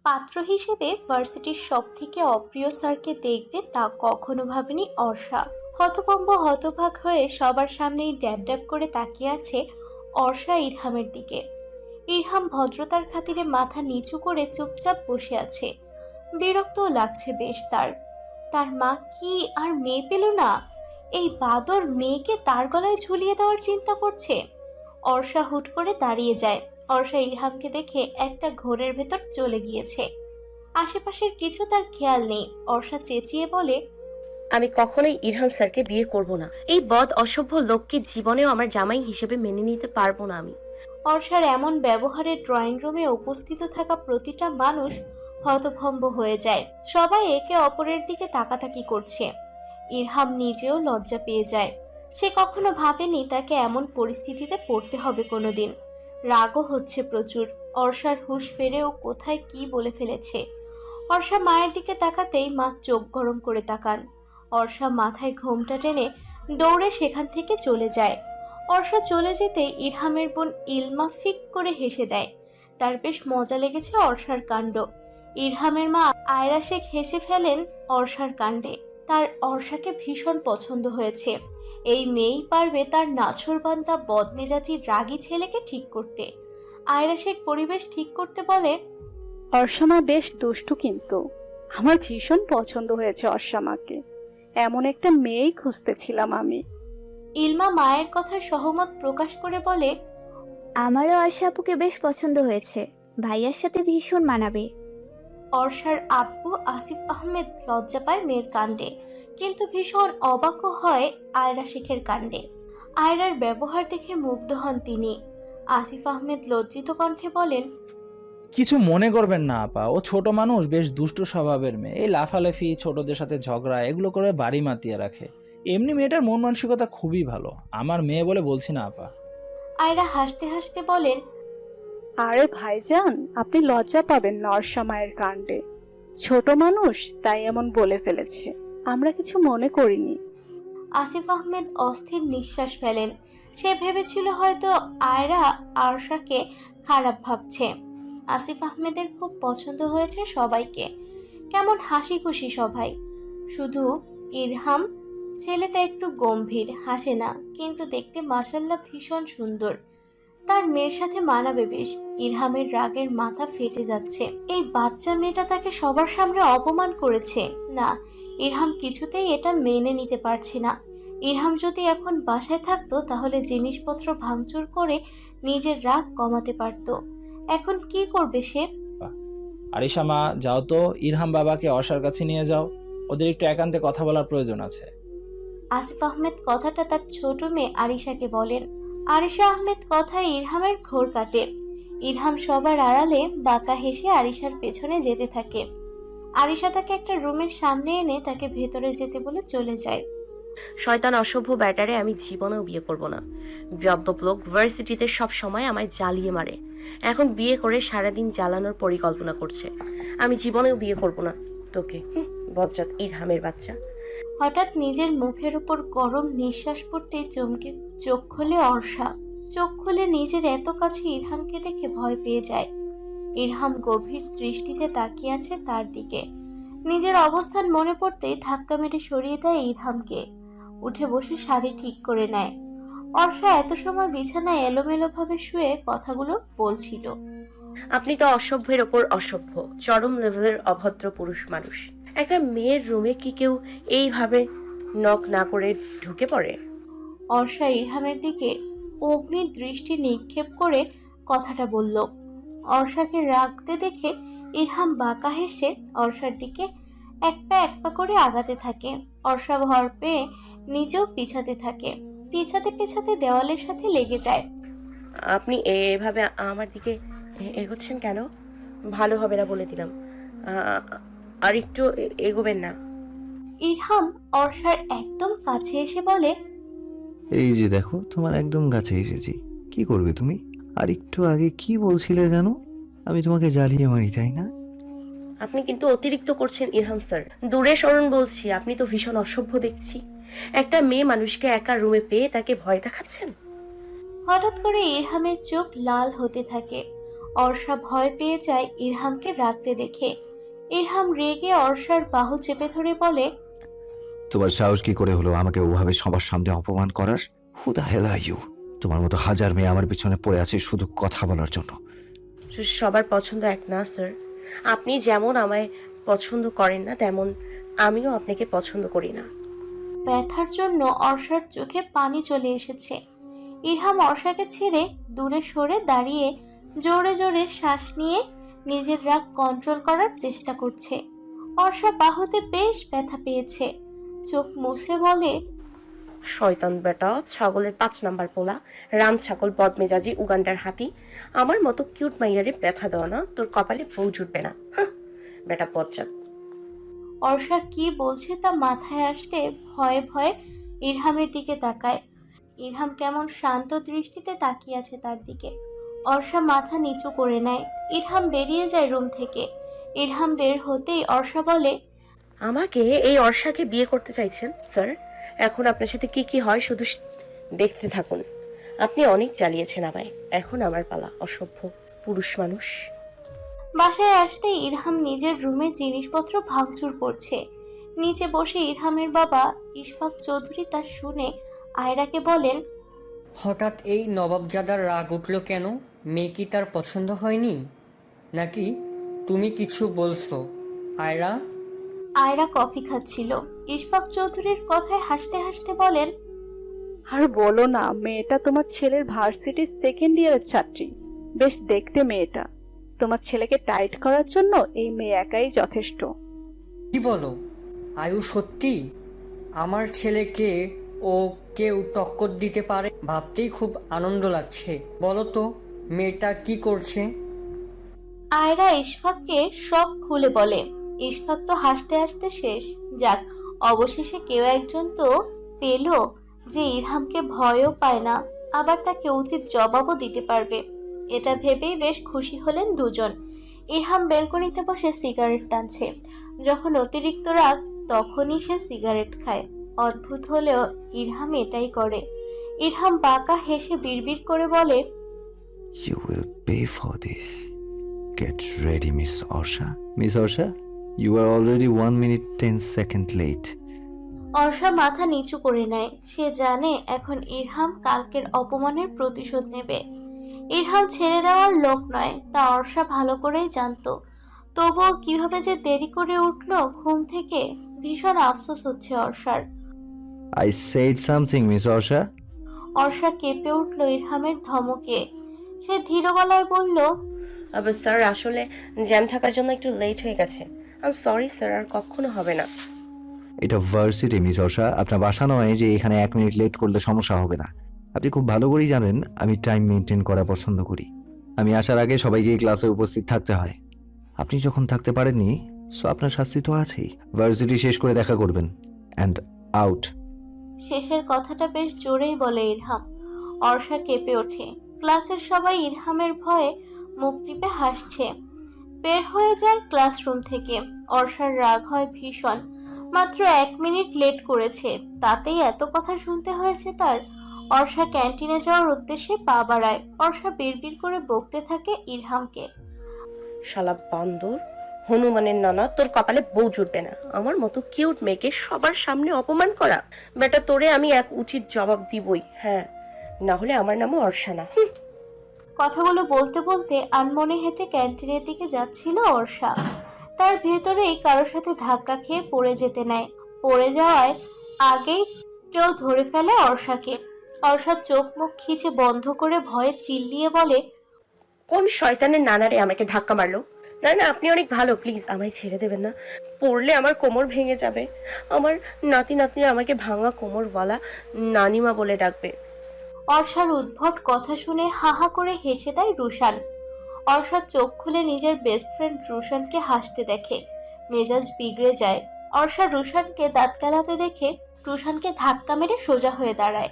পাত্র হিসেবে ভার্সিটির সব থেকে অপ্রিয় স্যারকে দেখবে তা কখনো ভাবেনি অর্ষা। হতভম্ব হতভাগ হয়ে সবার সামনেই ড্যাব ড্যাব করে তাকিয়ে আছে অর্ষা ইরহামের দিকে। ইরহাম ভদ্রতার খাতিরে মাথা নিচু করে চুপচাপ বসে আছে। বিরক্তও লাগছে বেশ তার। তার মা কি আর মেয়ে পেল না? এই বাদর মেয়েকে তার গলায় ঝুলিয়ে দেওয়ার চিন্তা করছে। অর্ষা হুট করে দাঁড়িয়ে যায়। অর্ষা ইরহামকে দেখে একটা ঘোরের ভেতর চলে গিয়েছে। আশেপাশের কিছু তার খেয়াল নেই। অর্ষা চেঁচিয়ে বলে, আমি কখনোই ইরহাম স্যারকে বিয়ে করব না। এই বদ অসভ্য লোককে জীবনেও আমার জামাই হিসেবে মেনে নিতে পারবো না আমি। অর্ষার এমন ব্যবহারে ড্রয়িং রুমে উপস্থিত থাকা প্রতিটা মানুষ হতভম্ব হয়ে যায়। সবাই একে অপরের দিকে তাকাতাকি করছে। ইরহাম নিজেও লজ্জা পেয়ে যায়। সে কখনো ভাবেনি তাকে এমন পরিস্থিতিতে পড়তে হবে কোনোদিন। রাগও হচ্ছে প্রচুর। অর্ষার হুঁশ ফেরেও কোথায় কি বলে ফেলেছে। অর্ষা মায়ের দিকে তাকাতেই মা চোখ গরম করে তাকান। অর্ষা মাথায় ঘোমটা টেনে দৌড়ে সেখান থেকে চলে যায়। অর্ষা চলে যেতে ইরহামের বোন ইলমা ফিক করে হেসে দেয়। তার বেশ মজা লেগেছে অর্ষার কাণ্ড। ইরহামের মা আয়রা শেখ হেসে ফেলেন অর্ষার কাণ্ডে। তার অর্ষাকে ভীষণ পছন্দ হয়েছে। এই মেয়েই পারবে তার নাছোড়বান্দা বদমেজাজি রাগী ছেলেকে ঠিক করতে। আয়রা শেখ পরিবেশ ঠিক করতে বলে, অর্ষামা বেশ দুষ্টু, কিন্তু আমার ভীষণ পছন্দ হয়েছে অর্ষামাকে। এমন একটা মেয়েই খুঁজতেছিলাম আমি। ইলমা মায়ের কথায় সহমত প্রকাশ করে বলে, আমারও আরশা আপুকে বেশ পছন্দ হয়েছে, ভাইয়ার সাথে ভীষণ মানাবে। অর্ষার আব্বু আসিফ আহমেদ লজ্জা পায় মেয়ের কাণ্ডে, কিন্তু ভীষণ অবাকও হয় আয়রা শেখের কাণ্ডে। আয়রার ব্যবহার দেখে মুগ্ধ হন তিনি। আসিফ আহমেদ লজ্জিত কণ্ঠে বলেন, কিছু মনে করবেন না আপা, ও ছোট মানুষ, বেশ দুষ্টু স্বভাবের মেয়ে। এই লাফালাফি, ছোটদের সাথে ঝগড়া এগুলো করে বাড়ি মাতিয়ে রাখে। এমনি মেয়েটার মন মানসিকতা খুবই ভালো। আমার মেয়ে বলে বলছি না আপা। আয়রা হাসতে হাসতে বলেন, আরে ভাইজান, আপনি লজ্জা পাবেন না অর্ষা মায়ের কাণ্ডে। ছোট মানুষ তাই এমন বলে ফেলেছে, আমরা কিছু মনে করিনি। আসিফ আহমেদ অস্থির নিঃশ্বাস ফেলেন। সে ভেবেছিল হয়তো আয়রা আরশাকে খারাপ ভাবছে। আসিফ আহমেদের খুব পছন্দ হয়েছে সবাইকে। কেমন হাসি খুশি সবাই। শুধু ইরহাম ছেলেটা একটু গম্ভীর, হাসে না, কিন্তু দেখতে মাশাল্লাহ ভীষণ সুন্দর। তার মেয়ের সাথে মানাবে বেশ। ইরহামের রাগের মাথা ফেটে যাচ্ছে। এই বাচ্চা মেয়েটা তাকে সবার সামনে অপমান করেছে। না, ইরহাম কিছুতেই এটা মেনে নিতে পারছে না। ইরহাম যদি এখন বাসায় থাকতো তাহলে জিনিসপত্র ভাঙচুর করে নিজের রাগ কমাতে পারত। এখন কি করবে সে? আরিশা মা, যাও তো ইরহাম বাবাকে অর্ষার কাছে নিয়ে যাও। ওদের একটু একান্তে কথা বলার প্রয়োজন আছে। আসিফ আহমেদ কথাটা তার ছোট মেয়ে আরিশাকে বলেন। আরিশা আহমেদ কথায় ইরহামের ঘোর কাটে। ইরহাম সবার আড়ালে বাঁকা হেসে আরিশার পেছনে যেতে থাকে। আরিশা তাকে একটা রুমের সামনে এনে তাকে ভেতরে যেতে বলে চলে যায়। শয়তান অসভ্য ব্যাটারে আমি জীবনেও বিয়ে করব না। বেয়াদ্দপ লোক ভার্সিটিতে সব সময় আমায় জ্বালিয়ে মারে, এখন বিয়ে করে সারাদিন জ্বালানোর পরিকল্পনা করছে। আমি জীবনেও বিয়ে করব না তোকে, বজ্জাত ইরহামের বাচ্চা। হঠাৎ নিজের মুখের উপর গরম নিঃশ্বাস পড়তেই চমকে চোখ খোলে অর্ষা। চোখ খুলে নিজের এত কাছে ইরহামকে দেখে ভয় পেয়ে যায়। ইরহাম গভীর দৃষ্টিতে তাকিয়ে আছে তার দিকে। নিজের অবস্থান মনে পড়তেই ধাক্কা মেরে সরিয়ে দেয় ইরহামকে। উঠে বসে শাড়ি ঠিক করে নেয়। অর্ষা এত সময় বিছানায় এলোমেলো ভাবে শুয়ে কথাগুলো বলছিল। আপনি তো অসভ্যের ওপর অসভ্য, চরম লেভেলের অভদ্র পুরুষ মানুষ। একটা মেয়ের রুমে কি কেউ এইভাবে নক না করে ঢুকে পড়ে? অর্ষা ইরহামের দিকে অগ্নি দৃষ্টি নিক্ষেপ করে কথাটা বলল। অর্ষাকে রাগতে দেখে ইরহাম বাঁকা হেসে অর্ষার দিকে এক পা করে আগাতে থাকে। অর্ষা ভর পেয়ে নিজেও পিছাতে থাকে। পিছাতে পিছাতে দেওয়ালের সাথে লেগে যায়। আপনি এভাবে আমার দিকে এগোচ্ছেন কেন? ভালো হবে না বলে দিলাম। আর একটু এগোবেন না। ইরহাম অর্ষার একদম কাছে এসে বলে, এই যে দেখো, তোমার একদম কাছে এসেছি। কি করবে তুমি? আর একটু আগে কি বলছিলে জানো? আমি তোমাকে জ্বালিয়ে মারি, তাই না? আপনি কিন্তু অতিরিক্ত করছেন ইরহাম স্যার। দূরে সরুন বলছি। আপনি তো ভীষণ অসভ্য দেখছি। একটা মেয়ে মানুষকে একা রুমে পেয়ে তাকে ভয় দেখাচ্ছেন। হঠাৎ করে ইরহামের চোখ লাল হতে থাকে। অর্ষা ভয় পেয়ে যায় ইরহামকে রাখতে দেখে। ইরহাম রেগে অর্ষার বাহু চেপে ধরে বলে, তোমার সাহস কি করে হলো আমাকে ওভাবে সবার সামনে অপমান করার? Who the hell are you? তোমার মতো হাজার মেয়ে আমার পিছনে পড়ে আছে শুধু কথা বলার জন্য। সবার পছন্দ এক না স্যার। আপনি যেমন আমায় পছন্দ করেন না, তেমন আমিও আপনাকে পছন্দ করি না। ব্যথার জন্য অর্ষার চোখে পানি চলে এসেছে। ইরহাম অর্ষাকে ছেড়ে দূরে সরে দাঁড়িয়ে জোরে জোরে শ্বাস নিয়ে নিজের রাগ কন্ট্রোল করার চেষ্টা করছে। অর্ষা বাহুতে বেশ ব্যথা পেয়েছে, চোখ মুছে বলে, শয়তান বেটা, ছাগলের 5 নাম্বার পোলা, রাম ছাগল, বদমেজাজি, উগান্ডার হাতি। আমার মতো কিউট মাইয়ারে ব্যথা দেওয়া না, তোর কপালে বউ জুটবে না। হাহ, বেটা বজ্জাত। অর্ষা কি বলছে তা মাথায় আসতে ভয়ে ভয়ে ইরহামের দিকে তাকায়। ইরহাম কেমন শান্ত দৃষ্টিতে তাকিয়ে আছে তার দিকে। অর্ষা মাথা নিচু করে নেয়। ইরহাম বেরিয়ে যায় রুম থেকে। ইরহাম বের হতেই অর্ষা বলে, আমাকে এই অর্ষাকে বিয়ে করতে চাইছেন স্যার? এখন আপনার সাথে কি কি হয় শুধু দেখতে থাকুন। আপনি অনেক জ্বালিয়েছেন আমায়, এখন আমার পালা, অসভ্য পুরুষ মানুষ। বাসায় আসতেই ইরহাম নিজের রুমের জিনিসপত্র ভাঙচুর করছে। নিচে বসে ইরহামের বাবা ইশফাক চৌধুরী তা শুনে আয়রাকে বলেন, হঠাৎ এই নবাবজাদার রাগ উঠল কেন? মেয়ে কি তার পছন্দ হয়নি নাকি? তুমি কিছু বলছো আয়রা? আয়রা কফি খাচ্ছিল। ইশফাক চৌধুরীর কথায় হাসতে হাসতে বলেন, আর বলো না, মেয়েটা তোমার ছেলের ভার্সিটির সেকেন্ড ইয়ারের ছাত্রী। বেশ দেখতে মেয়েটা। তোমার ছেলেকে টাইট করার জন্য এই মেয়ে একাই যথেষ্ট। কি বলো আয়ু? সত্যি আমার ছেলেকে ও কেউ টক্কর দিতে পারে? ভাবতেই খুব আনন্দ লাগছে। বলো তো মেয়েটা কি করছে? আয়রা ইশফাককে সব খুলে বলে। ইশফাক তো হাসতে হাসতে শেষ। যাক, অবশেষে কেউ একজন তো পেল যে ইরহামকে ভয়ও পায় না, আবার তাকে উচিত জবাবও দিতে পারবে। এটা ভেবেই বেশ খুশি হলেন দুজন। ইরহাম বেলকনিতে বসে সিগারেট টানছে। যখন অতিরিক্ত রাগ তখনই সে সিগারেট খায়। অদ্ভুত হলেও ইরহাম এটাই করে। ইরহাম বাঁকা হেসে বিড়বিড় করে বলে, You will pay for this. Get ready, Miss Orsha. Miss Orsha, you are already 1 minute 10 seconds late. Orsha মাথা নিচু করে নেয়। সে জানে এখন ইরহাম কালকের অপমানের প্রতিশোধ নেবে। ইরহাম ছেড়ে দেওয়ার লোক নয়, তা অর্ষা ভালো করেই জানতো। তবুও কিভাবে যে দেরি করে উঠলো ঘুম থেকে, ভীষণ আফসোস হচ্ছে অর্ষার। I said something, Miss Orsha. Orsha কেঁপে উঠল ইরহামের ধমকে। সে ধীর গলায় বলল, আবার স্যার, আসলে জ্যাম থাকার জন্য একটু লেট হয়ে গেছে। আই সরি স্যার, আর কখনো হবে না। এটা ভার্সিটি মিস অর্ষা, আপনার বাসা নয় যে এখানে 1 মিনিট লেট করলে সমস্যা হবে না। আপনি খুব ভালো করেই জানেন আমি টাইম মেনটেন করা পছন্দ করি। আমি আসার আগে সবাইকে ক্লাসে উপস্থিত থাকতে হয়। আপনি যখন থাকতে পারেননি, সো আপনার শাস্তি তো আছেই। ভার্সিটি শেষ করে দেখা করবেন। And out. শেষের কথাটা বেশ জোরেই বলে ইরহাম। অর্ষা কেঁপে ওঠে। ক্লাসের সবাই ইরহামের ভয়ে মুখ টিপে হাসছে। বের হয়ে যায় ক্লাসরুম থেকে। অর্ষার রাগ হয় ভীষণ। মাত্র 1 মিনিট লেট করেছে, তাতেই এত কথা শুনতে হয়েছে তার। অর্ষা ক্যান্টিনে যাওয়ার উদ্দেশ্যে পা বাড়ায়। অর্ষা বিড়বিড় করে বকতে থাকে ইরহামকে, শালা বান্দর, হনুমানের নানা, তোর কপালে বউ জুটবে না। আমার মতো কিউট মেয়েকে সবার সামনে অপমান করা। বেটা, তোরে আমি এক উচিত জবাব দিবই। হ্যাঁ, না হলে আমার নামও অর্ষানা। কথাগুলো বলতে বলতে আনমনে হেঁটে ক্যান্টিনের দিকে যাচ্ছিল অর্ষা। তার ভেতরেই কারোর সাথে ধাক্কা খেয়ে পড়ে যেতে নেয়। পড়ে যাওয়ায় আগেই কেউ ধরে ফেলে অর্ষাকে। অর্ষার চোখ মুখ খিচে বন্ধ করে ভয়ে চিল্লিয়ে বলে, কোন শয়তানের নানারে আমাকে ধাক্কা মারলো? না না, আপনি অনেক ভালো, প্লিজ আমায় ছেড়ে দেবেন না। পড়লে আমার কোমর ভেঙে যাবে। আমার নাতি নাতনিরা আমাকে ভাঙা কোমরওয়ালা নানিমা বলে ডাকবে। অর্ষার উদ্ভট কথা শুনে হাহা করে হেসে দেয় রুশান। অর্ষা চোখ খুলে নিজের বেস্ট ফ্রেন্ড রুশানকে হাসতে দেখে। মেজাজ বিগড়ে যায়। অর্ষা রুশানকে দাঁত কেলাতে দেখে রুশানকে ধাক্কা মেরে সোজা হয়ে দাঁড়ায়।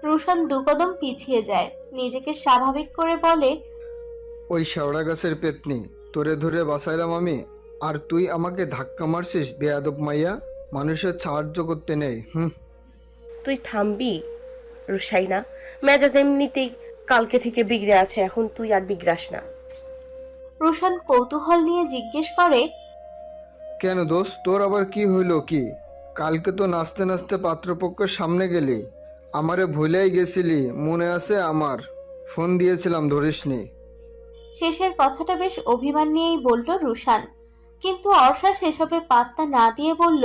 রুশান 2 কদম পিছিয়ে যায়। নিজেকে স্বাভাবিক করে বলে, ওই শেওড়া গাছের পেতনি, তোরে ধরে বাঁচাইলাম আমি, আর তুই আমাকে ধাক্কা মারছিস? বেয়াদব মাইয়া, মানুষের সাহায্য করতে নেই। তুই থামবি রুশাইনা? মেজাজ এমনিতেই কালকে থেকে বিগড়ে আছে, এখন তুই আর বিগড়াস না। রুশান কৌতূহল নিয়ে জিজ্ঞেস করে, কেন দোস্ত, তোর আবার কি হইলো কি? কালকে তো নাচতে নাচতে পাত্রপক্ষের সামনে গেলি, আমারে ভুলেই গেছিলি, মনে আছে আমার? ফোন দিয়েছিলাম, ধরিসনি। শেষের কথাটা বেশ অভিমান নিয়েই বলল রুশান, কিন্তু অর্ষা সেসবে পাত্তা না দিয়ে বলল,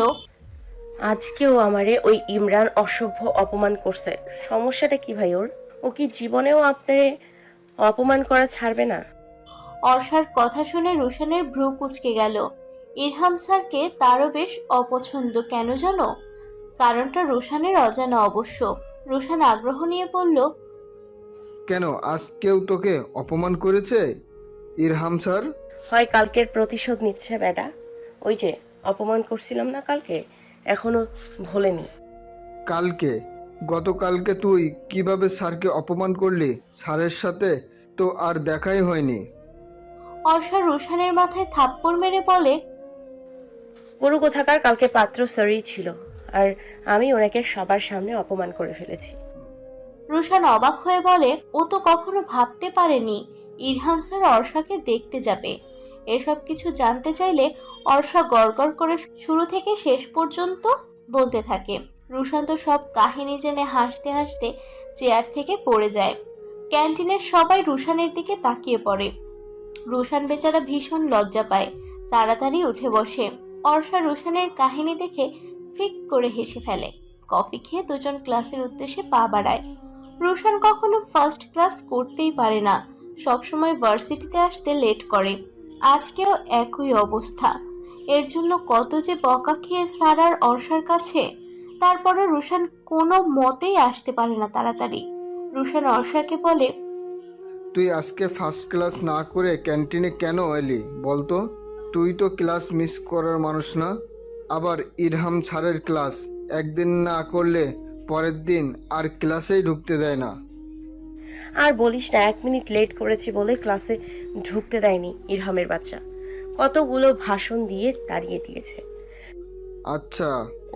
আজকেও আমারে ওই ইমরান অসভ্য অপমান করছে। সমস্যাটা কি ভাই ওর? ও কি জীবনেও আপনারে অপমান করা ছাড়বে না? অর্ষার কথা শুনে রুশানের ভ্রু কুঁচকে গেল। ইরহাম স্যারকে তারও বেশ অপছন্দ কেন জানো? কারণটা রুশানের অজানা অবশ্য। রুশান আগ্রহ নিয়ে বলল, কেন, আজ কেউ তোকে অপমান করেছে? ইরহাম স্যার? হয় কালকের প্রতিশোধ নিচ্ছে বেটা। ওই যে অপমান করছিলাম না কালকে, এখনো ভোলেনি। কালকে? গতকালকে তুই কিভাবে স্যারকে অপমান করলি? স্যারের সাথে তো আর দেখাই হয়নি। অর্ষা রুশানের মাথায় থাপ্পড় মেরে বলে, পুরো কোথাকার কালকে পাত্র স্যারই ছিল, আর আমি ওনাকে সবার সামনে অপমান করে ফেলেছি। রুশান অবাক হয়ে বলে, ও তো কখনো ভাবতে পারেনি ইরহাম স্যার অর্ষাকে দেখতে যাবে। এসব কিছু জানতে চাইলে অর্ষা গড়গড় করে শুরু থেকে শেষ পর্যন্ত বলতে থাকে। রুশান তো সব কাহিনী জেনে হাসতে হাসতে চেয়ার থেকে পড়ে যায়। ক্যান্টিনের সবাই রুশানের দিকে তাকিয়ে পড়ে। রুশান বেচারা ভীষণ লজ্জা পায়, তাড়াতাড়ি উঠে বসে। অর্ষা রুশানের কাহিনী দেখে ফিক করে হেসে ফেলে। কফি খেয়ে দুজন ক্লাসের উদ্দেশ্যে পা বাড়ায়। রুশান কখনো ফার্স্ট ক্লাস করতেই পারে না, সবসময় ভার্সিটিতে আসতে লেট করে। আজকেও একই অবস্থা। এর জন্য কত যে বকা খেয়ে সারার অর্ষার কাছে। তারপরে রুশান কোনো মতেই আসতে পারে না তাড়াতাড়ি। রুশান অর্ষাকে বলে, তুই আজকে ফার্স্ট ক্লাস না করে ক্যান্টিনে কেন এলি বলতো? তুই তো ক্লাস মিস করার মানুষ না। আবার ইরহাম স্যারের ক্লাস একদিন না করলে পরের দিন আর ক্লাসেই ঢুকতে দেয় না। আর বলিস না, 1 মিনিট লেট করেছি বলে ক্লাসে ঢুকতে দেয়নি ইরহামের বাচ্চা। কতগুলো ভাষণ দিয়ে তাড়িয়ে দিয়েছে। আচ্ছা,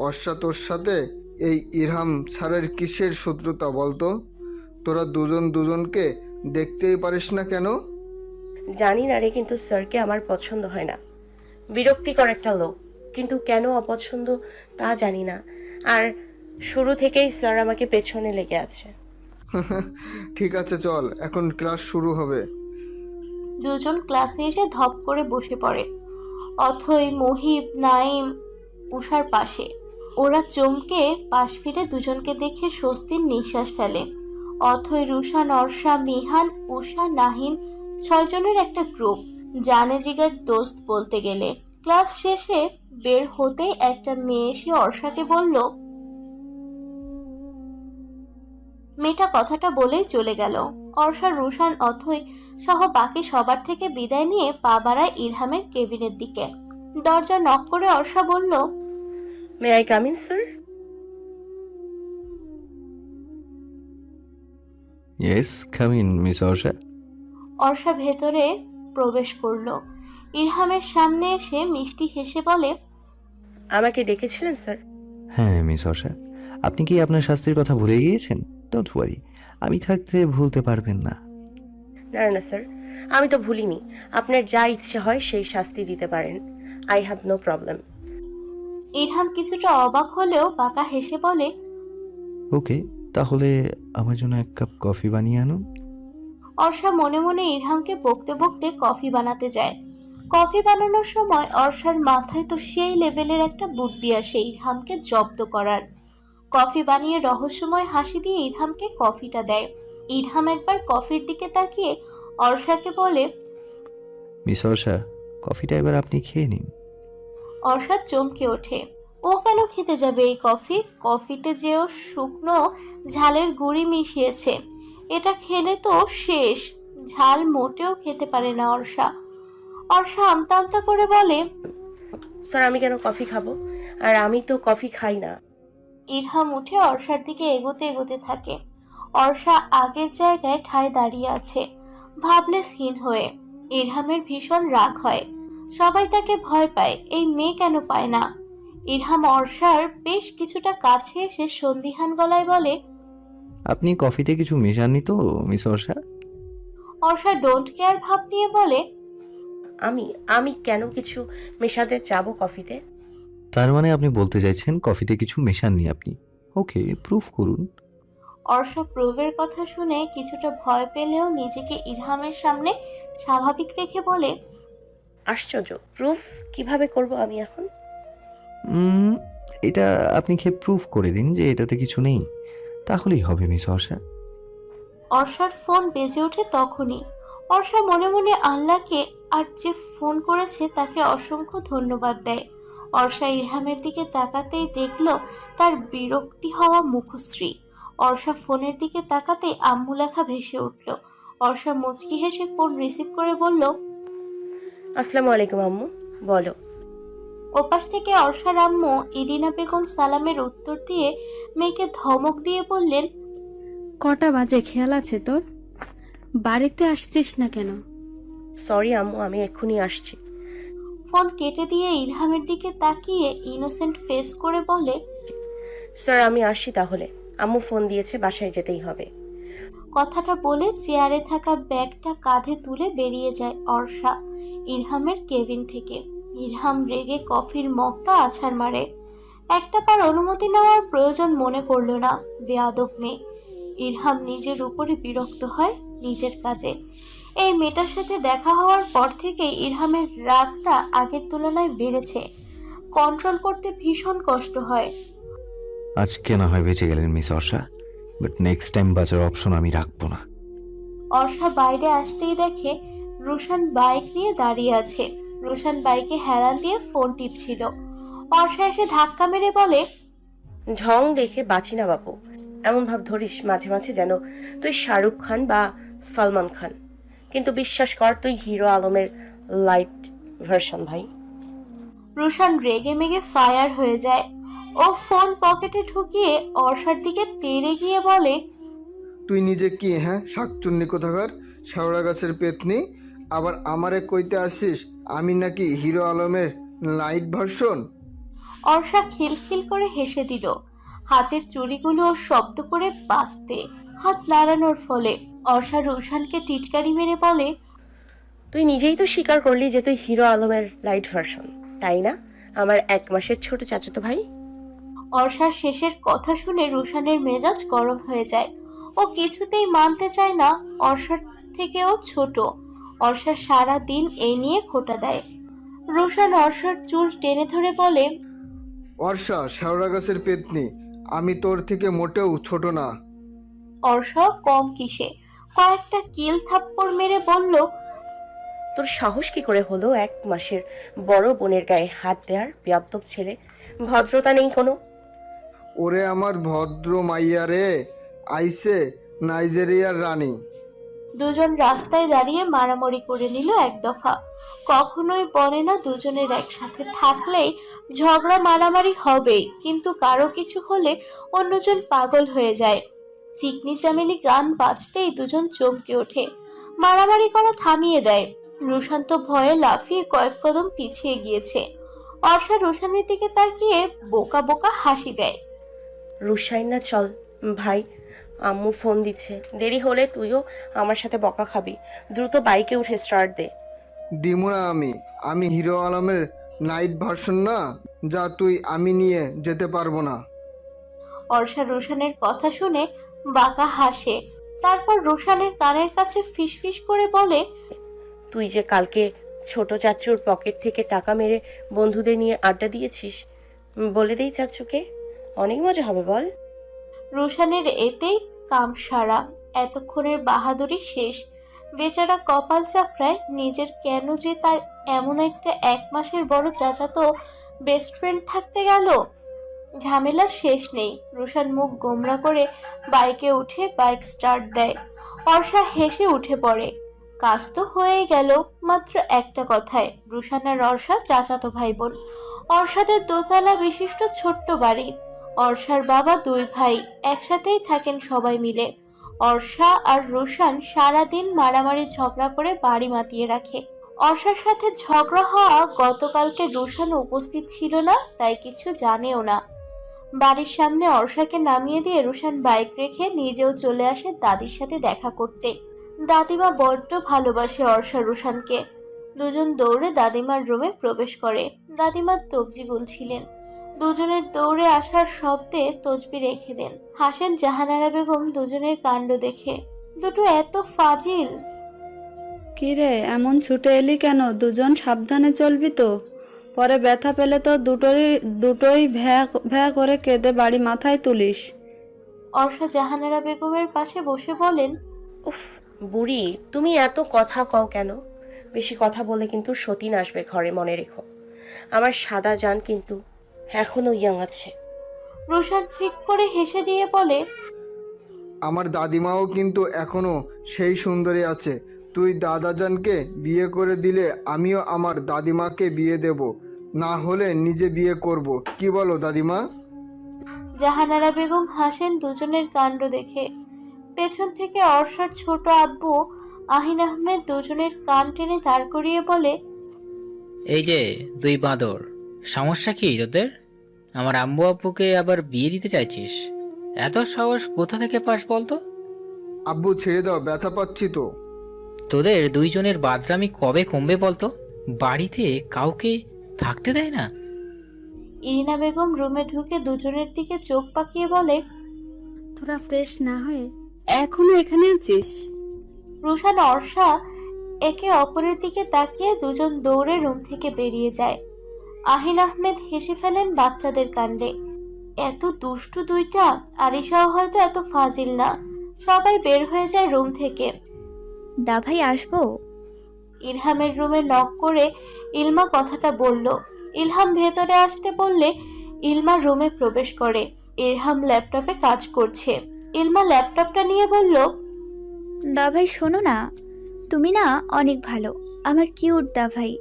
অর্ষা তোর সাথে এই ইরহাম স্যারের কিসের শত্রুতা বলতো? তোরা দুজন দুজনকে দেখতেই পারিস না কেন? জানি না রে, কিন্তু স্যারকে আমার পছন্দ হয় না। বিরক্তিকর একটা লোক, কিন্তু কেন অপছন্দ তা জানি না। আর শুরু থেকেই স্যার আমাকে পেছনে লেগে আছে। ঠিক আছে, চল, এখন ক্লাস শুরু হবে। দুজন ক্লাসে এসে ধপ করে বসে পড়ে। অথই, মহিব, নাইম উষার পাশে। ওরা চমকে পাশ ফিরে দুজনকে দেখে স্বস্তির নিঃশ্বাস ফেলে। অথই, রুশান, অর্ষা, মিহান, উষা, নাহিন, 6 জনের একটা গ্রুপ। জানে জিগার দোস্ত বলতে গেলে। ক্লাস শেষে বের হতেই একটা মেয়ে এসে অর্ষাকে বলল, মেয়েটা কথাটা বলেই চলে গেল। অর্ষা, রুশান, অথই সহ বাকি সবার থেকে বিদায় নিয়ে পা বাড়ায় ইরহামের কেবিনের দিকে। দরজা নক করে অর্ষা বলল, may I come in sir? Yes, come in miss Arsha. Arsha ভেতরে প্রবেশ করলো। ইরহামের সামনে এসে মিষ্টি হেসে বলে, আমাকে ডেকেছিলেন স্যার? হ্যাঁ মিস অর্ষা, আপনি কি আপনার শাস্তির কথা ভুলে গিয়েছেন? ডোন্ট ওয়ারি, আমি থাকতে ভুলতে পারবেন না। না না স্যার, আমি তো ভুলিনি। আপনার যা ইচ্ছে হয় সেই শাস্তি দিতে পারেন। I have no problem. Irham কিছুটা অবাক হলেও বাঁকা হেসে বলে, ওকে, তাহলে আমার জন্য 1 কাপ কফি বানিয়ে আনুন। অর্ষা মনে মনে ইরহামকে বকতে বকতে কফি বানাতে যায়। কফি বানানোর সময় অর্ষার মাথায় তো সেই লেভেলের একটা বুদ্ধি আসে ইরহামকে জব্দ করার। কফি বানিয়ে রহস্যময় হাসি দিয়ে ইরহামকে কফিটা দেয়। ইরহাম একবার কফির দিকে তাকিয়ে অর্ষাকে বলে, মিস অর্ষা, কফিটা এবার আপনি খেয়ে নিন। অর্ষা চমকে ওঠে। ও কেন খেতে যাবে এই কফি? কফিতে যে ও শুকনো ঝালের গুঁড়ি মিশিয়েছে, এটা খেলে তো শেষ। ঝাল মোটেও খেতে পারে না অর্ষা। অর্ষা আমতা আমতা করে বলে, স্যার আমি কেন কফি খাবো? আর আমি তো কফি খাই না। ইরহাম উঠে অর্ষার দিকে এগোতে এগোতে থাকে। অর্ষা আগের জায়গায় ঠায় দাঁড়িয়ে আছে, ভাবলেশহীন হয়ে। ইরহামের ভীষণ রাগ হয়। সবাই তাকে ভয় পায়, এই মেয়ে কেন পায় না? ইরহাম অর্ষার বেশ কিছুটা কাছে এসে সন্দিহান গলায় বলে, আপনি কফিতে কিছু মেশাননি তো miss Arsha? Orsha don't care ভাব নিয়ে বলে, আমি আমি কেন কিছু মেশাতে যাব কফিতে? তার মানে আপনি বলতে চাইছেন কফিতে কিছু মেশাননি আপনি? ওকে, প্রুফ করুন। অর্ষা প্রুভের কথা শুনে কিছুটা ভয় পেলেও নিজেকে ইরহামের সামনে স্বাভাবিক রেখে বলে, আশ্চর্য, প্রুফ কিভাবে করব আমি এখন? উম, এটা আপনি খেয়ে প্রুফ করে দিন যে এটাতে কিছু নেই, তাহলেই হবে মিস অর্ষা। অর্ষার ফোন বেজে ওঠে তখনই। অর্ষা মনে মনে আল্লাহকে আর যে ফোন করেছে তাকে অসংখ্য ধন্যবাদ দেয়। অর্ষা ইরহামের দিকে তাকাতেই দেখল তার বিরক্তি হওয়া মুখশ্রী। অর্ষা ফোনের দিকে তাকাতেই আম্মু লেখা ভেসে উঠল। অর্ষা মুচকি হেসে ফোন রিসিভ করে বলল, আসসালামু আলাইকুম আম্মু, বলো। ওপাশ থেকে অর্ষার আম্মু ইরিনা বেগম সালামের উত্তর দিয়ে মেয়েকে ধমক দিয়ে বললেন, কটা বাজে খেয়াল আছে তোর? বাড়িতে আসছিস না কেন? সরি আম্মু, আমি এক্ষুনি আসছি। ফোন কেটে দিয়ে ইরহামের দিকে তাকিয়ে ইনোসেন্ট ফেস করে বলে, স্যার আমি আসি তাহলে, আম্মু ফোন দিয়েছে, বাসায় যেতেই হবে। কথাটা বলে চেয়ারে থাকা ব্যাগটা কাঁধে তুলে বেরিয়ে যায় অর্ষা ইরহামের কেবিন থেকে। ইরহাম রেগে কফির মগটা আছাড় মারে। একটা বার অনুমতি নেওয়ার প্রয়োজন মনে করলো না বেয়াদব মেয়ে। ইরহাম নিজের উপরে বিরক্ত হয় নিজের কাজে। এই মেয়েটার সাথে দেখা হওয়ার পর থেকেই ইরহামের রাগটা আগের তুলনায় বেড়েছে। কন্ট্রোল করতে ভীষণ কষ্ট হয়। আজকে না হয় বেঁচে গেলেন miss Orsha, but next time বাঁচার অপশন আমি রাখবো না। অর্ষা বাইরে আসতেই দেখে রুশান বাইক নিয়ে দাঁড়িয়ে আছে। রুশান বাইকে হেলান দিয়ে ফোন টিপছিল। অর্ষা এসে ধাক্কা মেরে বলে, ঢং দেখে বাঁচি না বাপু, এমন ভাব ধরিস মাঝে মাঝে যেন তুই শাহরুখ খান বা সালমান খান, কিন্তু বিশ্বাস কর তুই হিরো আলমের লাইট ভার্সন ভাই। রুশান রেগে মেগে ফায়ার হয়ে যায়। ও ফোন পকেটে ঢুকিয়ে অর্ষার দিকে তেড়ে গিয়ে বলে, তুই নিজে কি হ্যাঁ শাকচুন্নি কোথাকার, শেওড়া গাছের পেতনি, আবার আমারে কইতে আসিস আমি নাকি হিরো আলমের লাইট ভার্সন? অর্ষা খিলখিল করে হেসে দিল। হাতের চুড়িগুলো শব্দ করে বাজতে হাত নাড়ানোর ফলে অর্ষা রুশানকে টিটকারি মেরে বলে, তুই নিজেই তো স্বীকার করলি যে তুই হিরো আলমের লাইট ভার্সন, তাই না আমার 1 মাসের ছোট চাচাতো ভাই? অর্ষার শেষের কথা শুনে রুশানের মেজাজ গরম হয়ে যায়। ও কিছুতেই মানতে চায় না অর্ষার থেকেও ছোট। অর্ষা সারা দিন এই নিয়ে খোঁটা দেয়। রুশান অর্ষার চুল টেনে ধরে বলে, অর্ষা শেওড়া গাছের পেতনি, আমি তোর থেকে মোটেও ছোট না। অর্ষা কম কিসে কয়েকটা কিল থাপ্পড় মেরে বলল, তোর সাহস কি করে হলো 1 মাসের বড় বোনের গায়ে হাত দেওয়ার, বেয়াদব ছেলে, ভদ্রতা নেই কোনো? ওরে আমার ভদ্র মাইয়া রে, আইসে নাইজেরিয়ার রানী। দুজন রাস্তায় দাঁড়িয়ে মারামারি করে নিল এক দফা। কখনোই বলে না দুজনের একসাথে থাকলেই ঝগড়া মারামারি হবেই, কিন্তু কারো কিছু হলে অন্যজন পাগল হয়ে যায়। চিকনি চামেলি গান বাজতেই দুজন চমকে ওঠে, মারামারি করা থামিয়ে দেয়। রুশান তো ভয়ে লাফিয়ে কয়েক কদম পিছিয়ে গিয়েছে। অর্ষা রুশানের দিকে তাকিয়ে বোকা বোকা হাসি দেয়। রুশাইনা চল ভাই, আম্মু ফোন দিচ্ছে, দেরি হলে তুইও আমার সাথে বকা খাবি। দ্রুত বাইকে উঠে স্টার্ট দে। দিমু না আমি হিরো আলমের নাইট ভার্সন না, যা তুই আমি নিয়ে যেতে পারবো না। অর্ষা রুশানের কথা শুনে বাঁকা হাসে। তারপর রুশানের কানের কাছে ফিসফিস করে বলে, তুই যে কালকে ছোট চাচুর পকেট থেকে টাকা মেরে বন্ধুদের নিয়ে আড্ডা দিয়েছিস, বলে দেই চাচুকে, অনেক মজা হবে বল। রুশানের এতেই কাম সারা। এতক্ষণের বাহাদুরি শেষ। বেচারা কপাল চাপড়ায় নিজের, কেন যে তার এমন একটা 1 মাসের বড় চাচাতো বেস্ট ফ্রেন্ড থাকতে গেল। ঝামেলার শেষ নেই। রুশান মুখ গোমরা করে বাইকে উঠে বাইক স্টার্ট দেয়। অর্ষা হেসে উঠে পড়ে। কাজ তো হয়েই গেল, মাত্র একটা কথায়। রুশান আর অর্ষা চাচাতো ভাই বোন। অর্ষাদের দোতলা বিশিষ্ট ছোট্ট বাড়ি। অর্ষার বাবা 2 ভাই, একসাথেই থাকেন সবাই মিলে। অর্ষা আর রুশান সারাদিন মারামারি ঝগড়া করে বাড়ি মাতিয়ে রাখে। অর্ষার সাথে ঝগড়া হওয়া গতকালকে রুশান উপস্থিত ছিল না, তাই কিছু জানেও না। বাড়ির সামনে অর্ষাকে নামিয়ে দিয়ে রুশান বাইক রেখে নিজেও চলে আসে দাদির সাথে দেখা করতে। দাদিমা বড্ড ভালোবাসে অর্ষা রুশানকে। দুজন দৌড়ে দাদিমার রুমে প্রবেশ করে। দাদিমা তবজি গুনছিলেন। দুজনের দৌড়ে আসার শব্দে তসবি রেখে দেন। হাসেন জাহানারা বেগম দুজনের কাণ্ড দেখে। দুটো এত ফাজিল। কিরে এমন ছুটে এলি কেন? দুজন সাবধানে চলবি তো, পরে ব্যথা পেলে তো দুটোই ভ্যা ভ্যা করে কেঁদে বাড়ি মাথায় তুলিস। অর্ষা জাহানারা বেগমের পাশে বসে বলেন, উফ বুড়ি, তুমি এত কথা কও কেন? বেশি কথা বলে কিন্তু সতীন আসবে ঘরে, মনে রেখো। আমার সাদা জান কিন্তু এখনো ইয়াং আছে। রুশান ফিক করে হেসে দিয়ে বলে, আমার দাদিমাও কিন্তু এখনো সেই সুন্দরী আছে। তুই দাদাজানকে বিয়ে করে দিলে আমিও আমার দাদিমাকে বিয়ে দেব, না হলে নিজে বিয়ে করব। কি বলো দাদিমা? জাহানারা বেগম হাসেন দুজনের কাণ্ড দেখে। পেছন থেকে অর্ষার ছোট আব্বু আহিন আহমেদ দুজনের কান টেনে দাঁড় করিয়ে বলে, এই যে দুই বাঁদর, সমস্যা কি তোদের? আমার আম্মু আব্বুকে আবার বিয়ে দিতে চাইছিস? এত সাহস কোথা থেকে পাস বলতো? আব্বু ছেড়ে দাও, ব্যথা পাচ্ছি তো। তোদের দুইজনের বাদরামি কবে কমবে বলতো? বাড়িতে কাউকে থাকতে দেয় না। ইরিনা বেগম রুমে ঢুকে দুজনের দিকে চোখ পাকিয়ে বলে, তোরা ফ্রেশ না হয়ে এখনো এখানে আছিস? রুশান অর্ষা একে অপরের দিকে তাকিয়ে দুজন দৌড়ে রুম থেকে বেরিয়ে যায়। আহিন আহমেদ হেসে ফেলেন বাচ্চাদের কাণ্ডে। এত দুষ্টু দুইটা। আরিশাও হয়তো এত ফাজিল না। সবাই বের হয়ে যায় রুম থেকে। দা ভাই আসবো? ইলহামের রুমে নক করে ইলমা কথাটা বলল। ইলহাম ভেতরে আসতে বললে ইলমা রুমে প্রবেশ করে। ইরহাম ল্যাপটপে কাজ করছে। ইলমা ল্যাপটপটা নিয়ে বলল, দা ভাই শোনো না, তুমি না অনেক ভালো, আমার কিউট দা ভাই।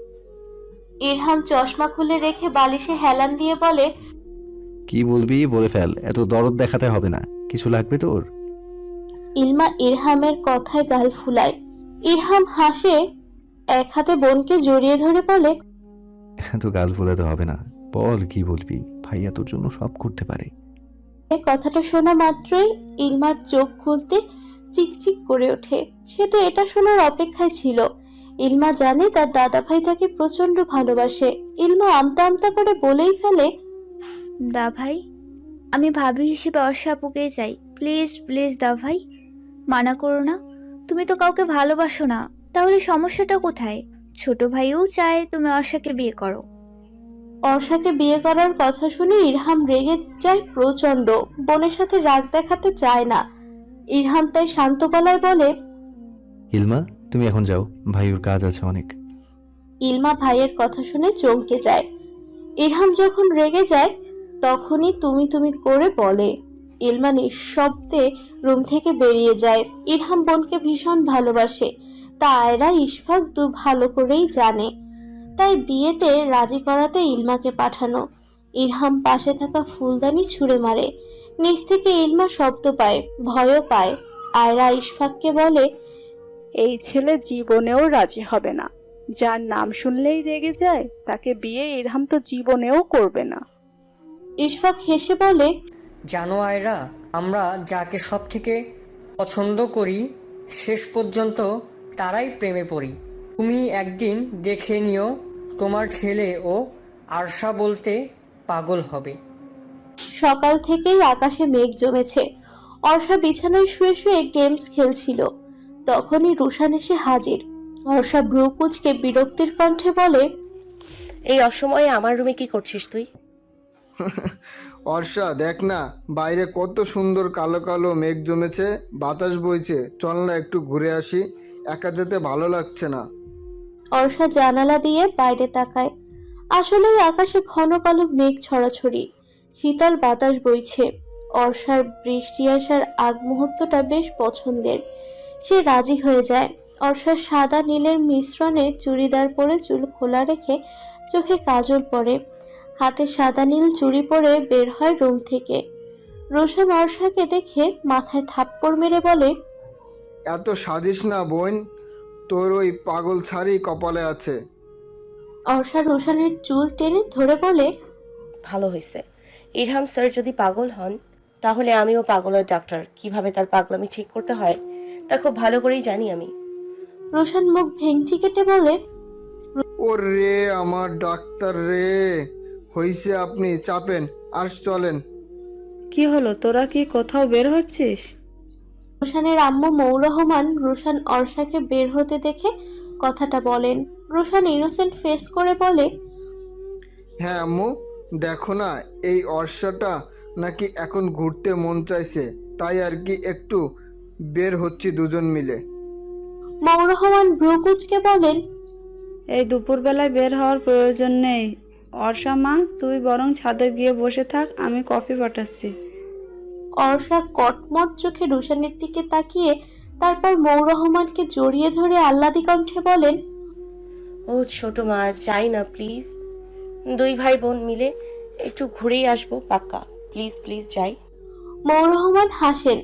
ইরহাম চশমা খুলে রেখে বালিশে হেলান দিয়ে বলে, কি বলবি বলে ফেল, এত দরদ দেখাতে হবে না। কিছু লাগবে তোর? ইলমা ইরহামের কথায় গাল ফুলায়। ইরহাম হাসে, এক হাতে বোনকে জড়িয়ে ধরে বলে, এত গাল ফোলাতে হবে না, বল কি বলবি। ভাইয়া তোর জন্য সব করতে পারে। কথাটা শোনা মাত্রই ইলমার চোখ খুলতে চিকচিক করে ওঠে। সে তো এটা শোনার অপেক্ষায় ছিল। ইলমা জানে তার দাদা ভাই তাকে প্রচন্ড ভালোবাসে। ইলমা আমতা আমতা করে বলেই ফেলে, দা ভাই, আমি ভাবি হিসেবে অর্ষা আপুকেই চাই। প্লিজ প্লিজ দা ভাই, মানা করো না। তুমি তো কাউকে ভালোবাসো না, তাহলে সমস্যাটা কোথায়? ছোট ভাইও চায় তুমি অর্ষাকে বিয়ে করো। অর্ষাকে বিয়ে করার কথা শুনে ইরহাম রেগে যায় প্রচন্ড। বোনের সাথে রাগ দেখাতে চায় না। ইরহাম তাই শান্ত গলায় বলে, ইলমা তুমি এখন যাও, ভাইয়ের কাজ আছে অনেক। ইলমা ভাইয়ের কথা শুনে চমকে যায়। ইরহাম যখন রেগে যায় তখনই তুমি তুমি করে বলে। ইলমা নিঃশব্দে রুম থেকে বেরিয়ে যায়। ইরহাম বোনকে ভীষণ ভালোবাসে, তা আয়রা ইশফাক ভালো করেই জানে। তাই বিয়েতে রাজি করাতে ইলমাকে পাঠানো। ইরহাম পাশে থাকা ফুলদানি ছুঁড়ে মারে। নিচ থেকে ইলমা শব্দ পায়, ভয়ও পায়। আয়রা ইশফাককে বলে, এই ছেলে জীবনেও রাজি হবে না। যার নাম শুনলেই রেগে যায়, তাকে বিয়ে ইরহাম তো জীবনেও করবে না। ইশফাক হেসে বলে, জানো আয়রা, আমরা যাকে সব থেকে পছন্দ করি শেষ পর্যন্ত তারাই প্রেমে পড়ি। তুমি একদিন দেখে নিও, তোমার ছেলে ও আরশা বলতে পাগল হবে। সকাল থেকেই আকাশে মেঘ জমেছে। অর্ষা বিছানায় শুয়ে শুয়ে গেমস খেলছিল। তখনই রুশান এসে হাজির। অর্ষা ভ্রু কুঁচকে বিরক্তির কণ্ঠে বলে, এই অসময়ে আমার রুমে কি করছিস তুই? অর্ষা দেখ না, বাইরে কত সুন্দর কালো কালো মেঘ জমেছে, বাতাস বইছে। চল না একটু ঘুরে আসি, একা যেতে ভালো লাগছে না। অর্ষা জানালা দিয়ে বাইরে তাকায়। আসলেই আকাশে ঘন কালো মেঘ ছড়াছড়ি, শীতল বাতাস বইছে। অর্ষার বৃষ্টি আসার আগ মুহূর্তটা বেশ পছন্দের। সে রাজি হয়ে যায়। অর্ষার সাদা নীলের মিশ্রণে চুড়িদার পরে চুল খোলা রেখে চোখে কাজল পরে, হাতে সাদা নীল চুড়ি পরে বের হয় রুম থেকে। রোশন অর্ষাকে দেখে মাথায় থাপ্পড় মেরে বলে, এত সাজিস না বোন, তোর ওই পাগল ছাড়ি কপালে আছে। অর্ষা রোশনের চুল টেনে ধরে বলে, ভালো হয়েছে। ইরহাম স্যার যদি পাগল হন, তাহলে আমিও পাগলের ডাক্তার। কিভাবে তার পাগলামি ঠিক করতে হয় তা খুব ভালো করেই জানি আমি। রোশন মুখ ভেঙচি কেটে বলে, ও রে আমার ডাক্তার রে, হইছে, আপনি চাপেন আর চলেন। কি হলো, তোরা কি কোথাও বের হচ্ছিস? রোশানের আম্মু মৌ রহমান রোশান অর্ষাকে বের হতে দেখে কথাটা বলেন। রোশান ইনোসেন্ট ফেস করে বলে, হ্যাঁ আম্মু, দেখো না, এই অর্ষাটা নাকি এখন ঘুরতে মন চাইছে, তাই আর কি একটু বের হচ্ছি দুজন মিলে। মৌ রহমান ভ্রু কুঁচকে বলেন, এই দুপুরবেলায় বের হওয়ার প্রয়োজন নেই। অর্ষা মা, তুই বরং ছাদে গিয়ে বসে থাক, আমি কফি পাঠাচ্ছি। অর্ষা কটমট চোখে রোশানের দিকে তাকিয়ে তারপর মৌ রহমানকে জড়িয়ে ধরে আহ্লাদি কণ্ঠে বলেন, ও ছোট মা, যাই না প্লিজ। দুই ভাই বোন মিলে একটু ঘুরেই আসবো, পাক্কা। প্লিজ প্লিজ যাই। মৌ রহমান হাসেন।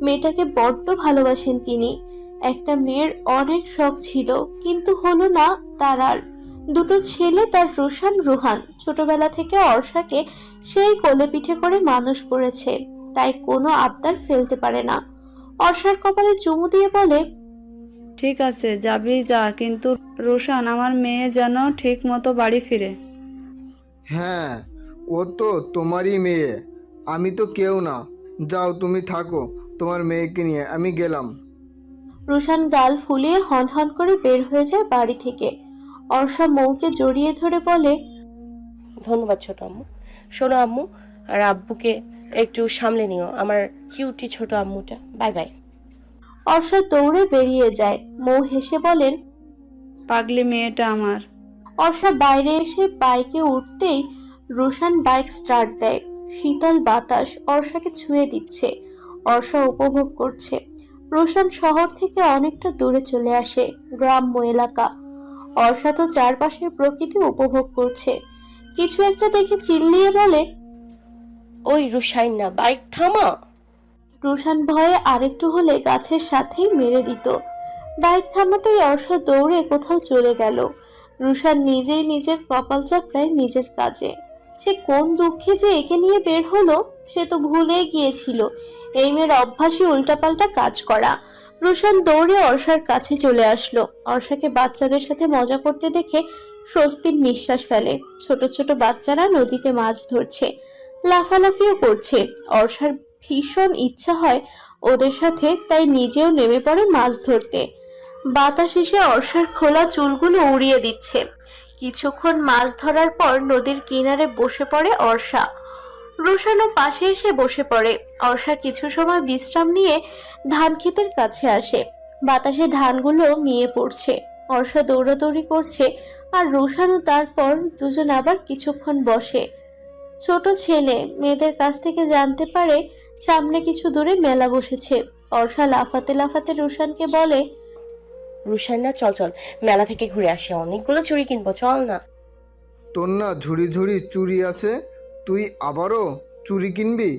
মেয়েটাকে বড্ড ভালোবাসেন তিনি। একটা মেয়ের অনেক শখ ছিল, কিন্তু হলো না তার আর। দুটো ছেলে, তার রোশান রোহান। ছোটবেলা থেকে অর্ষাকে সেই কোলে পিঠে করে মানুষ করেছে, তাই কোনো আবদার ফেলতে পারে না। অর্ষার কপালে চুমু দিয়ে বলে, ঠিক আছে, যাবি যা, কিন্তু রোশান, আমার মেয়ে যেন ঠিক মতো বাড়ি ফিরে। হ্যাঁ, ও তো তোমারই মেয়ে, আমি তো কেউ না। যাও, তুমি থাকো তোমার মেয়েকে নিয়ে, আমি গেলাম। রোশান গাল ফুলিয়ে হন হন করে বের হয়ে যায় বাড়ি থেকে। অর্ষা মৌকে জড়িয়ে ধরে বলে, ধন্যবাদ ছোট আম্মু। শোনো আম্মু, আর আব্বুকে একটু সামলে নিও, আমার কিউটি ছোট আম্মুটা। Bye bye. অর্ষা দৌড়ে বেরিয়ে যায়। মৌ হেসে বলেন, পাগলি মেয়েটা আমার। অর্ষা বাইরে এসে বাইকে উঠতেই রোশান বাইক স্টার্ট দেয়। শীতল বাতাস অর্ষাকে ছুঁয়ে দিচ্ছে। অর্ষা উপভোগ করছে। রোশান শহর থেকে অনেকটা দূরে চলে আসে, গ্রাম্য এলাকা। অর্ষা তো চারপাশের প্রকৃতি উপভোগ করছে। কিছু একটা দেখে চিল্লিয়ে বলে, ওই রুশাইনা, বাইক থামা। রোশান ভয়ে আরেকটু হলে গাছের সাথেই মেরে দিত। বাইক থামাতেই অর্ষা দৌড়ে কোথাও চলে গেল। রোশান নিজেই নিজের কপাল চাপড়ায় নিজের কাজে। সে কোন দুঃখে যে একে নিয়ে বের হলো, সে তো ভুলে গিয়েছিল এই মেয়ের অভ্যাসই উল্টাপাল্টা কাজ করা। রোশান দৌড়ে অর্ষার কাছে চলে আসলো। অর্ষাকে বাচ্চাদের সাথে মজা করতে দেখে স্বস্তির নিঃশ্বাস ফেলে। ছোট ছোট বাচ্চারা নদীতে মাছ ধরছে, লাফালাফিও করছে। অর্ষার ভীষণ ইচ্ছা হয় ওদের সাথে, তাই নিজেও নেমে পড়ে মাছ ধরতে। বাতাস এসে অর্ষার খোলা চুলগুলো উড়িয়ে দিচ্ছে। কিছুক্ষণ মাছ ধরার পর নদীর কিনারে বসে পড়ে অর্ষা। রোশানও পাশে এসে বসে পড়ে। অর্ষা কিছু সময় বিশ্রাম নিয়ে ধান ক্ষেতের কাছে আসে। বাতাসে ধানগুলো মিয়ে পড়ছে। অর্ষা দৌড়াদৌড়ি করছে আর রোশানও। তারপর দুজন আবার কিছুক্ষণ বসে। ছোট ছেলে মেয়েদের কাছ থেকে জানতে পারে সামনে কিছু দূরে মেলা বসেছে। অর্ষা লাফাতে লাফাতে রোশানকে বলে, রুশাইনা, চল চল, মেলা থেকে ঘুরে আসি, অনেকগুলো চুড়ি কিনবো, চল না। তোর না ঝুড়ি ঝুড়ি চুড়ি আছে, তুই আবারও চুড়ি কিনবি?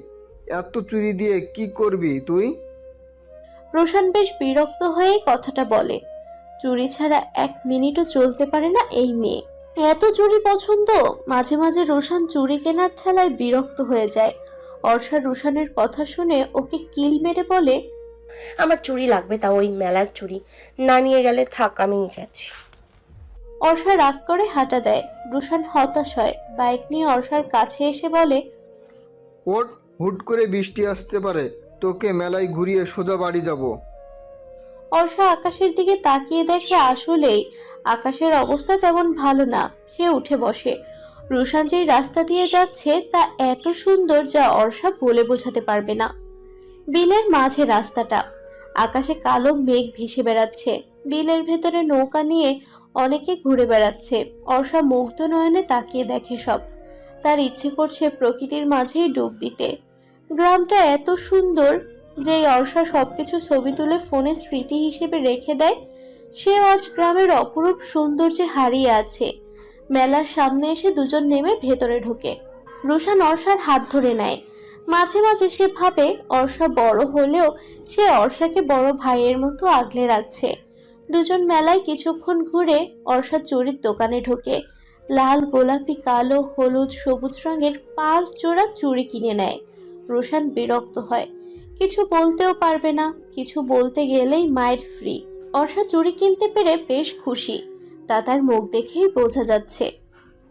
এত চুড়ি দিয়ে কি করবি তুই? রোশান বেশ বিরক্ত হয়ে কথাটা বলে। চুরি ছাড়া এক মিনিটও চলতে পারে না এই মেয়ে। এত চুরি পছন্দ। মাঝে মাঝে রোশান চুরি কেনার ঠেলায় বিরক্ত হয়ে যায়। অর্ষা রোশানের কথা শুনে ওকে কিল মেরে বলে, আমার চুড়ি লাগবে, তা ওই মেলার চুড়ি। না নিয়ে গেলে থাক, আমি যাচ্ছি। অর্ষা রাগ করে হাঁটা দেয়। রোশান হতাশ হয়। বাইক নিয়ে অর্ষার কাছে এসে বলে, ওঠ, হুট করে বৃষ্টি আসতে পারে, তোকে মেলায় ঘুরিয়ে সোজা বাড়ি যাব। অর্ষা আকাশের দিকে তাকিয়ে দেখে আসলেই আকাশের অবস্থা তেমন ভালো না। সে উঠে বসে। রোশান যেই রাস্তা দিয়ে যাচ্ছে তা এত সুন্দর যা অর্ষা বলে বোঝাতে পারবে না। বিলের মাঝে রাস্তাটা। আকাশে কালো মেঘ ভেসে বেড়াচ্ছে। বিলের ভেতরে নৌকা নিয়ে অনেকে ঘুরে বেড়াচ্ছে। অর্ষা মুগ্ধ নয়নে তাকিয়ে দেখে সব। তার ইচ্ছে করছে প্রকৃতির মাঝেই ডুব দিতে। গ্রামটা এত সুন্দর যে অর্ষা সবকিছু ছবি তুলে ফোনে স্মৃতি হিসেবে রেখে দেয়। সেও আজ গ্রামের অপরূপ সৌন্দর্যে হারিয়ে আছে। মেলার সামনে এসে দুজন নেমে ভেতরে ঢোকে। রোশান অর্ষার হাত ধরে নেয়। মাঝে মাঝে সে ভাবে অর্ষা বড় হলেও সে অর্ষাকে বড় ভাইয়ের মতো আগলে রাখছে। দুজন মেলায় কিছুক্ষণ ঘুরে অর্ষা চুড়ির দোকানে ঢোকে। লাল, গোলাপি, কালো, হলুদ, সবুজ রঙের 5 জোড়া চুড়ি কিনে নেয়। রোশান বিরক্ত হয়। কিছু বলতেও পারবে না। কিছু বলতে গেলেই মায়ের ফ্রি। অর্ষা চুড়ি কিনতে পেরে বেশ খুশি। তা তার মুখ দেখেই বোঝা যাচ্ছে।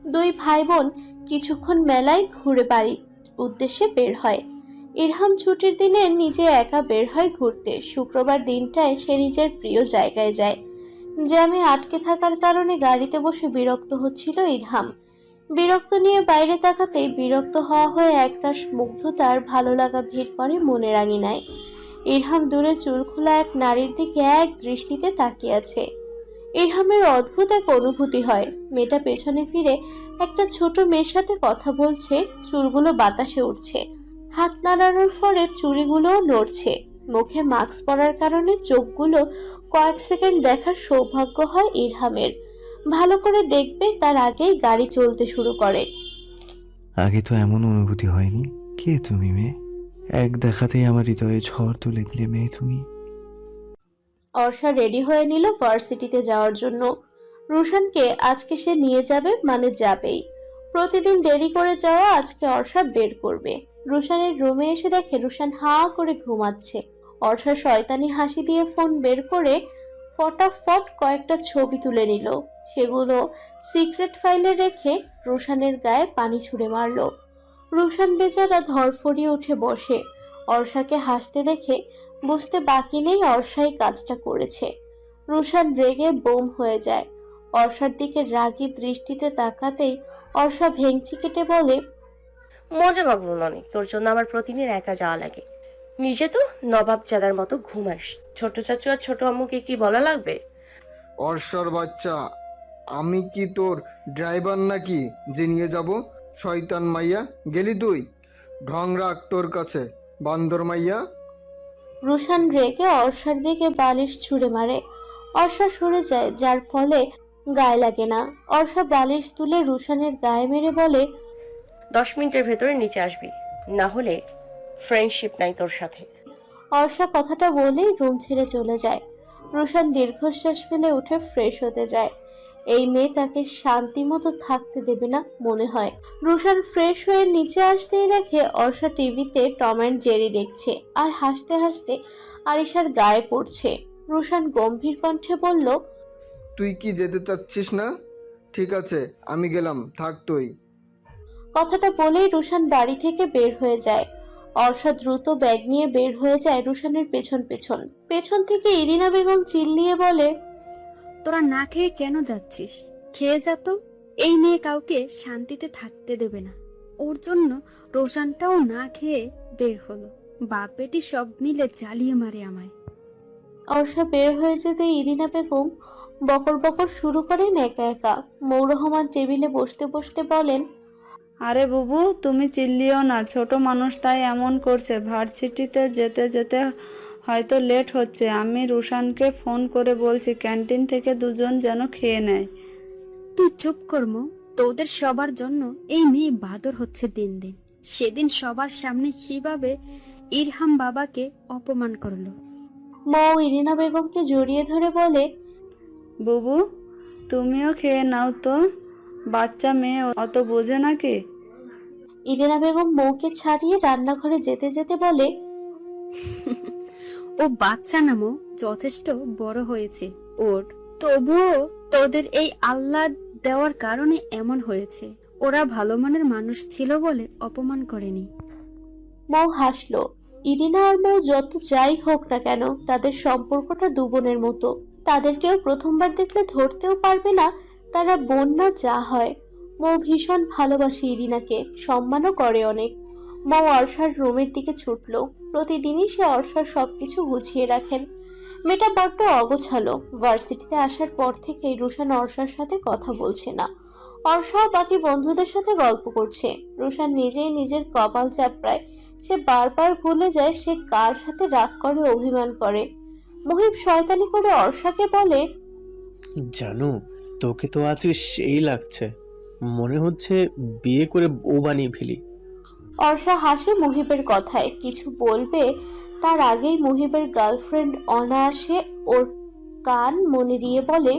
দুই ভাই বোন কিছুক্ষণ মেলায় ঘুরে বাড়ির উদ্দেশ্যে বের হয়। ইরহাম ছুটির দিনে নিজে একা বের হয় ঘুরতে। শুক্রবার দিনটায় সে নিজের প্রিয় জায়গায় যায়। জ্যামে আটকে থাকার কারণে গাড়িতে বসে বিরক্ত হচ্ছিল ইরহাম। বিরক্ত নিয়ে বাইরে তাকাতেই বিরক্ত হওয়া হয়ে একরাশ মুগ্ধতার ভালো লাগা ভিড় করে মনের আঙিনায়। ইরহাম দূরে চুল খোলা এক নারীর দিকে এক দৃষ্টিতে তাকিয়ে আছে। ইরহামের অদ্ভুত এক অনুভূতি হয়। মেয়েটা পেছনে ফিরে একটা ছোট মেয়ের সাথে কথা বলছে, চুলগুলো বাতাসে উঠছে, হাত নাড়ানোর ফলে চুড়িগুলোও নড়ছে। মুখে মাস্ক পরার কারণে চোখগুলো কয়েক সেকেন্ড দেখার সৌভাগ্য হয় ইরহামের। ভালো করে দেখবে তার আগেই গাড়ি চলতে শুরু করে। আগে তো এমন অনুভূতি হয়নি। কে তুমি মেয়ে? এক দেখাতেই আমার হৃদয়ে ঝড় তুলে দিলে মেয়ে তুমি। অর্ষা রেডি হয়ে নিল ভার্সিটিতে যাওয়ার জন্য। রুশানকে আজকে সে নিয়ে যাবে, মানে যাবেই। প্রতিদিন দেরি করে যাওয়া আজকে অর্ষা বের করবে। রুশানের রুমে এসে দেখে রুশান হাঁ করে ঘুমাচ্ছে। অর্ষা শয়তানি হাসি দিয়ে ফোন বের করে ফটাফট কয়েকটা ছবি তুলে নিল। সেগুলো সিক্রেট ফাইলে রেখে রুশানের গায়ে পানি ছুঁড়ে মারল। রুশান বেচারা ধরফড়িয়ে উঠে বসে। অর্ষাকে হাসতে দেখে বুঝতে বাকি নেই অর্ষাই কাজটা করেছে। রুশান রেগে বোম হয়ে যায়। অর্ষার দিকে রাগী দৃষ্টিতে তাকাতেই অর্ষা ভেঙচি কেটে বলে, মজা লাগলো না অনেক, তোর জন্য আমার প্রতিদিন একা যাওয়া লাগে। নিজে তো নবাব জাদার মতো ঘুমাস, ছোট চাচু আর ছোট আম্মুকে কি বলা লাগবে? অর্ষার বাচ্চা, আমি কি তোর ড্রাইভার নাকি যে নিয়ে যাব? শয়তান মাইয়া, গেলি তুই? ঢং রাখ তোর কাছে, বান্দর মাইয়া। রুশান রেগে অর্ষার দিকে বালিশ ছুঁড়ে মারে। অর্ষা সরে যায়, যার ফলে গায়ে লাগে না। অর্ষা বালিশ তুলে রুশানের গায়ে মেরে বলে, 10 মিনিটের ভেতরে নিচে আসবি, না হলে ফ্রেন্ডশিপ নাই তোর সাথে। অর্ষা কথাটা বলেই রুম ছেড়ে চলে যায়। রুশান দীর্ঘশ্বাস ফেলে উঠে ফ্রেশ হতে যায়। এই মেয়ে তাকে শান্তি মতো থাকতে দেবে না মনে হয়। রুশান ফ্রেশ হয়ে নিচে আসতেই দেখে অর্ষা টিভিতে টম অ্যান্ড জেরি দেখছে আর হাসতে হাসতে আরিশার গায়ে পড়ছে। রুশান গম্ভীর কণ্ঠে বলল, তুই কি যেতে চাচ্ছিস না? ঠিক আছে, আমি গেলাম, থাক তুই। কথাটা বলেই রুশান বাড়ি থেকে বের হয়ে যায়। অর্ষা দ্রুত ব্যাগ নিয়ে বের হয়ে যায় রুশানের পেছন পেছন। পেছন থেকে ইরিনা বেগম চিল্লিয়ে বলে, তোরা না খেয়ে কেন যাচ্ছিস? খেয়ে যা তো। এই মেয়ে কাউকে শান্তিতে থাকতে দেবে না। ওর জন্য রোশানটাও না খেয়ে বের হলো। বাপ বেটি সব মিলে জ্বালিয়ে মারে আমায়। অর্ষা বের হয়ে যেতে ইরিনা বেগম বকর বকর শুরু করেন একা একা। মৌ রহমান টেবিলে বসতে বসতে বলেন, আরে বুবু, তুমি চিল্লিও না, ছোট মানুষ তাই এমন করছে। ভার্সিটিতে যেতে যেতে হয়তো লেট হচ্ছে। আমি রুশানকে ফোন করে বলছি ক্যান্টিন থেকে দুজন যেন খেয়ে নেয়। তুই চুপ কর মৌ। তোদের সবার জন্য এই মেয়ে বাদর হচ্ছে দিন দিন। সেদিন সবার সামনে কিভাবে ইরহাম বাবাকে অপমান করলো। মৌ ইরিনা বেগমকে জড়িয়ে ধরে বলে, বুবু, তুমিও খেয়ে নাও তো, বাচ্চা মেয়ে অত বোঝে নাকি? ইরিনা বেগম মৌকে ছাড়িয়ে রান্নাঘরে যেতে যেতে বলে, ও বাচ্চা না মৌ, যথেষ্ট বড় হয়েছে ওর। তবুও তোদের এই আল্লাহ দেওয়ার কারণে এমন হয়েছে। ওরা ভালো মনের মানুষ ছিল বলে অপমান করেনি। মৌ হাসলো। ইরিনা আর মৌ যত যাই হোক না কেন, তাদের সম্পর্কটা দু বোনের মতো। তাদেরকেও প্রথমবার দেখলে ধরতেও পারবে না তারা বোন না যা হয়। মৌ ভীষণ ভালোবাসে ইরিনাকে, সম্মানও করে অনেক। মৌ অর্ষার রুমের দিকে ছুটলো। প্রতিদিনই সে অর্ষার সবকিছু গুছিয়ে রাখেন। মেয়েটা বড্ড অগোছালো। ভার্সিটিতে আসার পর থেকেই রুশান অর্ষার সাথে কথা বলছে না। অর্ষাও বাকি বন্ধুদের সাথে গল্প করছে। রুশান নিজেই নিজের কপাল চাপড়ায়। সে বারবার ভুলে যায় সে কার সাথে রাগ করে, অভিমান করে। মুহিব শয়তানি করে অর্ষাকে বলে, জানো, তোকে তো আজকে সেই লাগছে, মনে হচ্ছে বিয়ে করে বউ বানিয়ে ফেলি। অর্ষা হাসে মুহিবের কথায়। কিছু বলবে তার আগেই মুহিবের গার্লফ্রেন্ড অনায়াসে ওর কান মনে দিয়ে বলে,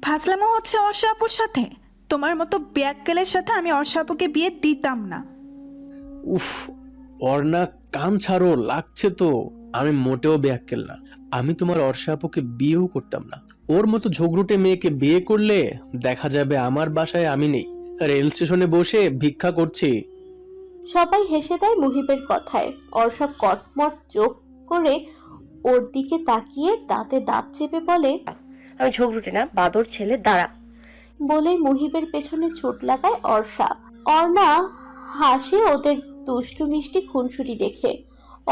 ফাজলামো হচ্ছে অর্ষা আপুর সাথে। তোমার মতো ব্যাককেলের সাথে আমি অর্ষা আপুকে বিয়ে দিতাম না। উফ, অর্ণা কান ছাড়ো, লাগছে তো। আমি মোটেও ব্যাককেল না। আমি তোমার অর্ষা আপুকে বিয়েও করতাম না। ওর মতো ঝগড়ুটে মেয়েকে বিয়ে করলে দেখা যাবে আমার বাসায় আমি নেই, রেল স্টেশনে বসে ভিক্ষা করছি। সবাই হেসে দেয় মুহিবের কথায়। অর্ষা কটমট চোখ করে ওর দিকে তাকিয়ে দাঁতে দাঁত চেপে বলে, আমি ঝগড়ুটে না, বাদর ছেলে, দাঁড়া। বলে মুহিবের পেছনে চোট লাগায় অর্ষা। অর্ণা হাসে ওদের দুষ্টু মিষ্টি খুনসুটি দেখে।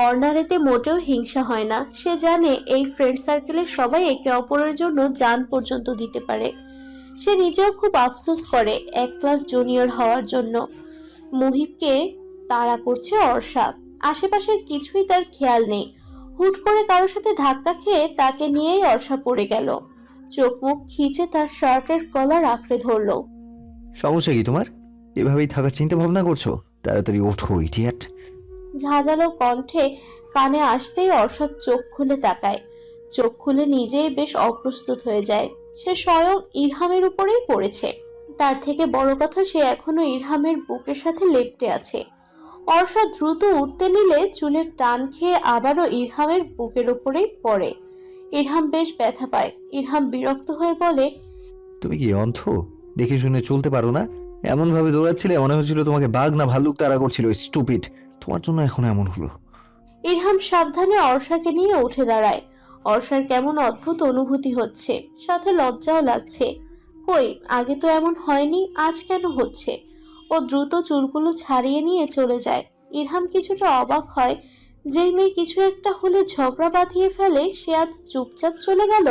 অর্ণার এতে মোটেও হিংসা হয় না। সে জানে এই ফ্রেন্ড সার্কেলের সবাই একে অপরের জন্য জান পর্যন্ত দিতে পারে। সে নিজেও খুব আফসোস করে এক ক্লাস জুনিয়র হওয়ার জন্য। মুহিবকে তাড়া করছে অর্ষা। আশেপাশের কিছুই তার খেয়াল নেই। হুট করে কারোর সাথে ধাক্কা খেয়ে তাকে নিয়েই অর্ষা পড়ে গেল। চোখ মুখ খিচে তার শার্টের কলার আঁকড়ে ধরলো। সমস্যা কি তোমার? এভাবেই থাকার চিন্তা ভাবনা করছো? তাড়াতাড়ি ওঠো ইডিয়েট। ঝাঁঝালো কণ্ঠে কানে আসতেই অর্ষা চোখ খুলে তাকায়। চোখ খুলে নিজেই বেশ অপ্রস্তুত হয়ে যায়। সে স্বয়ং ইরহামের উপরেই পড়েছে। তার থেকে বড় কথা, সে এখনো ইরহামের বুকের সাথে লেপ্টে আছে। অর্ষা দ্রুত উঠতে নিলে চুলের টান খেয়ে আবারও ইরহামের বুকের উপরেই পড়ে। ইরহাম বেশ ব্যথা পায়। ইরহাম বিরক্ত হয়ে বলে, তুমি কি অন্ধ? দেখে শুনে চলতে পারো না? এমন ভাবে দৌড়াচ্ছিলে মনে হচ্ছিল তোমাকে বাঘ না ভাল্লুক তাড়া করছিল। স্টুপিড, তোমার জন্য এখন এমন হলো। ইরহাম সাবধানে অর্ষাকে নিয়ে উঠে দাঁড়ায়। অর্ষার কেমন অদ্ভুত অনুভূতি হচ্ছে, সাথে লজ্জাও লাগছে। কই, আগে তো এমন হয়নি, আজ কেন হচ্ছে? ও দ্রুত চুলগুলো ছাড়িয়ে নিয়ে চলে যায়। ইরহাম কিছুটা অবাক হয়। যেই মেয়ে কিছু একটা হলে ঝগড়া বাঁধিয়ে ফেলে, সে আজ চুপচাপ চলে গেল।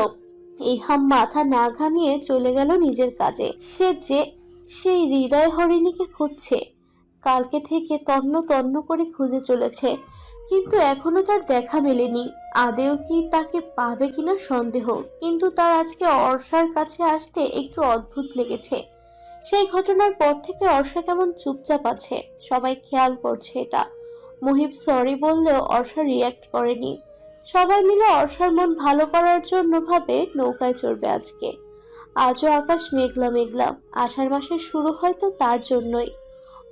ইরহাম মাথা না ঘামিয়ে চলে গেল নিজের কাজে। সে যে সেই হৃদয় হরিণীকে খুঁজছে। কালকে থেকে তন্ন তন্ন করে খুঁজে চলেছে, কিন্তু এখনো তার দেখা মেলেনি। আদেও কি তাকে পাবে কিনা সন্দেহ। কিন্তু তার আজকে অর্ষার কাছে আসতে একটু অদ্ভুত লেগেছে। সেই ঘটনার পর থেকে অর্ষা কেমন চুপচাপ আছে। সবাই খেয়াল করছে এটা। মুহিব সরি বললেও অর্ষা রিয়াক্ট করেনি। সবাই মিলে অর্ষার মন ভালো করার জন্য ভাবে নৌকায় চড়বে আজকে। আজও আকাশ মেঘলা মেঘলা। আষাঢ় মাসের শুরু হয়তো তার জন্যই।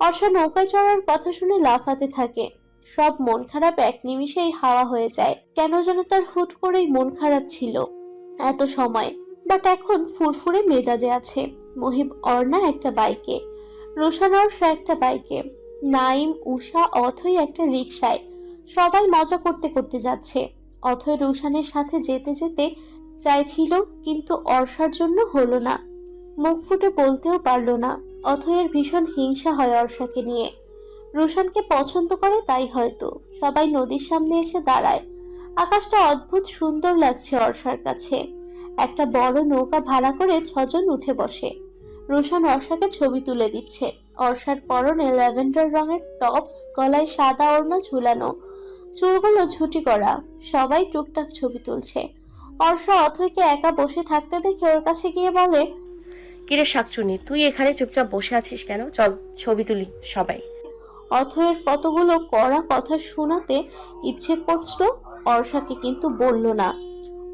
অর্ষা নৌকায় চড়ার কথা শুনে লাফাতে থাকে। সব মন খারাপ এক নিমিষেই হাওয়া হয়ে যায়। কেন যেন তার হুট করেই মন খারাপ ছিল এত সময়, বাট এখন ফুরফুরে মেজাজে আছে। মুহিব অর্ণা একটা বাইকে, রোশন অর্ষা একটা বাইকে, নাইম উষা অথই একটা রিকশায়। সবাই মজা করতে করতে যাচ্ছে। অথই রোশনের সাথে যেতে যেতে চাইছিল, কিন্তু অর্ষার জন্য হলো না। মুখ ফুটে বলতেও পারলো না। অথয়ের ভীষণ হিংসা হয় অর্ষাকে নিয়ে। রোশনকে পছন্দ করে তাই হয়তো। সবাই নদীর সামনে এসে দাঁড়ায়। আকাশটা অদ্ভুত সুন্দর লাগছে অর্ষার কাছে। একটা বড় নৌকা ভাড়া করে 6 জন উঠে বসে। রোশন অর্ষাকে ছবি তুলে দিচ্ছে। অর্ষার পরনে ল্যাভেন্ডার রঙের টপস, গলায় সাদা ওড়না ঝুলানো, চুলগুলো ঝুটি করা। সবাই টুকটাক ছবি তুলছে। অর্ষা অথয়কে একা বসে থাকতে দেখে ওর কাছে গিয়ে বলে, কিরে শাকচুনি, তুই এখানে চুপচাপ বসে আছিস কেন? চল ছবি তুলি সবাই। অথয়ের কতগুলো কড়া কথা শোনাতে ইচ্ছে করছিল অর্ষাকে, কিন্তু বলল না।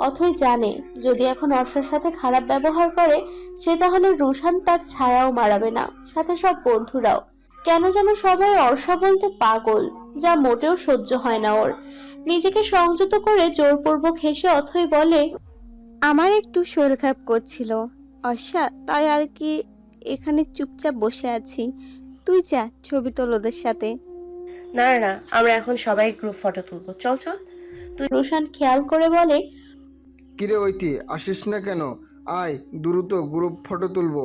অথই জানে যদি এখন অর্ষার সাথে খারাপ ব্যবহার করে, সে তাহলে রুশান তার ছায়াও মারাবে না, সাথে সব বন্ধুরাও। কেন যেন সবাই অর্ষা বলতে পাগল, যা মোটেও সহ্য হয় না ওর। নিজেকে সংযত করে জোরপূর্বক হেসে অথই বলে, আমার একটু শরীর খারাপ করছিল অর্ষা, তাই আর কি এখানে চুপচাপ বসে আছি। তুই যা ছবি তোল ওদের সাথে। না না না, আমরা এখন সবাই গ্রুপ ফটো তুলবো, চল চল। রুশান খেয়াল করে বলে, কিরে ঐতি, আসিস না কেন? আয় দ্রুত গ্রুপ ফটো তুলবো।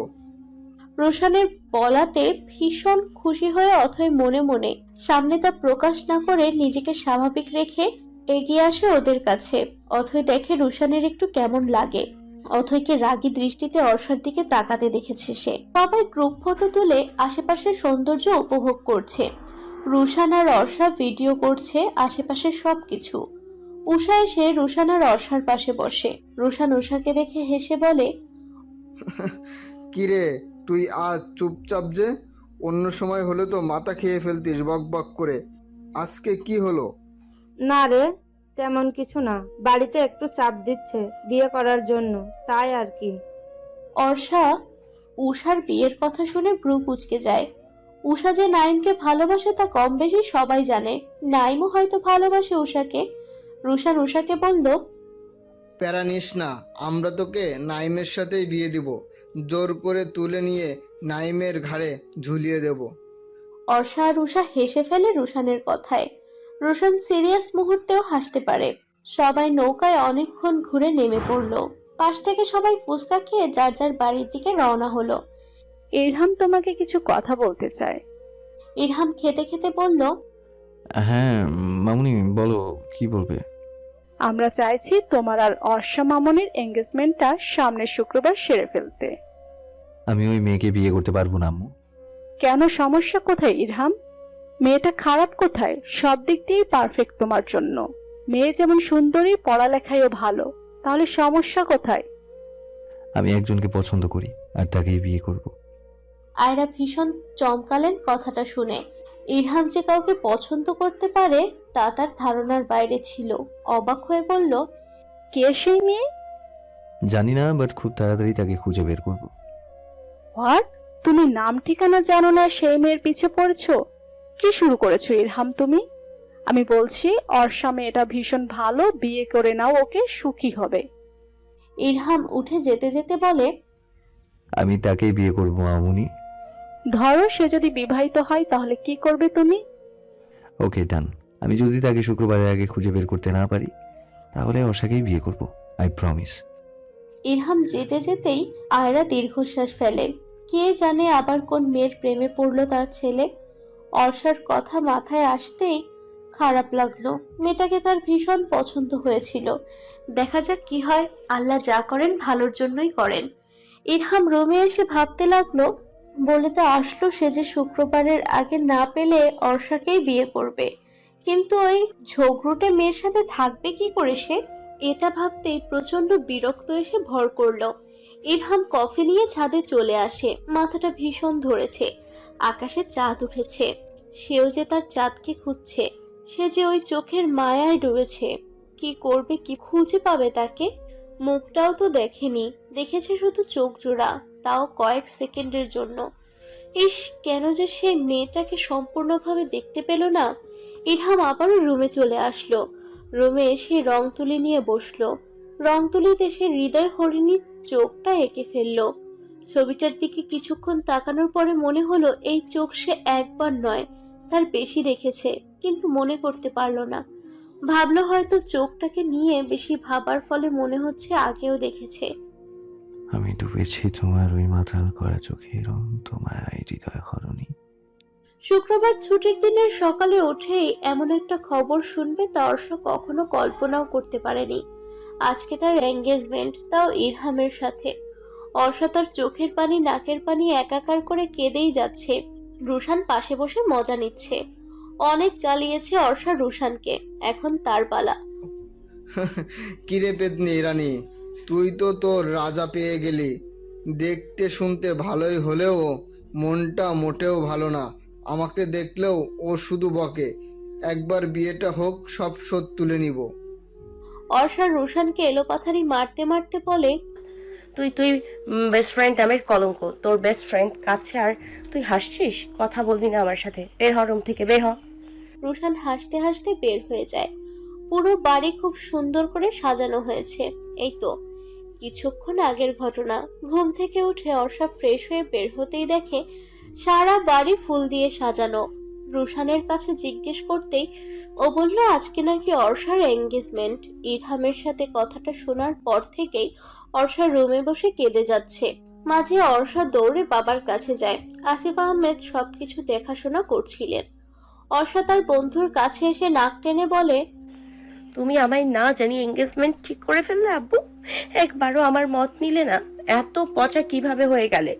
রোশানের বলাতে ভীষণ খুশি হয়ে অথই মনে মনে, সামনে তা প্রকাশ না করে নিজেকে স্বাভাবিক রেখে এগিয়ে আসে ওদের কাছে। অথই দেখে রোশানের একটু কেমন লাগে। অথইকে রাগী দৃষ্টিতে অর্ষার দিকে তাকাতে দেখেছে সে। সবাই গ্রুপ ফটো তুলে আশেপাশের সৌন্দর্য উপভোগ করছে। রুশান আর অর্ষা ভিডিও করছে আশেপাশের সবকিছু। উষা এসে রুশান আর অর্ষার পাশে বসে। রুশান উষাকে দেখে হেসে বলে, কিরে তুই আজ চুপচাপ যে? অন্য সময় হলে তো মাথা খেয়ে ফেলতিস বক বক করে। আজকে কি হলো? না রে, তেমন কিছু না, বাড়িতে একটু চাপ দিচ্ছে বিয়ে করার জন্য, তাই আর কি। অর্ষা উষার বিয়ের কথা শুনে ভ্রু কুঁচকে যায়। উষা যে নাইমকে ভালোবাসে তা কম বেশি সবাই জানে। নাইমও হয়তো ভালোবাসে উষাকে। রুশান উষাকে বলল, প্যারা নিস না, আমরা তোকে নাইমের সাথেই বিয়ে দিব। জোর করে তুলে নিয়ে নাইমের ঘাড়ে ঝুলিয়ে দেব। অর্ষা আর রুষা হেসে ফেলে রুশানের কথায়। রুশান সিরিয়াস মুহূর্তেও হাসতে পারে। সবাই নৌকায় অনেকক্ষণ ঘুরে নেমে পড়লো। পাশ থেকে সবাই ফুচকা খেয়ে যার যার বাড়ির দিকে রওনা হলো। ইরহাম তোমাকে কিছু কথা বলতে চায়। ইরহাম খেতে খেতে বলল, হ্যাঁ মামুনি, বলো কি বলবে? আমরা চাইছি তোমার আর অর্ষা মামনির এঙ্গেজমেন্টটা সামনের শুক্রবার সেরে ফেলতে। আমি ওই মেয়েকে বিয়ে করতে পারবো না আম্মু। কেন, সমস্যা কোথায় ইরহাম? মেয়েটা খারাপ কোথায়? সব দিক দিয়েই পারফেক্ট তোমার জন্য। মেয়ে যেমন সুন্দরী, পড়ালেখায়ও ভালো, তাহলে সমস্যা কোথায়? আমি একজনকে পছন্দ করি আর তাকেই বিয়ে করব। আয়রা ভীষণ চমকালেন কথাটা শুনে। ইরহাম যে কাউকে পছন্দ করতে পারে তা তার ধারণার বাইরে ছিল। অবাক হয়ে বলল, কে সেই মেয়ে? জানি না, বাট খুব তাড়াতাড়ি তাকে খুঁজে বের করব। হোয়াট? তুমি নাম ঠিকানা জানো না, সেই মেয়ের পিছে পড়েছো? কি শুরু করেছো ইরহাম তুমি? আমি বলছি অর্ষা মেয়েটা ভীষণ ভালো, বিয়ে করে নাও ওকে, সুখী হবে। ইরহাম উঠে যেতে যেতে বলে, আমি তাকেই বিয়ে করব মামুনি। ধরো সে যদি বিবাহিত হয় তাহলে কি করবে তুমি? ওকে ডান। আমি যদি তাকে শুক্রবারের আগে খুঁজে বের করতে না পারি তাহলে অর্ষাকেই বিয়ে করব, আই প্রমিস। ইরহাম যেতে যেতেই আয়রা দীর্ঘশ্বাস ফেলে। কে জানে আবার কোন মেয়ের প্রেমে পড়লো তার ছেলে। অর্ষার কথা মাথায় আসতেই খারাপ লাগলো। মেয়েটাকে তার ভীষণ পছন্দ হয়েছিল। দেখা যাক কি হয়, আল্লাহ যা করেন ভালোর জন্যই করেন। ইরহাম রুমে এসে ভাবতে লাগলো, বলে তো আসলো সে যে শুক্রবারের আগে না পেলে অর্ষাকেই বিয়ে করবে, কিন্তু ওই ঝগড়ুটে মেয়ের সাথে থাকবে কি করে সে? এটা ভাবতেই প্রচন্ড বিরক্ত এসে ভর করলো। ইরহাম কফি নিয়ে ছাদে চলে আসে। মাথাটা ভীষণ ধরেছে। আকাশে চাঁদ উঠেছে। সেও যে তার চাঁদকে খুঁজছে। সে যে ওই চোখের মায়ায় ডুবেছে। কি করবে, কি খুঁজে পাবে তাকে? মুখটাও তো দেখেনি, দেখেছে শুধু চোখ জোড়া, তাও কয়েক সেকেন্ডের জন্য। ইস, কেন যে সেই মেয়েটাকে সম্পূর্ণভাবে দেখতে পেল না। ইরহাম আবারও রুমে চলে আসলো। রুমে এসে রং তুলি নিয়ে বসলো। রং তুলিতে সে হৃদয় হরিণীর চোখটা এঁকে ফেললো। ছবিটার দিকে কিছুক্ষণ তাকানোর পরে মনে হলো এই চোখ সে একবার নয়, তার বেশি দেখেছে, কিন্তু মনে করতে পারলো না। ভাবলো হয়তো চোখটাকে নিয়ে বেশি ভাবার ফলে মনে হচ্ছে আগেও দেখেছে। আমি ডুবেছি তোমার ওই মাথাল করা চোখের তোমার হৃদয় হরণী। শুক্রবার ছুটির দিনের সকালে উঠেই এমন একটা খবর শুনবে তা অর্ষা কখনো কল্পনাও করতে পারেনি। আজকে তার এঙ্গেজমেন্ট, তাও ইরহামের সাথে। অর্ষা তার চোখের পানি নাকের পানি একাকার করে কেঁদেই যাচ্ছে। রুশান পাশে বসে মজা নিচ্ছে। অনেক জ্বালিয়েছে অর্ষা রুশানকে, এখন তার পালা। কিরে পেতনি রানী, তুই তো তোর রাজা পেয়ে গেলি। দেখতে শুনতে ভালোই হলেও মনটা মোটেও ভালো না। আমাকে দেখলেও ও শুধু বকে। একবার বিয়েটা হোক, সব শোধ তুলে নিব। অর্ষা রুশানকে এলোপাথারি মারতে মারতে বলে, তুই তুই বেস্ট ফ্রেন্ড নামের কলঙ্ক। তোর বেস্ট ফ্রেন্ড কাছে আর তুই হাসছিস? কথা বলবি না আমার সাথে? বের হ রুম থেকে, বের হ। রুশান হাসতে হাসতে বের হয়ে যায়। পুরো বাড়ি খুব সুন্দর করে সাজানো হয়েছে। এই তো কিছুক্ষণ আগের ঘটনা। ঘুম থেকে উঠে অর্ষা ফ্রেশ হয়ে বের হতেই দেখে সারা বাড়ি ফুল দিয়ে সাজানো। রুশানের কাছে জিজ্ঞেস করতেই ও বলল আজকে নাকি অর্ষার এঙ্গেজমেন্ট। ইরহামের সাথে কথাটা শোনার পর থেকেই অর্ষা রুমে বসে কেঁদে যাচ্ছে। মাঝে অর্ষা দৌড়ে বাবার কাছে যায়। আসিফ আহমেদ সবকিছু দেখাশোনা করছিলেন। অর্ষা তার বন্ধুর কাছে এসে নাক টেনে বলে, তুমি আমায় না জানি এঙ্গেজমেন্ট ঠিক করে ফেললে আব্বু? একবারও আমার মত নিলে না? এত পচা কিভাবে হয়ে গেলে?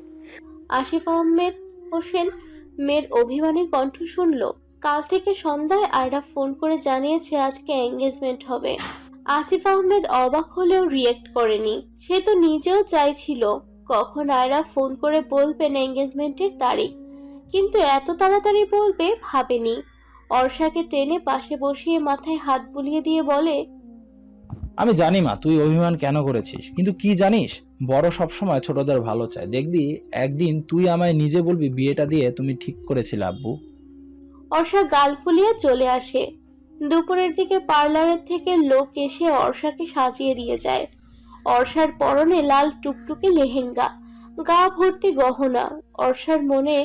আসিফ আহমেদ হোসেন মেয়ের অভিমানী কণ্ঠ শুনল। কাল থেকে সন্ধ্যায় আয়রা ফোন করে জানিয়েছে আজকে এঙ্গেজমেন্ট হবে। আসিফ আহমেদ অবাক হলেও রিয়েক্ট করেনি। সে তো নিজেও চাইছিল কখন আয়রা ফোন করে বলবেন এঙ্গেজমেন্টের তারিখ, কিন্তু এত তাড়াতাড়ি বলবে ভাবেনি। অর্ষাকে টেনে পাশে বসিয়ে মাথায় হাত বুলিয়ে দিয়ে বলে, আমি জানি মা তুই অভিমান কেন করেছিস, কিন্তু কি জানিস, বড় সবসময় ছোটদের ভালো চায়। দেখবি একদিন তুই আমায় নিজে বলবি বিয়েটা দিয়ে তুমি ঠিক করেছিলে আব্বু। অর্ষা গাল ফুলিয়ে চলে আসে। দুপুরের দিকে পার্লারের থেকে লোক এসে অর্ষাকে সাজিয়ে দিয়ে যায়। অর্ষার পরনে লাল টুকটুকে লেহেঙ্গা, গা ভর্তি গহনা। অর্ষার মনে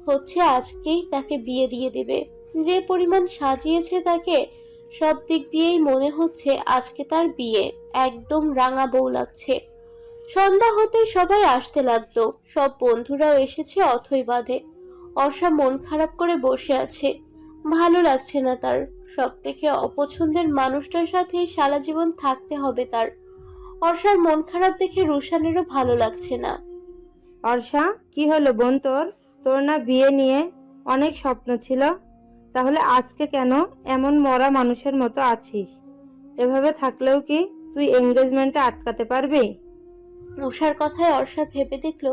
হচ্ছে আজকেই তাকে বিয়ে দিয়ে দেবে। যে পরিমাণ সাজিয়েছে তাকে, সব দিক দিয়েই মনে হচ্ছে আজকে তার বিয়ে। একদম রাঙা বউ লাগছে। সন্ধ্যা হতে সবাই আসতে লাগলো। সব বন্ধুরাও এসেছে অথই বাঁধে। অর্ষা মন খারাপ করে বসে আছে। ভালো লাগছে না তার। সব থেকে অপছন্দের মানুষটার সাথে সারা জীবন থাকতে হবে তার। অর্ষার মন খারাপ দেখে রুশানেরও ভালো লাগছে না। অর্ষা, কি হলো বোন তোর? তোর না বিয়ে নিয়ে অনেক স্বপ্ন ছিল, তাহলে আজকে কেন এমন মরা মানুষের মতো আছিস? এভাবে থাকলেও কি তুই এঙ্গেজমেন্টটা আটকাতে পারবি? উষার কথায় অর্ষা ভেবে দেখলো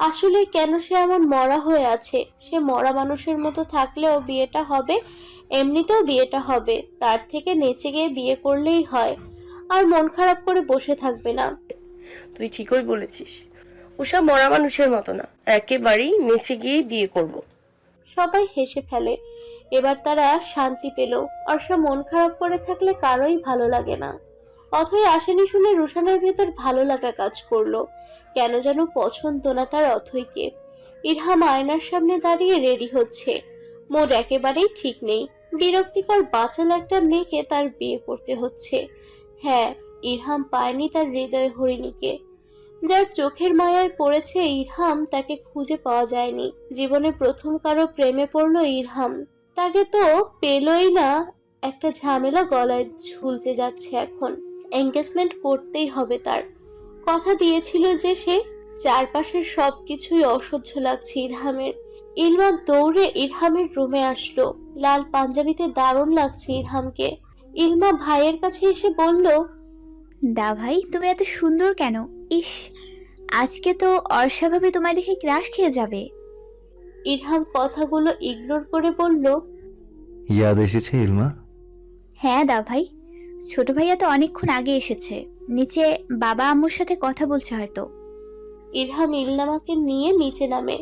আসলে কেন সে এমন মরা হয়ে আছে। সে মরা মানুষের মতো থাকলেও বিয়েটা হবে, এমনিতেও বিয়েটা হবে। তার থেকে নেচে গিয়ে বিয়ে করলেই হয়, আর মন খারাপ করে বসে থাকবে না। তুই ঠিকই বলেছিস, উষা মরা মানুষের মতো না, একেবারেই নেচে গিয়েই বিয়ে করব। সবাই হেসে ফেলে। এবার তারা শান্তি পেল। অর্ষা মন খারাপ করে থাকলে কারোই ভালো লাগে না। অথই আসেনি শুনে রুশানের ভেতর ভালো লাগা কাজ করলো। কেন যেন পছন্দ না তার অথইকে। ইরহাম আয়নার সামনে দাঁড়িয়ে রেডি হচ্ছে। মোর একেবারেই ঠিক নেই। বিরক্তিকর বাচাল একটা মেয়েকে তার বিয়ে করতে হচ্ছে। হ্যাঁ, ইরহাম পায়নি তার হৃদয় হরিণীকে। যার চোখের মায়ায় পড়েছে ইরহাম, তাকে খুঁজে পাওয়া যায়নি। জীবনে প্রথম কারো প্রেমে পড়লো ইরহাম, তাকে তো পেলই না। একটা ঝামেলা গলায় ঝুলতে যাচ্ছে এখন। এঙ্গেজমেন্ট করতেই হবে তার। কথা দিয়েছিল যে সে। চারপাশের সবকিছুই অসহ্য লাগছে ইরহামের। ইলমা দৌড়ে ইরহামের রুমে আসলো। লাল পাঞ্জাবিতে দারুণ লাগছে ইরহামকে। ইলমা ভাইয়ের কাছে এসে বলল, দা ভাই, তুমি এত সুন্দর কেন? ইস, আজকে তো অর্ষা ভাবে তোমার দেখে ক্রাশ খেয়ে যাবে। ইরহাম কথাগুলো ইগনোর করে বলল, ইয়াদ এসেছে ইলমা? হ্যাঁ দা ভাই, ছোট ভাইয়া তো অনেকক্ষণ আগে এসেছে। নিচে বাবা আম্মুর সাথে কথা বলছে হয়তো। ইরহাম ইলনামাকে নিয়ে নিচে নামে।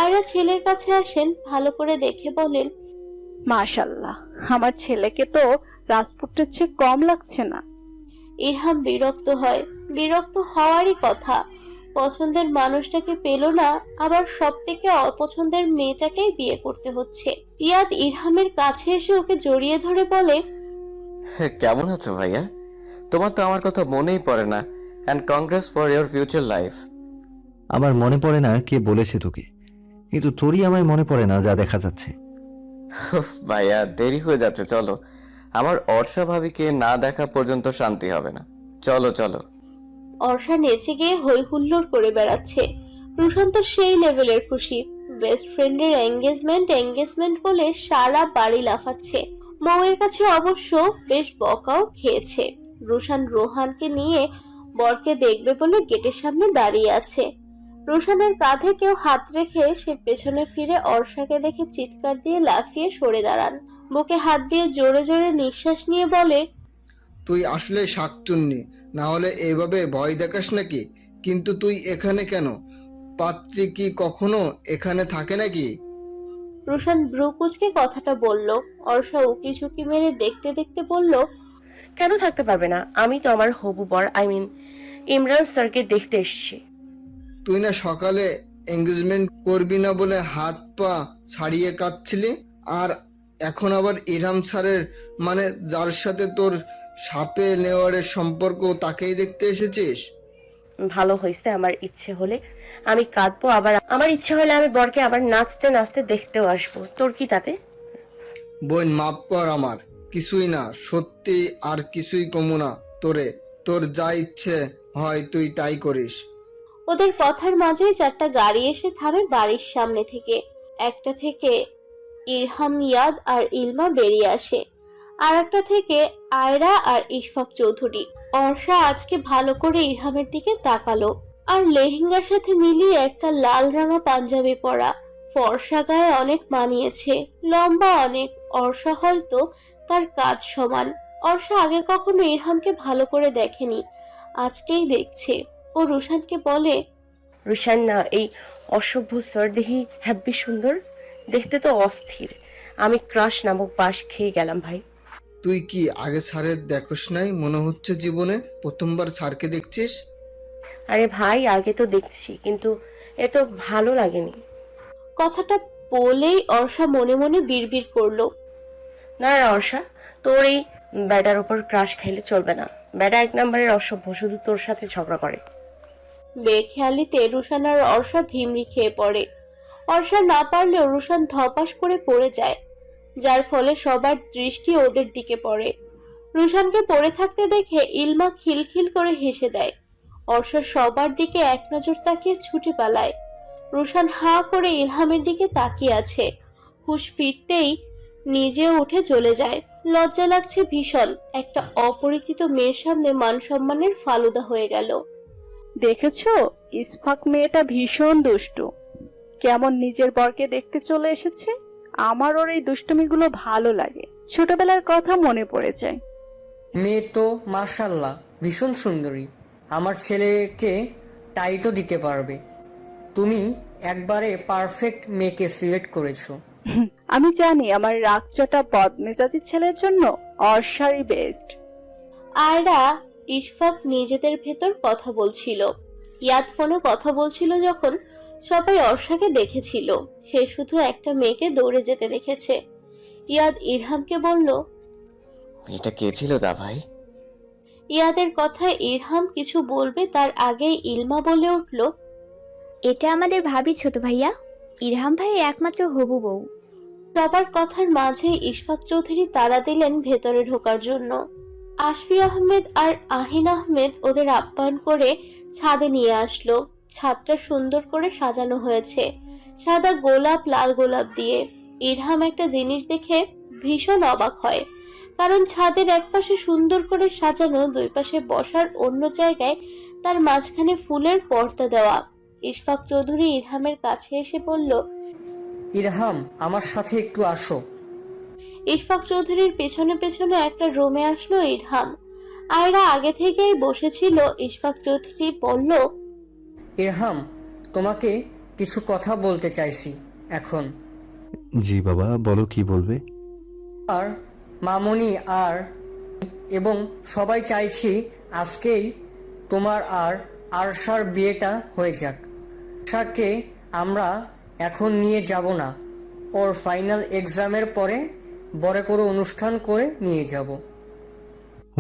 আয়রা ছেলের কাছে আসেন, ভালো করে দেখে বলেন, মাশাল্লাহ, আমার ছেলেকে তো রাজপুত্রের চেয়ে কম লাগছে না। ইরহাম বিরক্ত হয়। বিরক্ত হওয়ারই কথা। পছন্দের মানুষটাকে পেল না, আবার সব থেকে অপছন্দের মেয়েটাকেই বিয়ে করতে হচ্ছে। ইয়াদ ইরহামের কাছে এসে ওকে জড়িয়ে ধরে বলে, কেমন আছো ভাইয়া? তোমার তো আমার কথা মনেই পড়ে না। And Congress for your future life. আমার মনে পড়ে না কে বলেছে তোকে, কিন্তু তোরই আমায় মনে পড়ে না যা দেখা যাচ্ছে। ভাইয়া, দেরি হয়ে যাচ্ছে, চলো। আমার অর্ষা ভাবিকে না দেখা পর্যন্ত শান্তি হবে না। চলো চলো। অর্ষা নেচে গিয়ে হই হুল্লোড় করে বেড়াচ্ছে। রুশান তো সেই লেভেলের খুশি। বেস্ট ফ্রেন্ডের এঙ্গেজমেন্ট বলে সারা বাড়ি লাফাচ্ছে। বউয়ের কাছে অবশ্য বেশ বকাও খেয়েছে। রুশান রোহানকে নিয়ে বরকে দেখবে বলে গেটের সামনে দাঁড়িয়ে আছে। রুশানের কাঁধে কেউ হাত রেখে সে পেছনে ফিরে অর্ষাকে দেখে চিৎকার দিয়ে লাফিয়ে সরে দাঁড়ান। বুকে হাত দিয়ে জোরে জোরে নিঃশ্বাস নিয়ে বলে, তুই আসলে শাকচুন্নি, না হলে এইভাবে ভয় দেখাস নাকি? কিন্তু তুই এখানে কেন? পাত্রী কি কখনো এখানে থাকে নাকি? রুশান ভ্রু কুঁচকে কথাটা বলল। অর্ষা উকি ঝুঁকি মেরে দেখতে দেখতে বলল, কেন থাকতে পারবে না? আমি তো আমার হবু বর ইমরান স্যারকে দেখতে এসেছি। তুই না সকালে এঙ্গেজমেন্ট করবি না বলে হাত পা ছাড়িয়ে কাঁদছিলি, আর এখন আবার ইরহাম স্যারের, মানে যার সাথে তোর সাপে নেওয়ারের সম্পর্ক, তাকেই দেখতে এসেছিস? ভালো হয়েছে, আমার ইচ্ছে হলে আমি কাঁদবো, আবার আমার ইচ্ছে হলে আমি বরকে আবার নাচতে নাচতে দেখতেও আসবো। তোর কি তাতে? বোন, মাপ কর, আমার কিছুই না, সত্যি আর কিছুই কমু না তোরে। তোর যা ইচ্ছে হয় তুই তাই করিস। ওদের কথার মাঝেই চারটা গাড়ি এসে থামে বাড়ির সামনে থেকে। একটা থেকে ইরহাম, ইয়াদ আর ইলমা বেরিয়ে আসে। আর একটা থেকে আয়রা আর ইশফাক চৌধুরী। অর্ষা আজকে ভালো করে ইরহামের দিকে তাকালো, আর লেহেঙ্গার সাথে মিলিয়ে একটা লাল রাঙা পাঞ্জাবি পরা। ফর্সা গায়ে অনেক মানিয়েছে, লম্বা অনেক। অর্ষা হয়তো তার কাজ সমান। অর্ষা আগে কখনো ইরহামকে ভালো করে দেখেনি, আজকেই দেখছে। ও রুশানকে বলে, রুশান না, এই অসভ্য স্যার দেখি হ্যাব্বি সুন্দর, দেখতে তো অস্থির। আমি ক্রাশ নামক বাস খেয়ে গেলাম ভাই। তুই কি আগে স্যারের দেখোস নাই মনে হচ্ছে জীবনে প্রথমবার স্যারকে দেখছিস? আরে ভাই, আগে তো দেখছি, কিন্তু এত ভালো লাগেনি। কথাটা বলেই অর্ষা মনে মনে বিড়বিড় করলো। না না অর্ষা, তোর এই ব্যাটার উপর ক্রাশ খাইলে চলবে না। ব্যাটা 1 নম্বরের অসভ্য, শুধু তোর সাথে ঝগড়া করে। বেখেয়ালিতে রুশান আর অর্ষা ভিমরি খেয়ে পড়ে। অর্ষা না পারলেও রুশান ধপাস করে পড়ে যায়, যার ফলে সবার দৃষ্টি ওদের দিকে পড়ে। রুশানকে পড়ে থাকতে দেখে ইলমা খিলখিল করে হেসে দেয়। অর্ষা সবার দিকে এক নজর তাকিয়ে ছুটে পালায়। রুশান হাঁ করে ইলহামের দিকে তাকিয়ে আছে। হুঁশ ফিরতেই নিজেও উঠে চলে যায়। লজ্জা লাগছে ভীষণ, একটা অপরিচিত মেয়ের সামনে মান সম্মানের ফালুদা হয়ে গেল। দেখেছো, ইসফাক মেয়েটা ভীষণ দুষ্টু, কেমন নিজের বরকে দেখতে চলে এসেছে। আমার ওর এই দুষ্টুমিগুলো ভালো লাগে, ছোটবেলার কথা মনে পড়ে যায়। মেয়ে তো মাশাল্লাহ ভীষণ সুন্দরী, আমার ছেলেকে টাইটও দিতে পারবে। তুমি একবারে পারফেক্ট মেয়েকে সিলেক্ট করেছো। আমি জানি আমার রাগচটা বদমেজাজি ছেলের জন্য অর্ষারই বেস্ট। আয়রা ইশফাক নিজেদের ভেতর কথা বলছিল। ইয়াদ ফোনে কথা বলছিল যখন সবাই অর্ষাকে দেখেছিল। সে শুধু একটা মেয়েকে দৌড়ে যেতে দেখেছে। ইয়াদ ইরহামকে বলল, এটা কে ছিল দা ভাই? ইয়াদের কথায় ইরহাম কিছু বলবে তার আগেই ইলমা বলে উঠল, এটা আমাদের ভাবি ছোট ভাইয়া, ইরহাম ভাইয়ের একমাত্র হবু বউ। সবার কথার মাঝে ইশফাক চৌধুরী তাড়া দিলেন ভেতরে ঢোকার জন্য। আশফি আহমেদ আর আহিন আহমেদ ওদের আপ্যায়ন করে ছাদে নিয়ে আসলো। ছাদটা সুন্দর করে সাজানো হয়েছে সাদা গোলাপ, লাল গোলাপ দিয়ে। ইরহাম একটা জিনিস দেখে ভীষণ অবাক হয়, কারণ ছাদের একপাশে সুন্দর করে সাজানো, দুই পাশে বসার অন্য জায়গায় তার মাঝখানে ফুলের পর্দা দেওয়া। ইশফাক চৌধুরী ইরহামের কাছে এসে বলল, ইরহাম, আমার সাথে একটু আসো। ইশফাক চৌধুরীর পেছনে পেছনে একটা রুমে আসলো ইরহাম। আয়রা আগে থেকেই বসেছিল। ইশফাক চৌধুরী বলল, ইরহাম, তোমাকে কিছু কথা বলতে চাইছি এখন। জি বাবা, বলো কি বলবে। আর মামনি আর এবং সবাই চাইছি আজকেই তোমার আর আরশার বিয়েটা হয়ে যাক। আরশাকে আমরা এখন নিয়ে যাব না, ওর ফাইনাল এক্সামের পরে বড় করে অনুষ্ঠান করে নিয়ে যাব।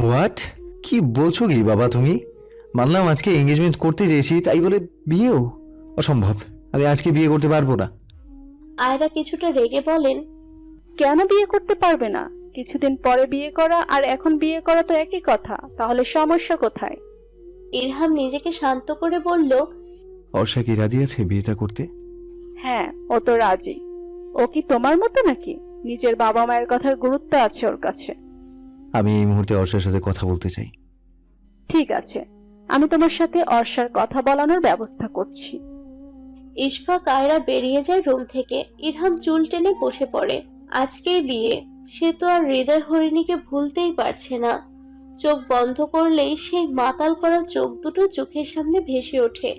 হোয়াট, কি বলছো কি বাবা তুমি? মানলাম আজকে এঙ্গেজমেন্ট করতে চেয়েছি, তাই বলে বিয়েও? অসম্ভব, আমি আজকে বিয়ে করতে পারবো না। আয়রা কিছুটা রেগে বলেন, কেন বিয়ে করতে পারবে না? কিছুদিন পরে বিয়ে করা আর এখন বিয়ে করা তো একই কথা, তাহলে সমস্যা কোথায়? ইরহাম নিজেকে শান্ত করে বলল, অর্ষা কি রাজি আছে বিয়েটা করতে? হ্যাঁ, ও তো রাজি। ও কি তোমার মতো নাকি? নিজের বাবা মায়ের কথার গুরুত্ব আছে ওর কাছে। আমি এই মুহূর্তে অর্ষার সাথে কথা বলতে চাই। ঠিক আছে, আমি তোমার সাথে অর্ষার কথা বলানোর ব্যবস্থা করছি। ইশফাক আয়রা বেরিয়ে যায় রুম থেকে। ইরহাম চুল টেনে বসে পড়ে। আজকেই বিয়ে, সে তো আর হৃদয় হরিণীকে ভুলতেই পারছে না। চোখ বন্ধ করলেই সেই মাতাল করা চোখ দুটো চোখের সামনে ভেসে ওঠে।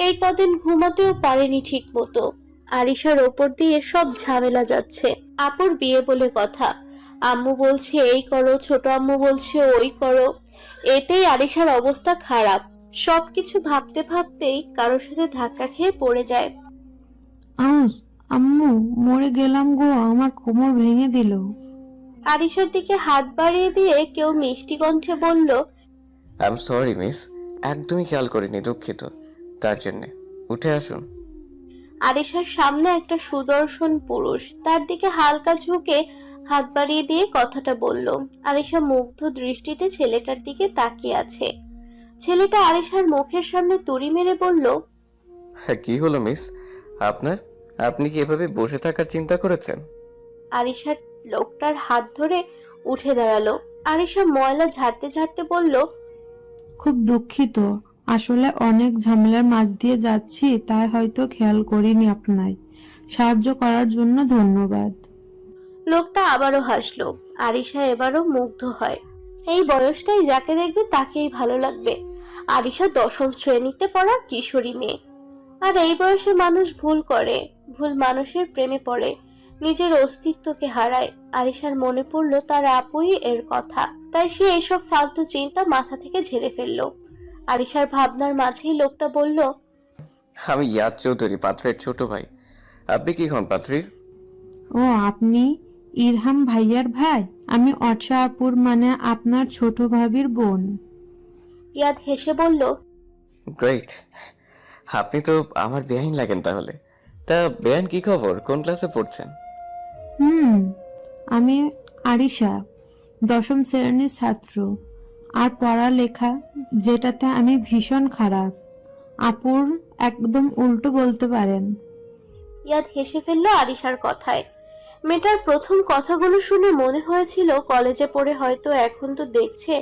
এই কদিন ঘুমাতেও পারেনি ঠিক মতো। আরিশার ওপর দিয়ে সব ঝামেলা যাচ্ছে। আপুর বিয়ে বলে কথা, আম্মু বলছে এই করো, ছোট আম্মু বলছে ওই করো। এতেই আরিশার অবস্থা খারাপ। সবকিছু ভাবতে ভাবতেই কারোর সাথে ধাক্কা খেয়ে পড়ে যায়। আম্মু, মরে গেলাম গো, আমার কোমর ভেঙে দিল। আরিশার দিকে হাত বাড়িয়ে দিয়ে কেউ মিষ্টি কণ্ঠে বলল, আই এম সরি মিস, একদমই খেয়াল করিনি, দুঃখিত। তার জন্যে উঠে আসুন। আরিশার সামনে একটা সুদর্শন পুরুষ তার দিকে হালকা ঝুঁকে হাত বাড়িয়ে দিয়ে কথাটা বলল। আরিশা মুগ্ধ দৃষ্টিতে ছেলেটার দিকে তাকিয়ে আছে। ছেলেটা আরিশার মুখের সামনে তুড়ি মেরে বলল, কি হলো মিস আপনার? আপনি কি এভাবে বসে থাকার চিন্তা করেছেন? আরিশার লোকটার হাত ধরে উঠে দাঁড়ালো। আরিশা ময়লা ঝাড়তে ঝাড়তে বলল, খুব দুঃখিত, আসলে অনেক ঝামেলার মাঝ দিয়ে যাচ্ছি, তাই হয়তো খেয়াল করিনি আপনায়। সাহায্য করার জন্য ধন্যবাদ। লোকটা আবারও হাসলো। আরিশা এবারও মুগ্ধ হয়। এই বয়সটাই যাকে দেখবে তাকেই ভালো লাগবে। আরিশা 10ম শ্রেণীতে পড়া কিশোরী মেয়ে। আর এই বয়সে মানুষ ভুল করে, ভুল মানুষের প্রেমে পড়ে। নিজের অস্তিত্বকে হারায়। আরিশার মনে পড়ল তার আপুই এর কথা, তাই সে এসব ফালতু চিন্তা মাথা থেকে ঝেড়ে ফেলল। আরিশার ভাবনার মাঝেই লোকটা বলল, আমি ইয়াদ চৌধুরী, পাত্রের ছোট ভাই। আপনি কি হন পাত্রীর? ও, আপনি ইরহাম ভাইয়ার ভাই? আমি অর্ষা আপুর মানে আপনার ছোট ভাবির বোন। ইয়াদ হেসে বলল, গ্রেট, আপনি তো আমার বেআইন লাগেন তাহলে। তা বেআইন কি খবর, কোন ক্লাসে পড়ছেন? আমি আরিশা, 10ম শ্রেণীর ছাত্র। আর পড়ালেখা যেটাতে আমি ভীষণ খারাপ। আপুর একদম উল্টো বলতে পারেন। ইয়াদ হেসে ফেলল আরিশার কথায়। মেয়েটার প্রথম কথাগুলো শুনে মনে হয়েছিল কলেজে পড়ে হয়তো, এখন তো দেখছে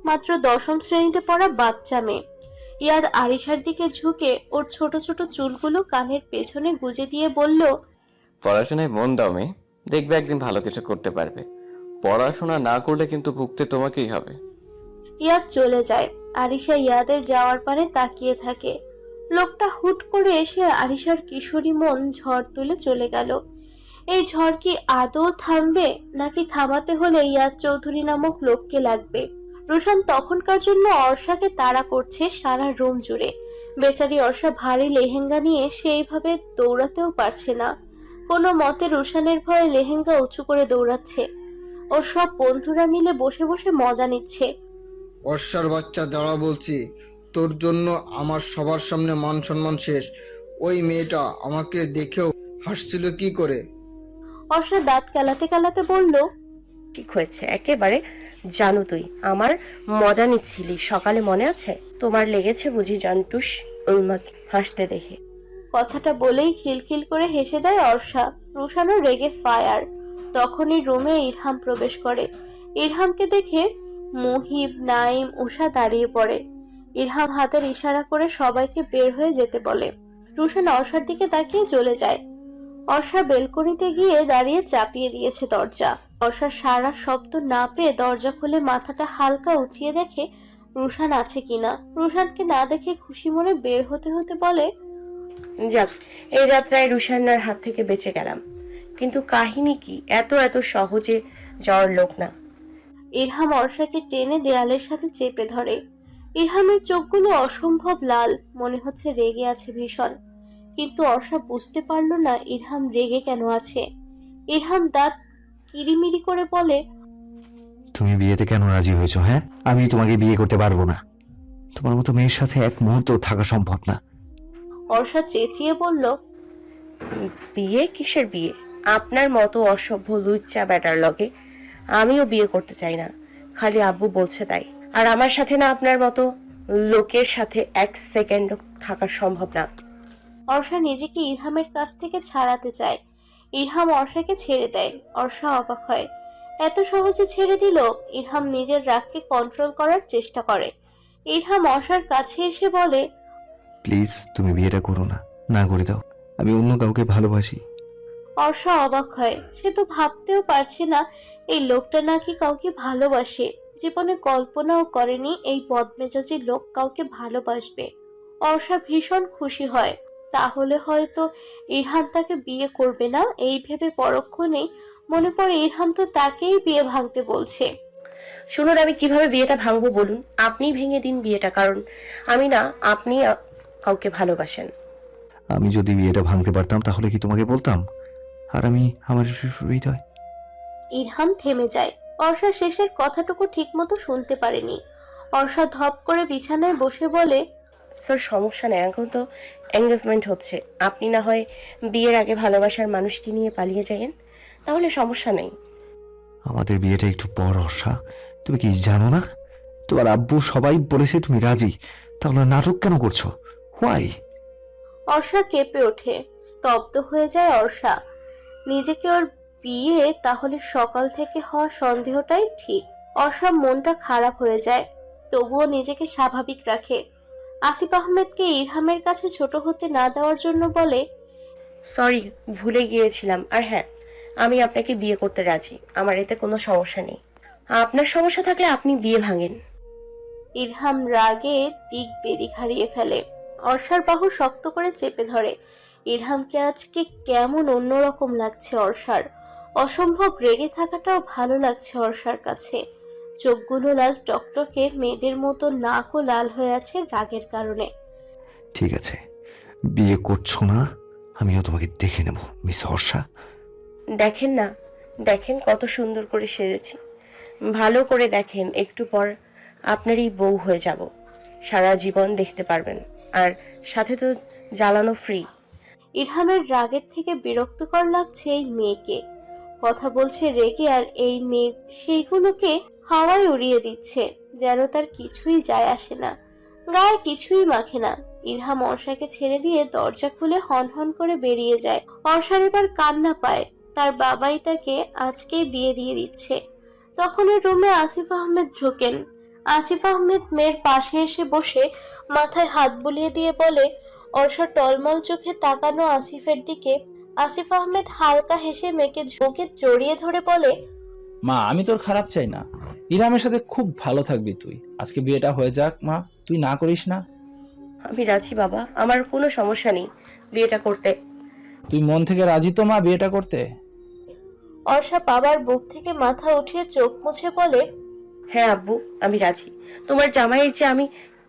মাত্র 10ম শ্রেণীতে পড়া বাচ্চা মেয়ে। ইয়াদ আরিশার দিকে ঝুঁকে ওর ছোট ছোট চুলগুলো কানের পেছনে গুজে দিয়ে বলল, পড়াশোনায় মন দাও মেয়ে, দেখবে একদিন ভালো কিছু করতে পারবে। পড়াশোনা না করলে কিন্তু ভুগতে তোমাকেই হবে। ইয়াদ চলে যায়। আরিশা ইয়াদের যাওয়ার পানে তাকিয়ে থাকে। লোকটা হুট করে এসে আরিশার কিশোরী মন ঝড় তুলে চলে গেল। এই ঝড় কি আদৌ থামবে, নাকি থামাতে হলে ইয়াদ চৌধুরী নামক লোককে লাগবে? রুশান তখনকার জন্য অর্ষাকে তাড়া করছে সারা রুম জুড়ে। বেচারি অর্ষা ভারী লেহেঙ্গা নিয়ে সেইভাবে দৌড়াতেও পারছে না। কোনো মতে রুশানের ভয়ে লেহেঙ্গা উঁচু করে দৌড়াচ্ছে। ওর সব বন্ধুরা মিলে বসে বসে মজা নিচ্ছে। অর্ষার বাচ্চা, দাঁড়া বলছি, তোর জন্য আমার সবার সামনে মান সম্মান শেষ। ওই মেয়েটা আমাকে দেখেও হাসছিল কি করে? অর্ষা দাঁত কালাতে কালাতে বলল, ঠিক হয়েছে একেবারে। জানো তুই আমার মজা নিচ্ছিলি সকালে, মনে আছে? তোমার লেগেছে বুঝি জানটুস উলমাকে হাসতে দেখে? কথাটা বলেই খিলখিল করে হেসে দেয় অর্ষা। রুশানও রেগে ফায়ার। তখনই রুমে ইরহাম প্রবেশ করে। ইরহামকে দেখে মুহিব, নাইম, উষা দাঁড়িয়ে পড়ে। ইরহাম হাতের ইশারা করে সবাইকে বের হয়ে যেতে বলে। রুশান অর্ষার দিকে তাকিয়ে চলে যায়। অর্ষা বেলকনিতে গিয়ে দাঁড়িয়ে চাপিয়ে দিয়েছে দরজা। অর্ষা সারা শব্দ না পেয়ে দরজা খুলে মাথাটা হালকা উঁচিয়ে দেখে রুশান আছে কিনা। রুশানকে না দেখে খুশি মনে বের হতে হতে বলে, যাক, এই যাত্রায় রুশান্নার হাত থেকে বেঁচে গেলাম। কিন্তু কাহিনী কি, এত এত সহজে যাওয়ার লোক না। ইরহাম অর্ষাকে টেনে দেয়ালের সাথে চেপে ধরে। ইরহামের চোখগুলো অসম্ভব লাল, মনে হচ্ছে রেগে আছে ভীষণ। কিন্তু অর্ষা বুঝতে পারল না ইরহাম রেগে কেন আছে। ইরহাম দাঁত কিরিমিরি করে বলে, তুমি বিয়েতে কেন রাজি হয়েছো? হ্যাঁ, আমি তোমাকে বিয়ে করতে পারবো না। তোমার মতো মেয়ের সাথে এক মুহূর্ত থাকা সম্ভব না। অর্ষা চেঁচিয়ে বলল, বিয়ে? কিসের বিয়ে? আপনার মতো অসভ্য লুচ্চা ব্যাটার লগে আমিও বিয়ে করতে চাই না, খালি আব্বু বলছে তাই। আর আমার সাথে না আপনার মতো লোকের সাথে 1 সেকেন্ড থাকা সম্ভব না। অর্ষা নিজেকে ইরহামের কাছ থেকে ছাড়াতে চায়। ইরহাম অর্ষাকে ছেড়ে দেয়। অর্ষা অবাক হয়, এত সহজে ছেড়ে দিল। ইরহাম নিজের রাগকে কন্ট্রোল করার চেষ্টা করে। ইরহাম অর্ষার কাছে এসে বলে, প্লিজ তুমি বিয়েটা করো না, না করে দাও। আমি অন্য কাউকে ভালোবাসি। অর্ষা অবাক হয়। সে তো ভাবতেও পারছে না এই লোকটা নাকি কাউকে ভালোবাসে। জীবনে কল্পনাও করেনি এই বদমেজাজি লোক কাউকে ভালোবাসবে। অর্ষা ভীষণ খুশি হয়। তাহলে হয়তো ইরহাম তাকে বিয়ে করবে না, এই ভেবে পরক্ষণেই মনে পড়ে ইরহাম তো তাকেই বিয়ে ভাঙতে বলছে। শুনুন, আমি কিভাবে বিয়েটা ভাঙবো বলুন? আপনি ভেঙে দিন বিয়েটা, কারণ আমি না, আপনি কাউকে ভালোবাসেন। আমি যদি বিয়েটা ভাঙতে পারতাম তাহলে কি তোমাকে বলতাম? আর আমি আমার হৃদয়। ইরহাম থেমে যায়। অর্ষা শেষের কথাটুকু ঠিকমতো শুনতে পারেনি। অর্ষা ধপ করে বিছানায় বসে বলে, স্যার সমস্যা নেই, এখন তো এঙ্গেজমেন্ট হচ্ছে। আপনি না হয় বিয়ের আগে ভালোবাসার মানুষকে নিয়ে পালিয়ে যাবেন, তাহলে সমস্যা নেই। আমাদের বিয়েটা একটু পর। অর্ষা, তুমি কি জানো না তোমার আব্বু সবাই বলেছে তুমি রাজি? তাহলে নাটক কেন করছো? হোয়াই? অর্ষা কেঁপে ওঠে। স্তব্ধ হয়ে যায় অর্ষা। নিজেকে ওর বিয়ে তাহলে সকাল থেকে হওয়া সন্দেহটাই ঠিক। অর্ষার মনটা খারাপ হয়ে যায়, তবুও নিজেকে স্বাভাবিক রাখে। আসিফ আহমেদকে ইরহামের কাছে ছোট হতে না দেওয়ার জন্য বলে, সরি, ভুলে গিয়েছিলাম। আর হ্যাঁ, আমি আপনাকে বিয়ে করতে রাজি, আমার এতে কোনো সমস্যা নেই। আপনার সমস্যা থাকলে আপনি বিয়ে ভাঙেন। ইরহাম রাগে দিক বেদিক হারিয়ে ফেলে। অর্ষার বাহু শক্ত করে চেপে ধরে। ইরহামকে আজকে কেমন অন্যরকম লাগছে অর্ষার। অসম্ভব রেগে থাকাটাও ভালো লাগছে অর্ষার কাছে। চোখগুলো লাল টকটকে, মেয়েদের মতো নাকও লাল হয়ে আছে রাগের কারণে। ঠিক আছে, বিয়ে করছো না, আমিও তোমাকে দেখে নেব মিস হর্ষা। দেখেন না, দেখেন কত সুন্দর করে সেজেছি। ভালো করে দেখেন, একটু পর আপনারই বউ হয়ে যাব, সারা জীবন দেখতে পারবেন, আর সাথে তো জ্বালানো ফ্রি। ইরহামের রাগের থেকে বিরক্তকর লাগছে এই মেয়েকে। কথা বলছে রেগে, আর এই মেয়ে সেইগুলোকে হাওয়ায় উড়িয়ে দিচ্ছে, যেন তার কিছুই যায় আসে না, গায়ে কিছুই মাখে না। ইরহাম অর্ষাকে ছেড়ে দিয়ে দরজা খুলে হন হন করে বেরিয়ে যায়। অর্ষার এবার কান্না পায়, তার বাবাই তাকে আজকেই বিয়ে দিয়ে দিচ্ছে। তখন ওই রুমে আসিফ আহমেদ ঢোকেন। আসিফ আহমেদ মেয়ের পাশে এসে বসে মাথায় হাত বুলিয়ে দিয়ে বলে, অর্ষা টলমল চোখে তাকানো আসিফের দিকে। আসিফ আহমেদ হালকা হেসে মেয়েকে ঝোঁকে জড়িয়ে ধরে বলে, মা, আমি তোর খারাপ চাই না, ইরহামের সাথে খুব ভালো থাকবি তুই। আজকে বিয়েটা হয়ে যাক মা, তুই না করিস না? আমি রাজি বাবা, আমার কোনো সমস্যা নেই বিয়েটা করতে। তুই মন থেকে রাজি তো মা বিয়েটা করতে? অর্ষা বাবার বুক থেকে মাথা উঠিয়ে চোখ মুছে বলে, হ্যাঁ আব্বু, আমি রাজি। তোমার জামাইয়ের যে আমি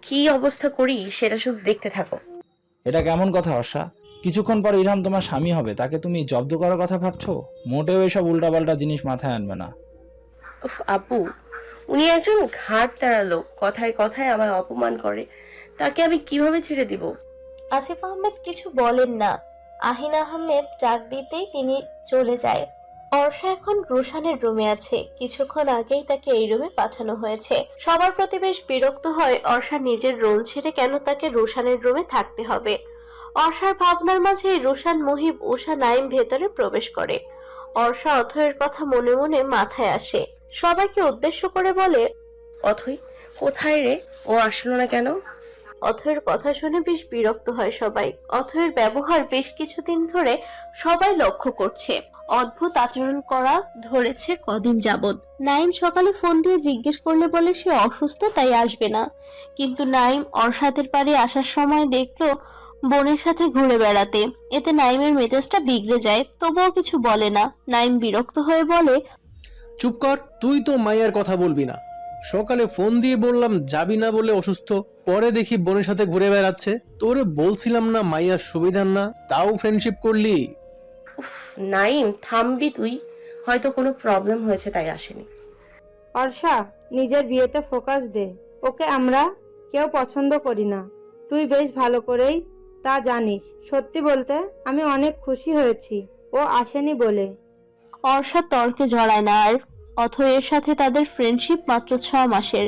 কি অবস্থা করি সেটা শুধু দেখতে থাকো। এটা কেমন কথা অর্ষা? কিছুক্ষণ পর ইরহাম তোমার স্বামী হবে, তাকে তুমি জব্দ করার কথা ভাবছো? মোটেও এসব উল্টাপাল্টা জিনিস মাথায় আনবে না। উফ আব্বু, উনি একজন ঘাট তাড়া লোক, কথায় কথায় আমার অপমান করে, তাকে আমি কিভাবে ছেড়ে দিব? আসিফ আহমেদ কিছু বলেন না। আহিন আহমেদ ডাক দিতেই তিনি চলে যায়। অর্ষা এখন রোশানের রুমে আছে। কিছুক্ষণ আগেই তাকে এই রুমে পাঠানো হয়েছে। সবার প্রতি বেশ বিরক্ত হয় অর্ষা নিজের রোল ছেড়ে কেন তাকে রোশানের রুমে থাকতে হবে। অর্ষার ভাবনার মাঝে রোশান, মুহিব, উষা, নাইম ভেতরে প্রবেশ করে। অর্ষা অথয়ের কথা মনে মনে মাথায় আসে। সবাইকে উদ্দেশ্য করে বলে, অথই কোথায় রে? ও আসলো না কেন? অথয়ের কথা শুনে বেশ বিরক্ত হয় সবাই। অথয়ের ব্যবহার বেশ কিছুদিন ধরে সবাই লক্ষ্য করছে। অদ্ভুত আচরণ করা ধরেছে কদিন যাবৎ। নাইম সকালে ফোন দিয়ে জিজ্ঞেস করলে বলে সে অসুস্থ, তাই আসবে না। কিন্তু নাইম অর্ষাদের বাড়ি আসার সময় দেখলো বোনের সাথে ঘুরে বেড়াতে। এতে নাইমের মেজাজটা বিগড়ে যায়, তবুও কিছু বলে না। নাইম বিরক্ত হয়ে বলে, চুপ কর, তুই তো মাইয়ার কথা বলবি না। সকালে ফোন দিয়ে বললাম যাবি না বলে অসুস্থ, পরে দেখি বোনের সাথে ঘুরে বেড়াচ্ছে। তোরে বলছিলাম না মাইয়ার সুবিধার না, তাও ফ্রেন্ডশিপ করলি। উফ নাইম, থামবি তুই? হয়তো কোনো প্রবলেম হয়েছে তাই আসেনি। অর্ষা, নিজের বিয়েতে ফোকাস দে। ওকে আমরা কেউ পছন্দ করি না, তুই বেশ ভালো করেই তা জানিস। সত্যি বলতে আমি অনেক খুশি হয়েছি ও আসেনি বলে। অর্ষা তর্কে জড়ায় না আর। অথয়ের সাথে তাদের ফ্রেন্ডশিপ মাত্র 6 মাসের,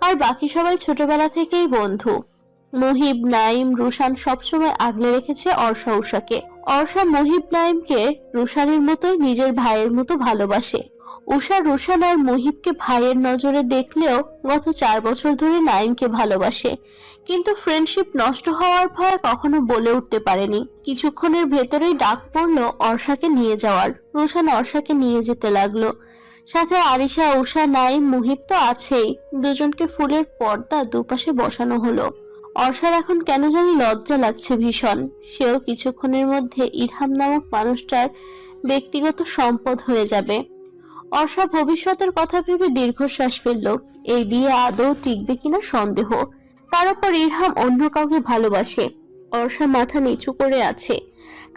আর বাকি সবাই ছোটবেলা থেকেই বন্ধু। মুহিব, নাইম, রুশান সবসময় আগলে রেখেছে অর্ষা উষাকে। অর্ষা মুহিব, নাইমকে রুশানের মতোই নিজের ভাইয়ের মতো ভালোবাসে। উষা রুশান আর মুহিবকে ভাইয়ের নজরে দেখলেও গত 4 বছর ধরে নাইমকে ভালোবাসে, কিন্তু ফ্রেন্ডশিপ নষ্ট হওয়ার ভয়ে কখনো বলে উঠতে পারেনি। কিছুক্ষণের ভেতরেই ডাক পড়লো অর্ষাকে নিয়ে যাওয়ার। রুশান অর্ষাকে নিয়ে যেতে লাগলো। সাথে আরিশা, উষা, নাইম, মুহিব তো আছেই। দুজনকে ফুলের পর্দা দুপাশে বসানো হলো। অর্ষার এখন কেন জানি লজ্জা লাগছে ভীষণ। সেও কিছুক্ষণের মধ্যে ইরহাম নামক মানুষটার ব্যক্তিগত সম্পদ হয়ে যাবে। অর্ষা ভবিষ্যতের কথা ভেবে দীর্ঘশ্বাস ফেলল। এই বিয়ে আদৌ টিকবে কিনা সন্দেহ। তার উপর ইরহাম অন্য কাউকে ভালোবাসে। অর্ষা মাথা নিচু করে আছে।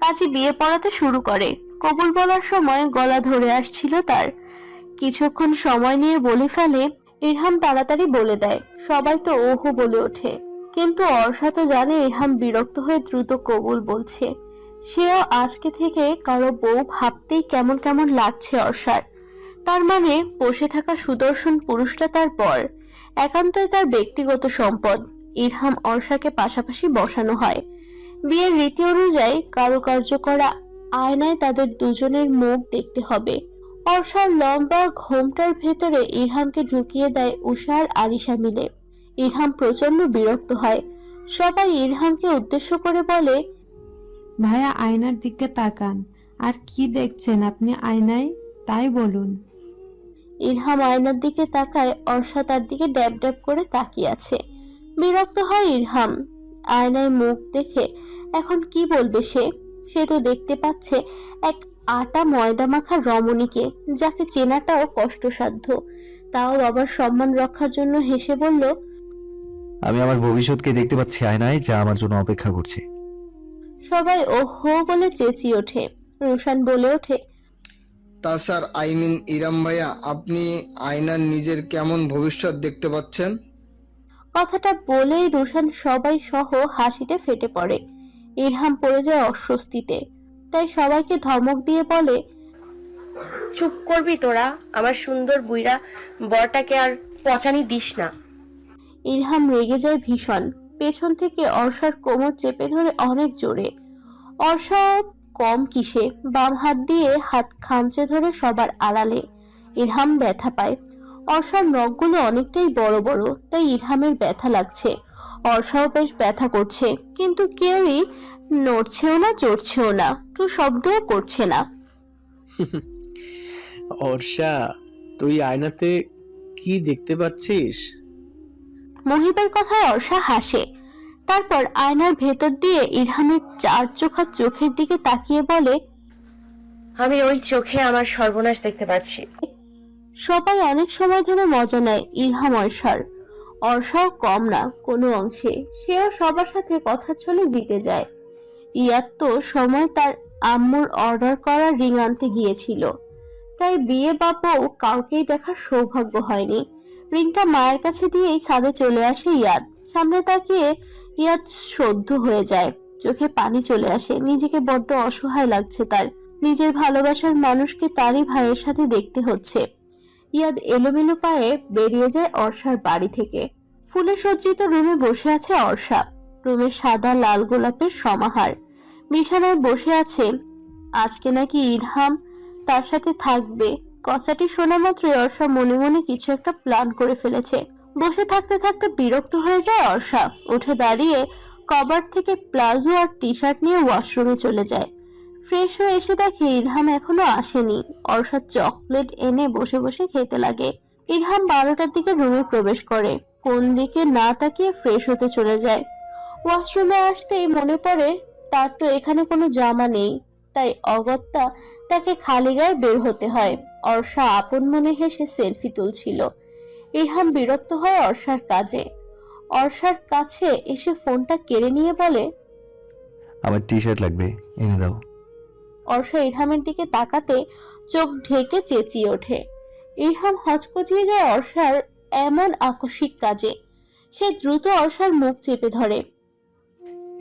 কাজী বিয়ে পড়াতে শুরু করে। কবুল বলার সময় গলা ধরে আসছিল তার। কিছুক্ষণ সময় নিয়ে বলে ফেলে, ইরহাম তাড়াতাড়ি বলে দেয়। সবাই তো ওহো বলে ওঠে, কিন্তু অর্ষা তো জানে ইরহাম বিরক্ত হয়ে দ্রুত কবুল বলছে। সেও আজকে থেকে কারো বউ ভাবতেই কেমন কেমন লাগছে অর্ষার। তার মানে বসে থাকা সুদর্শন পুরুষটা তার পর, একান্তই তার ব্যক্তিগত সম্পদ। ইরহাম অর্ষাকে পাশাপাশি বসানো হয়। বিয়ের রীতি অনুযায়ী কারুকার্য করা আয়নায় তাদের দুজনের মুখ দেখতে হবে। অর্ষার লম্বা ঘোমটার ভেতরে ইরহামকে ঢুকিয়ে দেয় উষা আর আরিশা মিলে। ইরহাম প্রচন্ড বিরক্ত হয়। সবাই ইরহামকে উদ্দেশ্য করে বলে, ভাইয়া আয়নার দিকে তাকান, আর কি দেখছেন আপনি আয়নায় তাই বলুন। ইরহাম আয়নার দিকে তাকায়। অর্ষা তার দিকে ড্যাব ড্যাব করে তাকিয়ে আছে। বিরক্ত হয় ইরহাম। আয়নায় মুখ দেখে এখন কি বলবে সে? সে তো দেখতে পাচ্ছে এক আটা ময়দা মাখা রমণীকে, যাকে চেনাটাও কষ্টসাধ্য। তাও বাবার সম্মান রক্ষার জন্য হেসে বলল, আমি আমার ভবিষ্যৎকে দেখতে পাচ্ছি আয়নায়, যা আমার জন্য অপেক্ষা করছে। সবাই ওহো বলে চেঁচিয়ে ওঠে। রুশান বলে ওঠে, তা স্যার, ইরাম ভাইয়া, আপনি আয়নার নিজের কেমন ভবিষ্যৎ দেখতে পাচ্ছেন? কথাটা বলেই রুশান সবাই সহ হাসিতে ফেটে পড়ে। ইরহাম পড়ে যায় অস্বস্তিতে, তাই সবাইকে ধমক দিয়ে বলে, চুপ করবি তোরা? আমার সুন্দর বুইরা বরটাকে আর পচানি দিস না। ইরহাম রেগে যায় ভীষণ। পেছন থেকে অর্ষার কোমর চেপে ধরে অনেক জোরে। অর্ষা কম কিসে, বাম হাত দিয়ে হাত খামচে ধরে সবার আড়ালে। ইরহাম ব্যথা পায়। অর্ষার নখগুলো অনেকটাই বড় বড়, তাই ইরহামের ব্যথা লাগছে। অর্ষাও বেশ ব্যথা করছে, কিন্তু কেউই নড়ছেও না, চড়ছেও না, একটু শব্দও করছে না। অর্ষা, তুই আয়নাতে কি দেখতে পাচ্ছিস? মহিবের কথায় অর্ষা হাসে। তারপর আয়নার ভেতর দিয়ে ইরহামের চার চোখা চোখের দিকে তাকিয়ে বলে, আমি ওই চোখে আমার সর্বনাশ দেখতে পাচ্ছি। সবাই অনেক সময় ধরে মজা নেয় ইরহাম অর্ষার। অর্ষাও কম না কোনো অংশে, সেও সবার সাথে কথা চলে জিতে যায়। ইয়াদ তো সময় তার আম্মুর অর্ডার করা রিং আনতে গিয়েছিল, তাই বিয়ে বা বউ কাউকেই দেখার সৌভাগ্য হয়নি। রিংটা মায়ের কাছে দিয়েই ছাদে চলে আসে ইয়াদ। সামনে তাকিয়ে ইয়াদ সদ্য হয়ে যায়, চোখে পানি চলে আসে। নিজেকে বড্ড অসহায় লাগছে তার। নিজের ভালোবাসার মানুষকে তারই ভাইয়ের সাথে দেখতে হচ্ছে। ইয়াদ এলোমেলো পায়ে বেরিয়ে যায় অর্ষার বাড়ি থেকে। ফুলে সজ্জিত রুমে বসে আছে অর্ষা। রুমে সাদা লাল গোলাপের সমাহার। বিছানায় বসে আছে। আজকে নাকি ইরহাম তার সাথে থাকবে। কথাটি শোনা মাত্রই অর্ষা মনে মনে কিছু একটা প্ল্যান করে ফেলেছে। বসে থাকতে থাকতে বিরক্ত হয়ে যায় অর্ষা। উঠে দাঁড়িয়ে কভার থেকে প্লাজো আর টি শার্ট নিয়ে ওয়াশরুমে চলে যায়। ফ্রেশ হয়ে এসে দেখে ইরহাম এখনো আসেনি। অর্ষা চকলেট এনে বসে বসে খেতে লাগে। ইরহাম 12টার দিকে রুমে প্রবেশ করে। কোন দিকে না তাকিয়ে ফ্রেশ হতে চলে যায়। ওয়াশরুমে আসতেই মনে পড়ে তার তো এখানে কোনো জামা নেই, তাই অগত্যা তাকে খালি গায়ে বের হতে হয়। অর্ষা আপন মনে হেসে সেলফি তুলছিল। ইরহাম বিরক্ত হয় অর্ষার কাজে। অর্ষার কাছে এসে ফোনটা কেড়ে নিয়ে বলে, আমার টি শার্ট লাগবে, এনে দাও। অর্ষা ইরহামের দিকে তাকাতে চোখ ঢেকে চেঁচিয়ে ওঠে। ইরহাম হচকচিয়ে যায় অর্ষার এমন আকস্মিক কাজে। সে দ্রুত অর্ষার মুখ চেপে ধরে।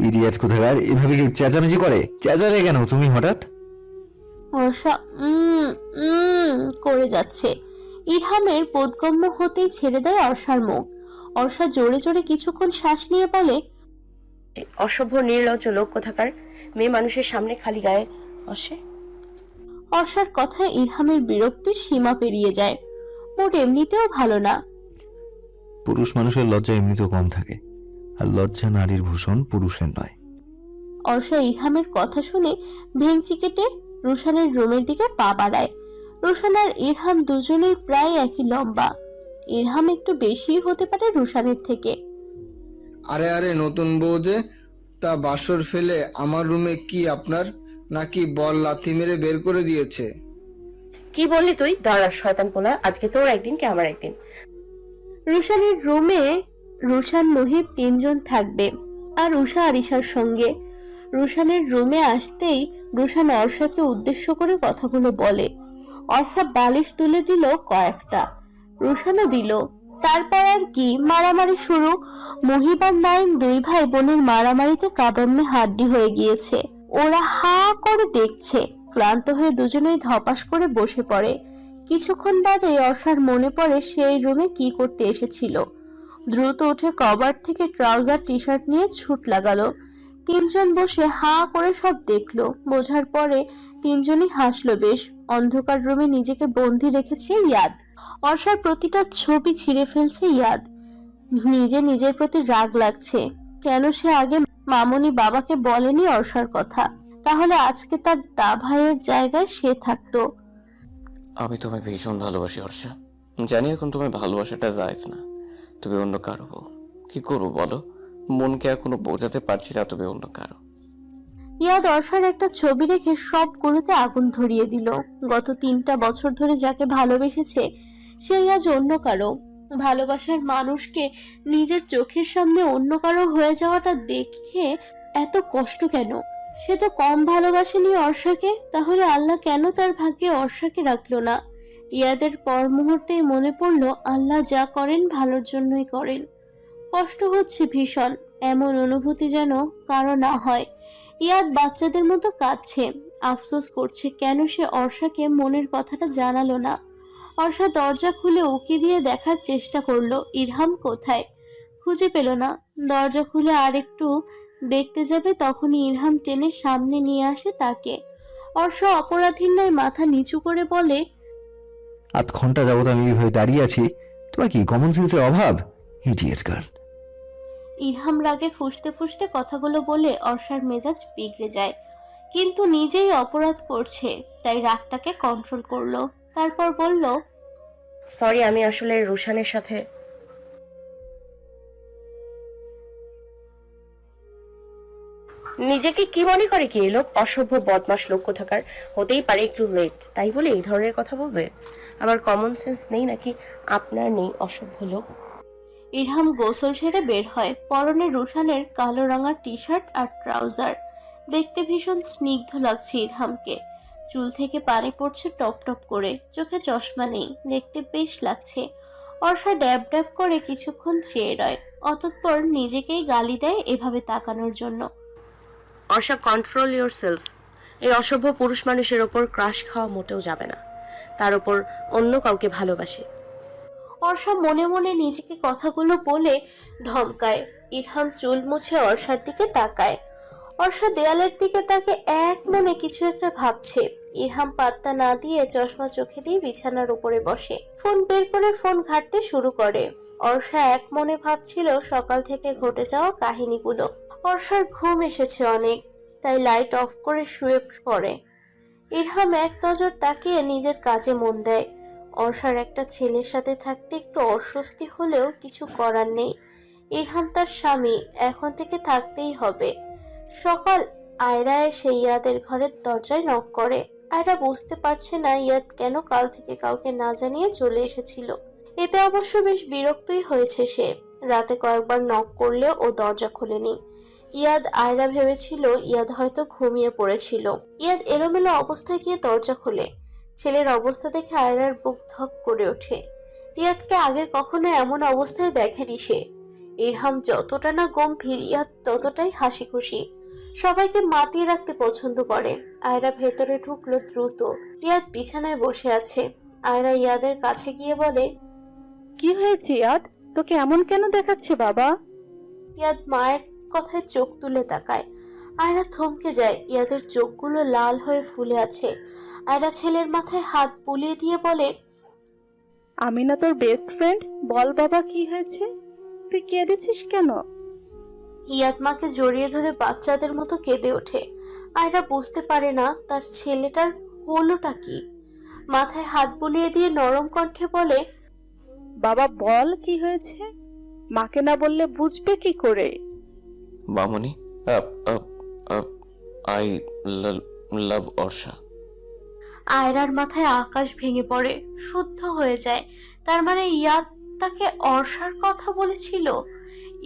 ইডিয়েট কোথাকার, এভাবে কি চেঁচামেচি করে? চেঁচালে কেন তুমি হঠাৎ? অর্ষা করে যাচ্ছে। ইরহামের বোধগম্য হতেই ছেড়ে দেয় অর্ষার মুখ। অর্ষা জোরে জোরে কিছুক্ষণ শ্বাস নিয়ে বলে, অসভ্য নির্লজ্জ লোক কোথাকার, মেয়ে মানুষের সামনে খালি গায়ে আসে। অর্ষার কথায় ইরহামের বিরক্তির সীমা পেরিয়ে যায়। মোট এমনিতেও ভালো না। পুরুষ মানুষের লজ্জা এমনিতেও কম থাকে, আর লজ্জা নারীর ভূষণ, পুরুষের নয়। অর্ষা ইরহামের কথা শুনে ভেঙচি কেটে রুশানের রুমের দিকে পা বাড়ায়। রুশান আর ইরহাম দুজনেই প্রায় একই লম্বা। ইরহাম একটু বেশি হতে পারে রুশানের থেকে। আরে আরে, নতুন বউ যে, তা বাসর ফেলে আমার রুমে কি আপনার, নাকি বল লাথি মেরে বের করে দিয়েছে? কি বললি তুই? দাঁড়া শয়তান পোলা, আজকে তোর একদিন কি আমার একদিন। রুশানের রুমে রুশান মুহিব 3 জন থাকবে, আর উষা আরিশার সঙ্গে। রুশানের রুমে আসতেই রুশান অর্ষাকে উদ্দেশ্য করে কথাগুলো বলে। অর্ষা বালিশ তুলে দিল কয়েকটা, রুশানও দিল। তারপর আর কি, মারামারি শুরু। মুহিব আর নাইম 2 ভাই বোনের মারামারিতে কাবাম্মে হাড্ডি হয়ে গিয়েছে। ওরা হা করে দেখছে। ক্লান্ত হয়ে দুজনেই ধপাস করে বসে পড়ে। কিছুক্ষণ বাদে অর্ষার মনে পড়ে সেই রুমে কি করতে এসেছিল। দ্রুত উঠে কভার থেকে ট্রাউজার টি শার্ট নিয়ে ছুট লাগালো। 3 জন বসে হা করে সব দেখলো। বোঝার পরে 3 জনই হাসলো বেশ। অন্ধকার রুমে নিজেকে বন্দি রেখেছে ইয়াদ। অর্ষার প্রতিটা ছবি ছিঁড়ে ফেলছে ইয়াদ। নিজের প্রতি রাগ লাগছে। কেন সে আগে মামুনি বাবাকে বলেনি অর্ষার কথা? তাহলে আজকে তার দা ভাইয়ের জায়গায় সে থাকতো। আমি তোমায় ভীষণ ভালোবাসি অর্ষা। জানি এখন তোমায় ভালোবাসাটা জায়েজ না, তুমি অন্য কারো বউ। কি করবো বলো, মনকে এখনো বোঝাতে পারছি না তুমি অন্য কারো। ইয়াদ অর্ষার একটা ছবি রেখে সবগুলোতে আগুন ধরিয়ে দিল। গত 3টা বছর ধরে যাকে ভালোবেসেছে সেই আজ অন্য কারো। ভালোবাসার মানুষকে নিজের চোখের সামনে অন্য কারো হয়ে যাওয়াটা দেখে এত কষ্ট কেন? সে তো কম ভালোবাসেনি অর্ষাকে, তাহলে আল্লাহ কেন তার ভাগ্যে অর্ষাকে রাখলো না? ইয়াদের পর মুহূর্তেই মনে পড়লো আল্লাহ যা করেন ভালোর জন্যই করেন। কষ্ট হচ্ছে ভীষণ, এমন অনুভূতি যেন কারো না হয়। ইয়াদ বাচ্চাদের মতো কাঁদছে, আফসোস করছে কেন সে অর্ষাকে মনের কথাটা জানালো না। অর্ষা দরজা খুলে উকি দিয়ে দেখার চেষ্টা করলো ইরহাম কোথায়, খুঁজে পেল না। দরজা খুলে আরেকটু দেখতে যাবে তখনই ইরহাম টেনে সামনে নিয়ে আসে তাকে। অর্ষা অপরাধীর ন্যায় মাথা নিচু করে বলে, 8 ঘন্টা যাবত আমি এইভাবে দাঁড়িয়ে আছি, তোমার কি কমন সেন্সের অভাব? Idiot girl. ইরহাম রাগে ফুঁসতে ফুঁসতে কথাগুলো বলে অর্ষার মেজাজ বিগড়ে যায়, কিন্তু নিজেই অপরাধ করছে তাই রাগটাকে কন্ট্রোল করলো। তারপর বলল, সরি, আমি আসলে রুশানের সাথে। নিজেকে কি মনে করে কি এই লোক? অসভ্য বদমাশ লোক কোথাকার। হতেই পারে একটু লেট, তাই বলে এই ধরনের কথা বলবে? আমার কমন সেন্স নেই নাকি আপনার নেই অসভ্য লোক? ইরহাম গোসল সেরে বের হয়, পরনে রুশানের কালো রঙা টি শার্ট আর ট্রাউজার। দেখতে ভীষণ স্নিগ্ধ লাগছে ইরহামকে। চুল থেকে পানি পড়ছে টপ টপ করে, চোখে চশমা নেই, দেখতে বেশ লাগছে। অর্ষা ড্যাব ড্যাব করে কিছুক্ষণ চেয়ে রয়, অতঃপর নিজেকেই গালি দেয় এভাবে তাকানোর জন্য। Orsha, control your self. এই অসভ্য পুরুষ মানুষের ওপর ক্রাশ খাওয়া মোটেও যাবে না, তার ওপর অন্য কাউকে ভালোবাসে। অর্ষা মনে মনে নিজেকে কথাগুলো বলে ধমকায়। ইরহাম চুল মুছে অর্ষার দিকে তাকায়। অর্ষা দেয়ালের দিকে তাকে এক মনে কিছু একটা ভাবছে। ইরহাম পাত্তা না দিয়ে চশমা চোখে দিয়ে বিছানার উপরে বসে, ফোন বের করে ফোন ঘাঁটতে শুরু করে। অর্ষা এক মনে ভাবছিল সকাল থেকে ঘটে যাওয়া কাহিনীগুলো। অর্ষার ঘুম এসেছে অনেক, তাই লাইট অফ করে শুয়ে পড়ে। ইরহাম এক নজর তাকিয়ে নিজের কাজে মন দেয়। অর্ষার একটা ছেলের সাথে থাকতে একটু অস্বস্তি হলেও কিছু করার নেই। ইরহাম তার স্বামী, এখন থেকে থাকতেই হবে। সকাল আয়রা এসে ইয়াদের ঘরের দরজায় নক করে। আয়রা বুঝতে পারছে না ইয়াদ কেন কাল থেকে কাউকে না জানিয়ে চলে এসেছিল। এতে অবশ্য বেশ বিরক্তই হয়েছে সে। রাতে কয়েকবার নক করলেও ও দরজা খোলেনি। ইয়াদ আয়রা ভেবেছিল ইয়াদ হয়তো ঘুমিয়ে পড়েছিল। ইয়াদ এলোমেলো অবস্থায় গিয়ে দরজা খোলে। ছেলের অবস্থা দেখে আয়রার বুক ধক করে ওঠে। ইয়াদকে আগে কখনো এমন অবস্থায় দেখেনি সে। ইরহাম যতটা না গম্ভীর, ইয়াদ ততটাই হাসি খুশি, সবাইকে মাতিয়ে রাখতে পছন্দ করে। আয়রা ভেতরে ঢুকলো দ্রুত। ইয়াদ বিছানায় বসে আছে। আয়রা ইয়াদের কাছে গিয়ে বলে, কি হয়েছে ইয়াদ, তোকে এমন কেন দেখাচ্ছে বাবা? ইয়াদ মায়ের কথায় চোখ তুলে তাকায়। আয়রা থমকে যায়, ইয়াদের চোখগুলো লাল হয়ে ফুলে আছে। আয়রা ছেলের মাথায় হাত বুলিয়ে দিয়ে বলে, আমি না তোর বেস্ট ফ্রেন্ড, বল বাবা কি হয়েছে? তুই কেঁদেছিস কেন? ইয়াদ মাকে জড়িয়ে ধরে বাচ্চাদের মতো কেঁদে ওঠে। আয়রা বুঝতে পারে না তার ছেলেটার হলোটা কি। মাথায় হাত বুলিয়ে দিয়ে নরম কণ্ঠে বলে, বাবা বল কি হয়েছে? মাকে না বললে বুঝবে কি করে? মামনি, আই লাভ অর্ষা। আয়রার মাথায় আকাশ ভেঙে পড়ে, শুদ্ধ হয়ে যায়। তার মানে ইয়াদ তাকে অর্ষার কথা বলেছিল।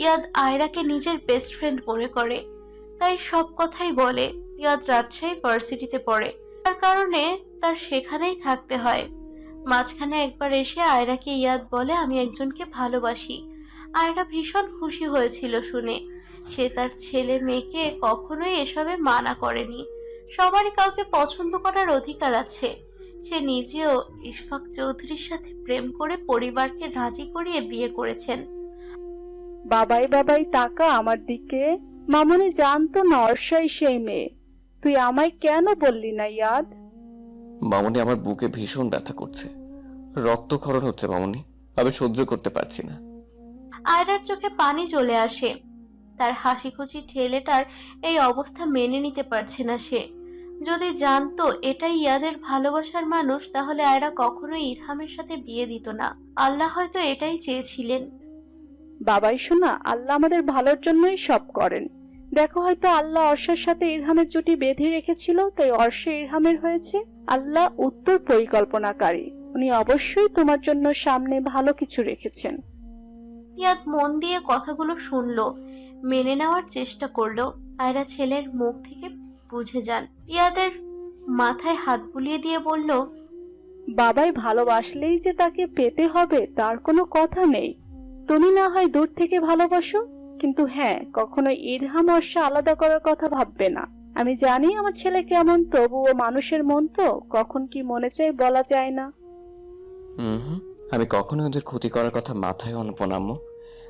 ইয়াদ আয়রাকে নিজের বেস্ট ফ্রেন্ড মনে করে, তাই সব কথাই বলে। ইয়াদ রাজশাহী ভার্সিটিতে পড়ে, তার কারণে তার সেখানেই থাকতে হয়। মাঝখানে একবার এসে আয়রাকে ইয়াদ বলে, আমি একজনকে ভালোবাসি। আয়রা ভীষণ খুশি হয়েছিল শুনে। সে তার ছেলে মেয়েকে কখনোই এসবে মানা করেনি। সবারই কাউকে পছন্দ করার অধিকার আছে। সে নিজেও ইশফাক চৌধুরীর সাথে প্রেম করে পরিবারকে রাজি করিয়ে বিয়ে করেছেন। বাবাই বাবাই তাকা আমার দিকে। মামনি জানতো না অর্ষাই সেই মেয়ে। তুই আমায় কেন বললি না ইয়াদ? মামনি, আমার বুকে ভীষণ ব্যথা করছে, রক্তক্ষরণ হচ্ছে মামনি, আমি সহ্য করতে পারছি না। আয়রার চোখে পানি চলে আসে। তার হাসি খুশি ছেলেটার এই অবস্থা মেনে নিতে পারছে না সে। যদি জানতো এটাই ইয়াদের ভালোবাসার মানুষ, তাহলে আয়রা কখনোই ইরহামের সাথে বিয়ে দিত না। আল্লাহ হয়তো এটাই চেয়েছিলেন। বাবাই শোনা, আল্লাহ আমাদের ভালোর জন্যই সব করেন। দেখো, হয়তো আল্লাহ অর্ষার সাথে ইরহামের জুটি বেঁধে রেখেছিল, তাই অর্ষা ইরহামের হয়েছে। আল্লাহ উত্তর পরিকল্পনাকারী, উনি অবশ্যই তোমার জন্য সামনে ভালো কিছু রেখেছেন। ইয়াদ মন দিয়ে কথাগুলো শুনলো, মেনে নেওয়ার চেষ্টা করলো। আয়রা ছেলের মুখ থেকে বুঝে যান। ইয়াদের মাথায় হাত বুলিয়ে দিয়ে বলল, বাবাই ভালোবাসলেই যে তাকে পেতে হবে তার কোনো কথা নেই। তুমি না হয় দূর থেকে ভালোবাসো, কিন্তু হ্যাঁ, কখনো ইরহাম অর্ষা আলাদা করার কথা ভাববে না। আমি জানি আমার ছেলে কেমন, তবুও মানুষের মন তো, কখন কি মনে চায় বলা যায় না। হুম, আমি কখনো ওদের ক্ষতি করার কথা মাথায় আনবো না আম্মু।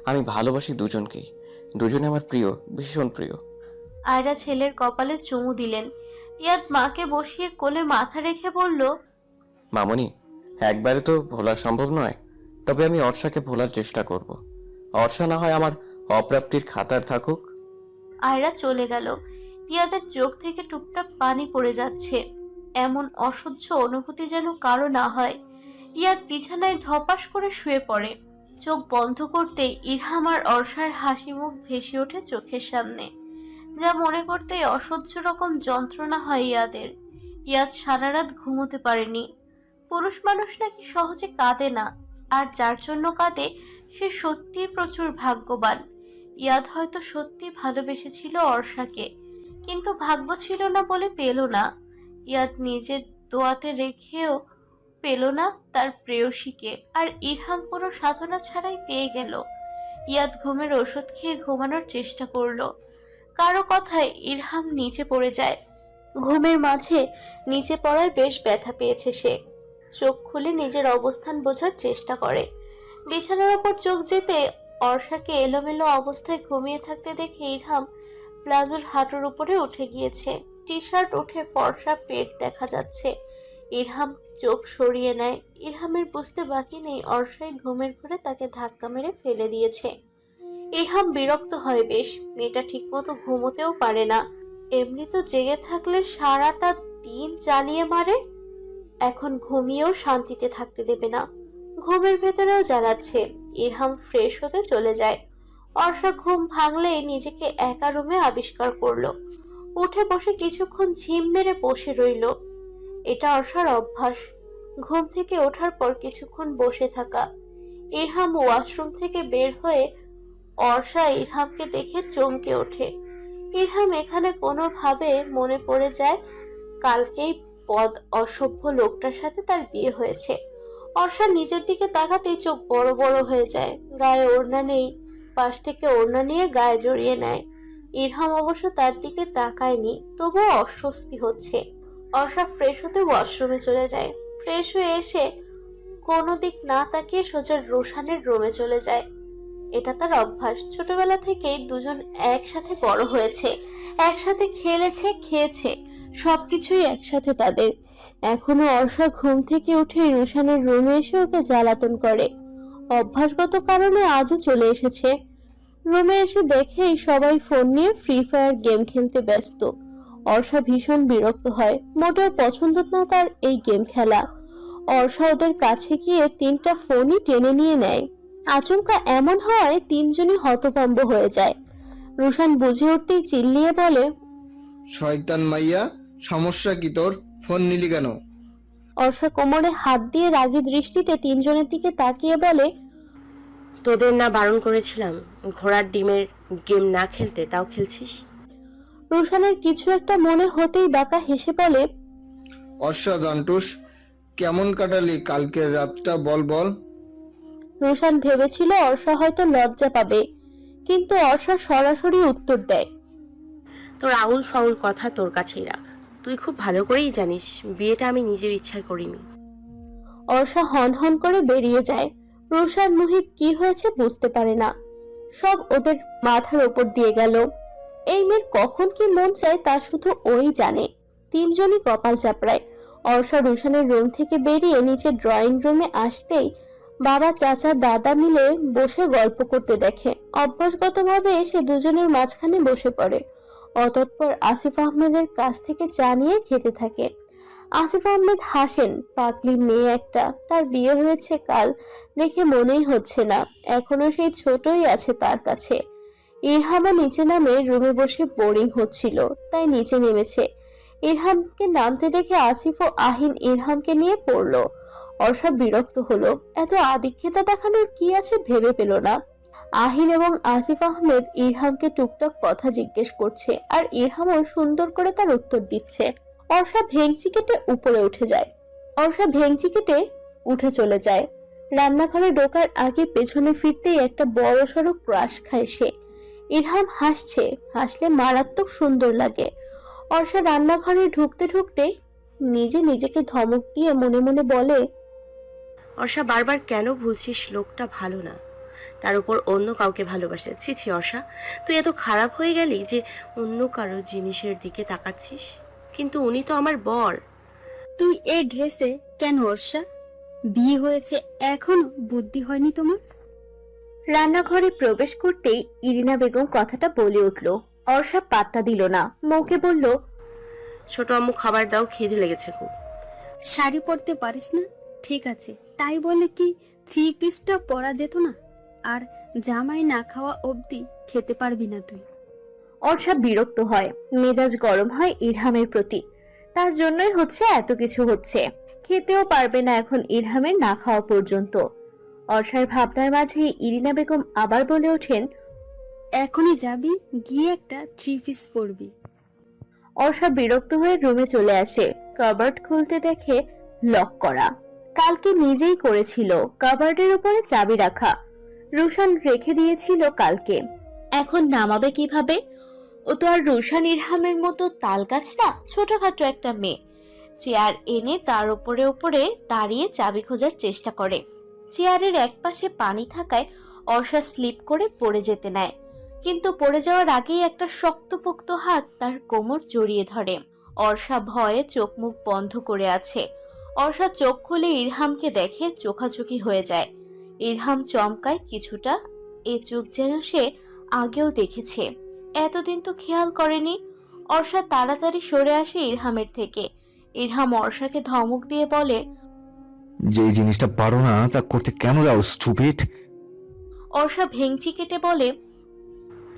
আমি ভালোবাসি দুজনকেই, দুজনে আমার প্রিয়, ভীষণ প্রিয়। আয়রা ছেলের কপালে চুমু দিলেন। ইয়াদ মাকে বসিয়ে কোলে মাথা রেখে বলল, মামনি, একবারে তো ভোলা সম্ভব নয়, তবে আমি অর্ষাকে ভোলার চেষ্টা করব। অর্ষা না হয় আমার অপ্রাপ্তির খাতার থাকুক। আয়রা চলে গেল। ইয়াদের চোখ থেকে টুপটাপ পানি পড়ে যাচ্ছে। এমন অসহ্য অনুভূতি যেন কারো না হয়। ইয়াদ বিছানায় ধপাস করে শুয়ে পড়ে। চোখ বন্ধ করতেই ইরহাম আর অর্ষার হাসি মুখ ভেসে ওঠে চোখের সামনে, যা মনে করতেই অসহ্য রকম যন্ত্রণা হয় ইয়াদের। ইয়াদ সারা রাত ঘুমোতে পারেনি। পুরুষ মানুষ নাকি সহজে কাঁদে না, আর যার জন্য কাঁদে সে সত্যিই প্রচুর ভাগ্যবান। ইয়াদ হয়তো সত্যি ভালোবেসেছিল অর্ষাকে, কিন্তু ভাগ্য ছিল না বলে পেল না। ইয়াদ নিজের দোয়াতে রেখেও পেল না তার প্রেয়সীকে, আর ইরহাম কোনো সাধনা ছাড়াই পেয়ে গেল। ইয়াদ ঘুমের ওষুধ খেয়ে ঘুমানোর চেষ্টা করলো। কারো কথায় ইরহাম নিচে পড়ে যায়। ঘুমের মাঝে নিচে পড়ায় বেশ ব্যথা পেয়েছে সে। চোখ খুলে নিজের অবস্থান বোঝার চেষ্টা করে। বিছানার ওপর চোখ যেতে অর্ষাকে এলোমেলো অবস্থায় ঘুমিয়ে থাকতে দেখে ইরহাম প্লাজোর হাঁটুর উপরে উঠে গিয়েছে। টি শার্ট উঠে ফর্সা পেট দেখা যাচ্ছে। ইরহাম চোখ সরিয়ে নেয়। ইরহামের বুঝতে বাকি নেই অর্ষাই ঘুমের ঘরে তাকে ধাক্কা মেরে ফেলে দিয়েছে। ইরহাম বিরক্ত হয় বেশ। মেয়েটা ঠিকমতো ঘুমোতেও পারে না। এমনি তো জেগে থাকলে সারাটা দিন জ্বালিয়ে মারে, এখন ঘুমিয়েও শান্তিতে থাকতে দেবে না। ঘুমের ভেতরেও জ্বালাচ্ছে। ইরহাম ফ্রেশ হতে চলে যায়। অর্ষা ঘুম ভাঙলেই নিজেকে একা রুমে আবিষ্কার করলো। উঠে বসে কিছুক্ষণ ঝিম মেরে বসে রইল। এটা অর্ষার অভ্যাস, ঘুম থেকে ওঠার পর কিছুক্ষণ বসে থাকা। ইরহাম ওয়াশরুম থেকে বের হয়ে অর্ষা ইরহামকে দেখে চমকে ওঠে। ইরহাম এখানে কোনোভাবে মনে পড়ে যায় কালকেই পদ অসভ্য লোকটার সাথে তার বিয়ে হয়েছে। অর্ষা নিজের দিকে তাকাতেই চোখ বড় বড় হয়ে যায়। গায়ে ওড়না নেই, পাশ থেকে ওড়না নিয়ে গায়ে জড়িয়ে নেয়। ইরহাম অবশ্য তার দিকে তাকায়নি, তবুও অস্বস্তি হচ্ছে। অর্ষা ফ্রেশ হতে ওয়াশরুমে চলে যায়। ফ্রেশ হয়ে এসে কোনো দিক না তাকিয়ে সোজা রোশানের রুমে চলে যায়। এটা তার অভ্যাস। ছোটবেলা থেকেই দুজন একসাথে বড় হয়েছে, একসাথে খেলেছে, খেয়েছে, সবকিছুই একসাথে তাদের। এখনো অর্ষা ঘুম থেকে উঠে রোশানের রুমে এসে ওকে জ্বালাতন করে। অভ্যাসগত কারণে আজও চলে এসেছে। রুমে এসে দেখেই সবাই ফোন নিয়ে ফ্রি ফায়ার গেম খেলতে ব্যস্ত। অর্ষা ভীষণ বিরক্ত হয়। মোটেও পছন্দ না তার এই গেম খেলা। অর্ষা ওদের কাছে গিয়ে 3টা ফোনই টেনে নিয়ে নেয়। আচমকা এমন হয় তিনজনই হতভম্ব হয়ে যায়। রোশান বুঝে উঠতেই চিল্লিয়ে বলে, শয়তান মাইয়া, সমস্যা কি তোর? ফোন নিলি কেন? অর্ষা কোমরে হাত দিয়ে রাগী দৃষ্টিতে তিনজনের দিকে তাকিয়ে বলে, তোদের না বারণ করেছিলাম ঘোড়ার ডিমের গেম না খেলতে, তাও খেলছিস? রোশানের কিছু একটা মনে হতেই বাঁকা হেসে বলে, অর্ষা জান্টুস, কেমন কাটালি কালকের রাতটা বল বল। রোশান ভেবেছিল অর্ষা হয়তো লজ্জা পাবে, কিন্তু অর্ষা সরাসরি উত্তর দেয়, তোর আউল ফাউল কথা তোর কাছেই রাখ। তুই খুব ভালো করেই জানিস বিয়েটা আমি নিজের ইচ্ছায় করিনি। অর্ষা হন হন করে বেরিয়ে যায়। রোশান মুহিত কি হয়েছে বুঝতে পারে না। সব ওদের মাথার উপর দিয়ে গেল। এই মেয়ের কখন কি মন চায় তা শুধু ওই জানে। তিনজনই কপাল চাপড়ায়। অর্ষা রোশানের রুম থেকে বেরিয়ে নিচে ড্রয়িং রুমে আসতেই বাবা, চাচা, দাদা মিলে বসে গল্প করতে দেখে। অভ্যাসগতভাবে সে দুজনের মাঝখানে বসে পড়ে। অতঃপর আসিফ আহমেদের কাছ থেকে চা নিয়ে খেতে থাকে। আসিফ আহমেদ হাসেন। পাগলি মেয়ে একটা, তার বিয়ে হয়েছে কাল, দেখে মনেই হচ্ছে না, এখনো সেই ছোটই আছে তার কাছে। ইরহামও নিচে নামে, রুমে বসে বোরিং হচ্ছিল তাই নিচে নেমেছে। ইরহামকে নামতে দেখে আসিফ ও আহিন ইরহামকে নিয়ে পড়লো। অর্ষা বিরক্ত হলো, এত আদিক্ষেতা দেখানোর কি আছে ভেবে পেল না। আহিন এবং আসিফ আহমেদ ইরহামকে টুকটাক কথা জিজ্ঞেস করছে আর ইরহামও সুন্দর করে তার উত্তর দিচ্ছে। অর্ষা ভেংচি কেটে উপরে উঠে চলে যায়। রান্নাঘরে ঢোকার আগে পেছনে ফিরতেই একটা বড় সড়ো ক্রাশ খায় সে। ইরহাম হাসলে মারাত্মক সুন্দর লাগে। অর্ষা রান্নাঘরে ঢুকতে ঢুকতে নিজেকে ধমক দিয়ে মনে মনে বলে, অর্ষা বারবার কেন বলছিস লোকটা ভালো না, তার উপর অন্য কাউকে ভালোবাসে। ছি ছি অর্ষা, তুই এত খারাপ হয়ে গেলি যে অন্য কারো জিনিসের দিকে তাকাচ্ছিস, কিন্তু উনি তো আমার বর। তুই এই ড্রেসে কেন অর্ষা? বিয়ে হয়েছে এখনো বুদ্ধি হয়নি তোমার? রান্নাঘরে প্রবেশ করতেই ইরিনা বেগম কথাটা বলে উঠল। অর্ষা পাত্তা দিল না, মুখে বলল, ছোট আম্মু খাবার দাও, খিদে লেগেছে খুব। শাড়ি পরতে পারিস না? ঠিক আছে, তাই বলে কি 3 পিসটা পরা যেত না? আর জামাই না খাওয়া অবধি খেতে পারবি না তুই? অর্ষা বিরক্ত হয়, মেজাজ গরম হয় ইরহামের প্রতি। তার জন্যই হচ্ছে এত কিছু হচ্ছে। খেতেও পারবে না এখন ইরহামের না খাওয়া পর্যন্ত। অর্ষার ভাবনার মাঝে ইরিনা বেগম আবার বলে ওঠেন, এখনই যাবি, গিয়ে একটা 3 পিস পরবি। অর্ষা বিরক্ত হয়ে রুমে চলে আসে। কাবার্ড খুলতে দেখে লক করা। কালকে নিজেই করেছিল, কাবার্ডের উপরে চাবি রাখা। রুশান রেখে দিয়েছিল কালকে, এখন নামাবে কিভাবে? ও তো আর রুশান ইরহামের মতো তাল গাছ না, ছোটখাটো একটা মেয়ে। চেয়ার এনে তার উপরে দাঁড়িয়ে চাবি খোঁজার চেষ্টা করে। চেয়ারের এক পাশে পানি থাকায় অর্ষা স্লিপ করে পড়ে যেতে নেয়, কিন্তু পড়ে যাওয়ার আগেই একটা শক্তপোক্ত হাত তার কোমর জড়িয়ে ধরে। অর্ষা ভয়ে চোখ মুখ বন্ধ করে আছে। অর্ষা চোখ খুলে ইরহামকে দেখে চোখাচোখি হয়ে যায়। ইরহাম চমকায় কিছুটা, এ চোখ যেন সে আগেও দেখেছে, এতদিন তো খেয়াল করেনি। অর্ষা তাড়াতাড়ি সরে আসে ইরহামের থেকে। ইরহাম অর্ষাকে ধমক দিয়ে বলে, যে জিনিসটা পারো না তা করতে কেন যাও স্টুপিড? অর্ষা ভেংচি কেটে বলে,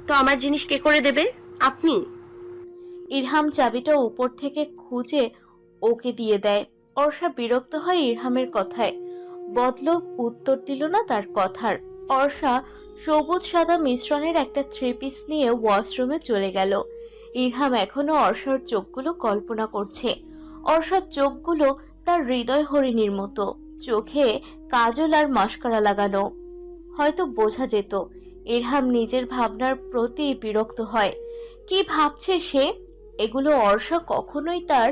তো আমার জিনিস কে করে দেবে? আপনি। ইরহাম চাবিটা উপর থেকে খুঁজে ওকে দিয়ে দেয়। অর্ষা বিরক্ত হয় ইরহামের কথায়, বদলো উত্তর দিল না তার কথার। অর্ষা সবুজ সাদা মিশ্রণের একটা 3 পিস নিয়ে ওয়াশরুমে চলে গেল। ইরহাম এখনো অর্ষার চোখগুলো কল্পনা করছে। অর্ষার চোখগুলো তার হৃদয় হরিণীর মতো, চোখে কাজল আর মাস্কারা লাগানো। হয়তো বোঝা যেত ইরহাম নিজের ভাবনার প্রতি বিরক্ত হয়। কি ভাবছে সে? এগুলো অর্ষা কখনোই তার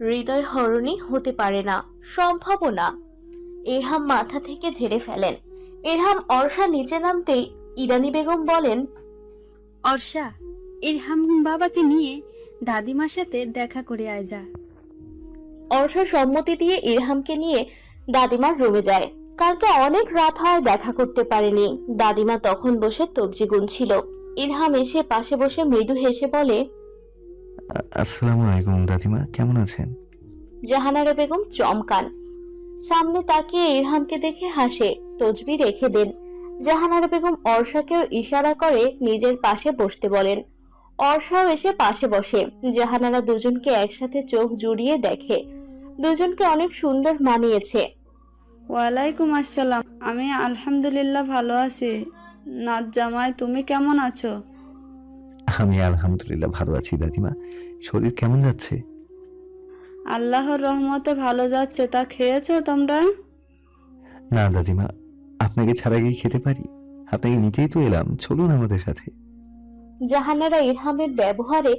হৃদয় হরণী হতে পারে না, সম্ভব না। ইরহাম মাথা থেকে ঝেড়ে ফেলেন। ইরহাম অর্ষা নিচে নামতেই ইরানি বেগম বলেন, অর্ষা, ইরহাম বাবাকে নিয়ে দাদিমার সাথে দেখা করে আয় যা। অর্ষা সম্মতি দিয়ে ইরহামকে নিয়ে দাদিমার রুমে যায়। কালকে অনেক রাত হয় দেখা করতে পারেনি। দাদিমা তখন বসে তবজি গুনছিল। ইরহাম এসে পাশে বসে মৃদু হেসে বলে, আসসালামু আলাইকুম দাদিমা, কেমন আছেন? জাহানারা বেগম চমকান, সামনে তাকিয়ে ইরহামকে দেখে হাসে, তসবি রেখে দেন। জাহানারা বেগম অর্ষাকেও ইশারা করে নিজের পাশে বসতে বলেন। অর্ষাও এসে পাশে বসে। জাহানারা দুজনকে একসাথে চোখ জুড়িয়ে দেখে। দুজনকে অনেক সুন্দর মানিয়েছে। ওয়ালাইকুম আসসালাম, আমি আলহামদুলিল্লাহ ভালো আছি। নাত জামাই, তুমি কেমন আছো? আমি আলহামদুলিল্লাহ ভালো আছি দাদিমা। শরীর কেমন যাচ্ছে? আল্লাহর রহমতে ভালো যাচ্ছে। তা খেয়েছো তোমরা? না দাদিমা, আপনাকে ছাড়া গিয়ে খেতে পারি? আপনাকে নিতেই তো এলাম, চলুন আমাদের সাথে। জাহানারা ইরহামের ব্যবহারে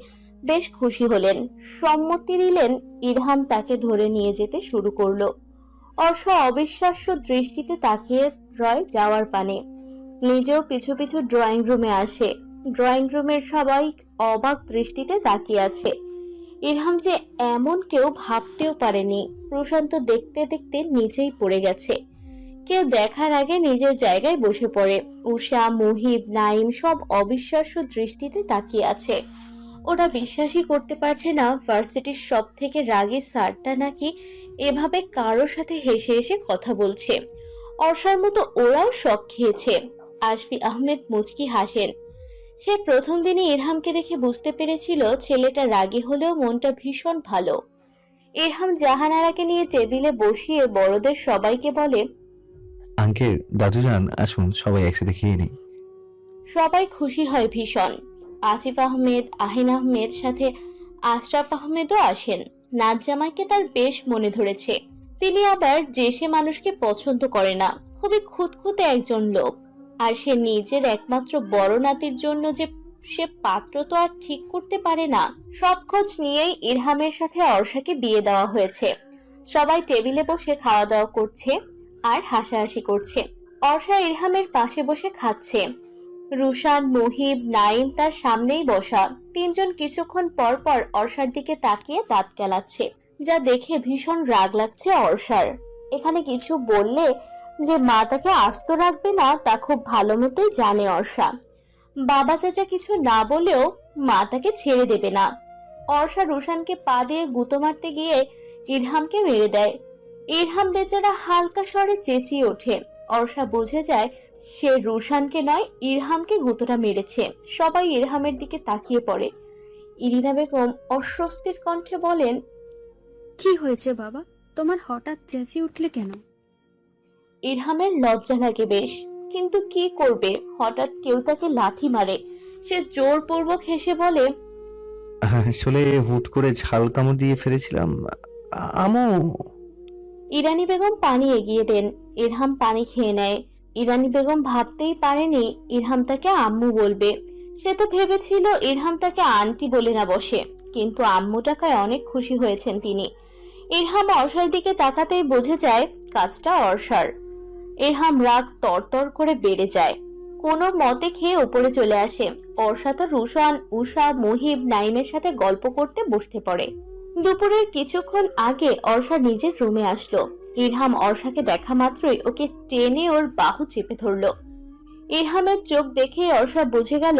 বেশ খুশি হলেন, সম্মতি দিলেন। ইরহাম তাকে ধরে নিয়ে যেতে শুরু করলো। অর্ষা অবিশ্বাস্য দৃষ্টিতে তাকিয়ে রয় যাওয়ার পানে। নিজেও পিছু পিছু ড্রয়িং রুমে আসে। ড্রয়িং রুমের সবাই অবাক দৃষ্টিতে তাকিয়ে আছে। ইরহাম যে এমন কেউ ভাবতেও পারেনি। প্রশান্ত দেখতে দেখতে নিচেই পড়ে গেছে। কেউ দেখার আগে নিজের জায়গায় বসে পড়ে। উষা, মুহিব, নাইম সব অবিশ্বাস্য দৃষ্টিতে তাকিয়ে আছে। ওরা বিশ্বাসই করতে পারছে না ভার্সিটির সব থেকে রাগী স্যারটা নাকি এভাবে কারোর সাথে হেসে হেসে কথা বলছে। অর্ষার মতো ওরাও শক খেয়েছে। আশফি আহমেদ মুচকি হাসেন। সে প্রথম দিনে ইরহামকে দেখে বুঝতে পেরেছিল ছেলেটা রাগী হলেও মনটা ভীষণ ভালো। ইরহাম জাহানারাকে নিয়ে টেবিলে বসিয়ে বড়দের সবাইকে বলে, আঙ্কেল, দাদুজান, আসুন সবাই একসাথে খেয়ে নিই। সবাই খুশি হয় ভীষণ। আসিফ আহমেদ, আহিন আহমেদ, সাথে আশরাফ আহমেদও আসেন। নাজ জামাইকে তার বেশ মনে ধরেছে। তিনি আবার যে সে মানুষকে পছন্দ করে না, খুবই খুঁতখুঁতে একজন লোক। আর সে নিজের একমাত্র বড় নাতির জন্য যে সে পাত্র তো আর ঠিক করতে পারে না। সব খোঁজ নিয়েই ইরহামের সাথে অর্ষাকে বিয়ে দেওয়া হয়েছে। সবাই টেবিলে বসে খাওয়া দাওয়া করছে আর হাসাহাসি করছে। অর্ষা ইরহামের পাশে বসে খাচ্ছে। রুশান, মুহিব, নাইম তার সামনেই বসা। তিনজন কিছুক্ষণ পর পর অর্ষার দিকে তাকিয়ে দাঁত কেলাচ্ছে, যা দেখে ভীষণ রাগ লাগছে অর্ষার। এখানে কিছু বললে যে মা তাকে আস্ত রাখবে না তা খুব ভালো মতোই জানে অর্ষা। বাবা চাচা কিছু না বলেও মা তাকে ছেড়ে দেবে না। অর্ষা রুশানকে পা দিয়ে গুঁতো মারতে গিয়ে ইরহামকে মেরে দেয়। ইরহাম বেচারা হালকা স্বরে চেঁচিয়ে ওঠে। অর্ষা বুঝে যায় সে রুশানকে নয়, ইরহামকে গুঁতোটা মেরেছে। সবাই ইরহামের দিকে তাকিয়ে পড়ে। ইরিনা বেগম অস্বস্তির কণ্ঠে বলেন, কি হয়েছে বাবা, তোমার হঠাৎ চেঁচিয়ে উঠলে কেন? ইরহামের লজ্জা লাগে বেশ, কিন্তু কি করবে, হঠাৎ কেউ তাকে লাথি মারে। সে জোরপূর্বক হেসে বলে, আসলে হুট করে ঝাল কামড় দিয়ে ফেলেছিলাম। আমু। ইরানি বেগম পানি এগিয়ে দেন। ইরহাম পানি খেয়ে নেয়। ইরানি বেগম ভাবতেই পারেনি ইরহাম তাকে আম্মু বলবে। সে তো ভেবেছিল ইরহাম তাকে আন্টি বলে না বসে, কিন্তু আম্মু টাকায় অনেক খুশি হয়েছেন তিনি। ইরহাম অর্ষার দিকে তাকাতেই বুঝে যায় কাজটা অর্ষার। ইরহাম রাগ তরতর করে বেড়ে যায়। কোনো মতে খেয়ে উপরে চলে আসে। অর্ষা তো রুশান, উষা, মুহিব, নাইমের সাথে গল্প করতে বসতে পড়ে। দুপুরের কিছুক্ষণ আগে অর্ষা নিজের রুমে আসলো। ইরহাম অর্ষাকে দেখা মাত্রই ওকে টেনে ওর বাহু চেপে ধরলো। ইরহামের চোখ দেখে অর্ষা বুঝে গেল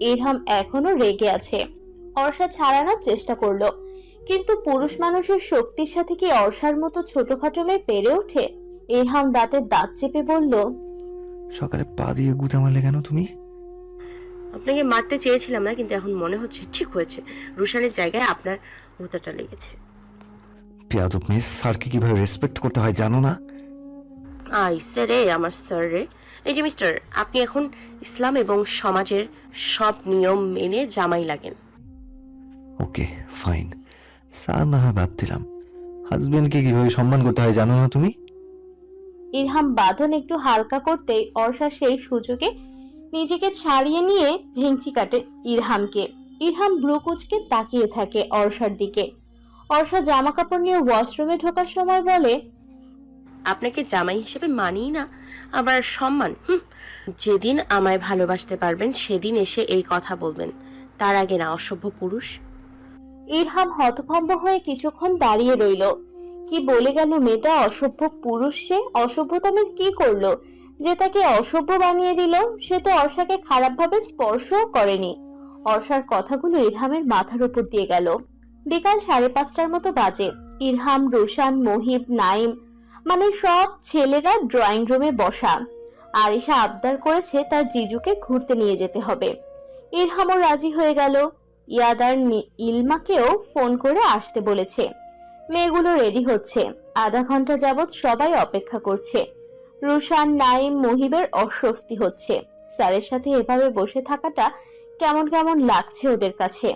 ইরহাম এখনো রেগে আছে। অর্ষা ছাড়ানোর চেষ্টা করলো, কিন্তু পুরুষ মানুষের শক্তির সাথে কি অর্ষার মতো ছোটখাটো মেয়ে পেরে ওঠে? ইরহাম দাঁতের দাঁত চেপে বলল, সকালে পা দিয়ে গুঁতা মারলে কেন তুমি? আপনাকে মারতে চেয়েছিলাম না, কিন্তু এখন মনে হচ্ছে ঠিক হয়েছে। রুশানের জায়গায় আপনার গুঁতাটা লেগেছে। পেয়াদব মেয়ে, স্যারকে কিভাবে রেসপেক্ট করতে হয় জানো না? আইসে রে আমার স্যার রে। এই যে মিস্টার, আপনি এখন ইসলাম এবং সমাজের সব নিয়ম মেনে জামাই লাগেন। ওকে ফাইন, স্যার না হয় বাদ দিলাম। হাজবেন্ডকে কিভাবে সম্মান করতে হয় জানো না তুমি? ইরহাম বাঁধন একটু হালকা করতেই অর্ষা সেই সুযোগে নিজেকে ছাড়িয়ে নিয়ে ভেঙচি কাটে ইরহামকে। ইরহাম ভ্রু কুঁচকে তাকিয়ে থাকে অর্ষার দিকে। অর্ষা জামা কাপড় নিয়ে ওয়াশরুমে ঢোকার সময় বলে, আপনাকে জামাই হিসেবে মানি না, আবার সম্মান। যেদিন আমায় ভালোবাসতে পারবেন সেদিন এসে এই কথা বলবেন, তার আগে না, অসভ্য পুরুষ। ইরহাম হতভম্ব হয়ে কিছুক্ষণ দাঁড়িয়ে রইল। কি বলে গেল মেয়েটা? অসভ্য পুরুষ? সে অসভ্যতমের কি করলো যে তাকে অসভ্য বানিয়ে দিল? সে তো অর্ষাকে খারাপভাবে স্পর্শও করেনি। অর্ষার কথাগুলো ইরহামের মাথার উপর দিয়ে গেল। বিকাল 5:30টার মতো বাজে। ইরহাম, রুশান, মুহিব, নাইম মানে সব ছেলেরা ড্রয়িং রুমে বসা। আরিশা আবদার করেছে তার জিজুকে ঘুরতে নিয়ে যেতে হবে। ইরহামও রাজি হয়ে গেল। ইয়াদার ইলমাকেও ফোন করে আসতে বলেছে। মেয়েগুলো রেডি হচ্ছে। আধা ঘন্টা যাবৎ সবাই অপেক্ষা করছে। রুশান, নাইম, মুহিবের অস্বস্তি হচ্ছে। স্যারের সাথে এভাবে বসে থাকাটা কেমন কেমন লাগছে ওদের কাছে।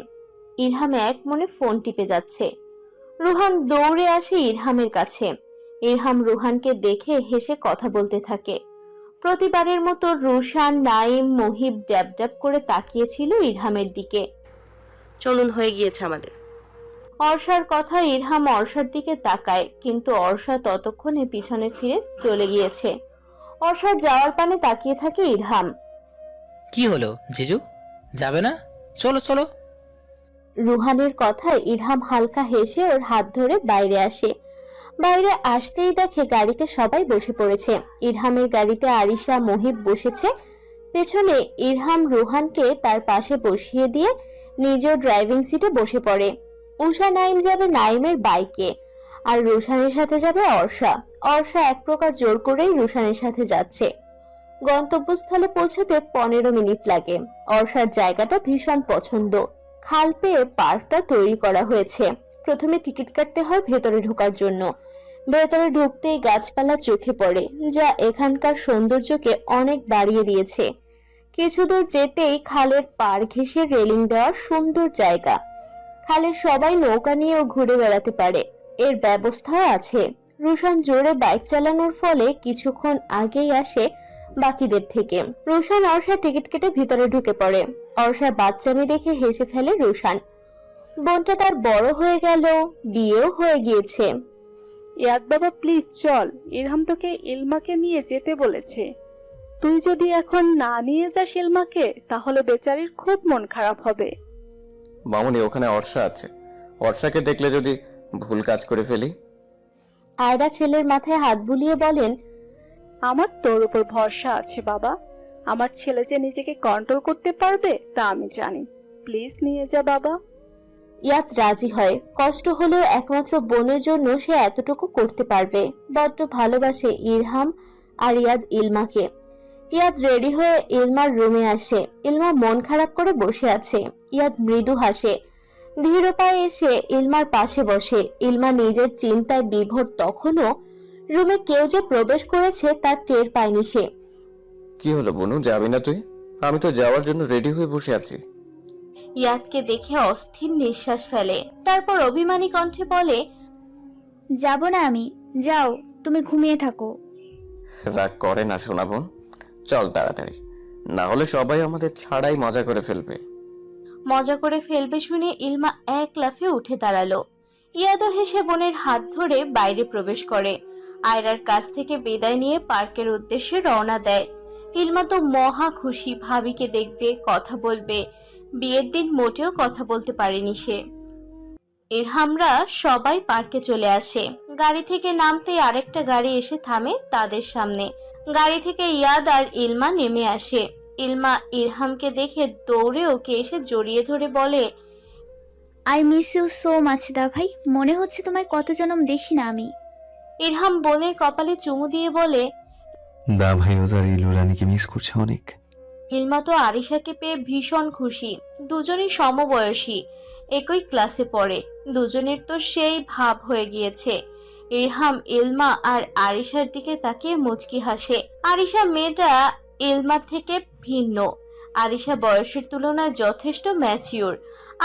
ইরহাম এক মনে ফোন টিপে যাচ্ছে। রুহান দৌড়ে আসে ইরহামের কাছে। ইরহাম রুহানকে দেখে হেসে কথা বলতে থাকে। প্রতিবারের মতো রুশান, নাইম, মুহিব ড্যাব ড্যাব করে তাকিয়েছিল ইরহামের দিকে। চলুন, হয়ে গিয়েছে আমাদের। অর্ষার কথা ইরহাম অর্ষার দিকে তাকায়, কিন্তু অর্ষা ততক্ষণে পিছনে ফিরে চলে গিয়েছে। অর্ষার যাওয়ার পানে তাকিয়ে থাকে ইরহাম। কি হলো জিজু, যাবে না? চলো চলো। রুহানের কথায় ইরহাম হালকা হেসে ওর হাত ধরে বাইরে আসে। বাইরে আসতেই দেখে গাড়িতে সবাই বসে পড়েছে। ইরহামের গাড়িতে আরিশা, মুহিব বসেছে। পেছনে ইরহাম রুহানকে তার পাশে বসিয়ে দিয়ে নিজেও ড্রাইভিং সিটে বসে পড়ে। উষা, নাইম যাবে নাইমের বাইকে, আর রুশানের সাথে যাবে অর্ষা। অর্ষা এক প্রকার জোর করেই রুশানের সাথে যাচ্ছে। গন্তব্যস্থলে পৌঁছাতে 15 মিনিট লাগে। অর্ষার জায়গাটা ভীষণ পছন্দ। খাল পেয়ে পার্কটা তৈরি করা হয়েছে। প্রথমে টিকিট কাটতে হয় ভেতরে ঢোকার জন্য। ভেতরে ঢুকতেই গাছপালা চোখে পড়ে, যা এখানকার সৌন্দর্যকে অনেক বাড়িয়ে দিয়েছে। কিছু দূর যেতেই খালের পাড় ঘেঁষে রেলিং দেওয়ার সুন্দর জায়গা। খালে সবাই নৌকা নিয়েও ঘুরে বেড়াতে পারে, এর ব্যবস্থাও আছে। রুশান জোরে বাইক চালানোর ফলে কিছুক্ষণ আগেই আসে বাকিদের থেকে। রুশান অর্ষা টিকিট কেটে ভিতরে ঢুকে পড়ে। অর্ষার বাচ্চামি দেখে হেসে ফেলে রুশান। বোনটা তার বড় হয়ে গেল, বিয়েও হয়ে গিয়েছে। ইয়াদ বাবা প্লিজ চল, ইরহাম তোকে ইলমাকে নিয়ে যেতে বলেছে। তুই যদি এখন না নিয়ে যাস ইলমাকে, তাহলে বেচারির খুব মন খারাপ হবে। মামুনি, ওখানে অর্ষা আছে, অর্ষাকে দেখলে যদি ভুল কাজ করে ফেলি। আয়রা ছেলের মাথায় হাত বুলিয়ে বলেন, আমার তোর উপর ভরসা আছে বাবা। আমার ছেলে যে নিজেকে কন্ট্রোল করতে পারবে তা আমি জানি। প্লিজ নিয়ে যা বাবা। ইয়াদ রাজি হয়। কষ্ট হলেও একমাত্র বোনের জন্য সে এতটুকু করতে পারবে। বড্ড ভালোবাসে ইরহাম আর ইয়াদ ইলমাকে। ইয়াদ রেডি হয়ে ইলমার রুমে আসে। ইলমা মন খারাপ করে বসে আছে। ইয়াদ মৃদু হাসে। ধীর পায়ে এসে ইলমার পাশে বসে। ইলমা নিজের চিন্তায় বিভোর। তখনও রুমে কেউ যে প্রবেশ করেছে তার টের পায়নি সে। কি হলো বনু, যাবি না তুই? আমি তো যাওয়ার জন্য রেডি হয়ে বসে আছি। ইয়াদকে দেখে অস্থির নিঃশ্বাস ফেলে, তারপর অভিমানী কণ্ঠে বলে, যাব না আমি। যাও, তুমি ঘুমিয়ে থাকো। রাগ করে না সোনা বোন, চল তাড়াতাড়ি, না হলে সবাই আমাদের ছাড়াই মজা করে ফেলবে। মজা করে ফেলবে শুনে ইলমা এক লাফে উঠে দাঁড়ালো। ইয়াদও হেসে বোনের হাত ধরে বাইরে প্রবেশ করে। আয়রার কাছ থেকে বিদায় নিয়ে পার্কের উদ্দেশ্যে রওনা দেয়। ইলমা তো মহা খুশি, ভাবিকে দেখবে, কথা বলবে। বিয়ের দিন মোটেও কথা বলতে পারেনি সে। ইরহামরা সবাই পার্কে চলে আসে। গাড়ি থেকে নামতেই আরেকটা গাড়ি এসে থামে তাদের সামনে। গাড়ি থেকে ইয়াদ আর ইলমা নেমে আসে। ইলমা ইরহামকে দেখে দৌড়ে ওকে এসে জড়িয়ে ধরে বলে, I miss you so much দা ভাই। মনে হচ্ছে তোমায় কত জনম দেখি না আমি। ইরহাম বোনের কপালে চুমু দিয়ে বলে, দা ভাই ও তার ইলু রানীকে মিস করছে অনেক। ইলমা তো আরিশাকে পেয়ে ভীষণ খুশি। দুজনই সমবয়সী, একই ক্লাসে পড়ে। দুজনের তো সেই ভাব হয়ে গিয়েছে। ইরহাম ইলমা আর আরিশার দিকে তাকিয়ে মুচকি হাসে। আরিশা মেয়েটা ইলমার থেকে ভিন্ন। আরিশা বয়সের তুলনায় যথেষ্ট ম্যাচিওর,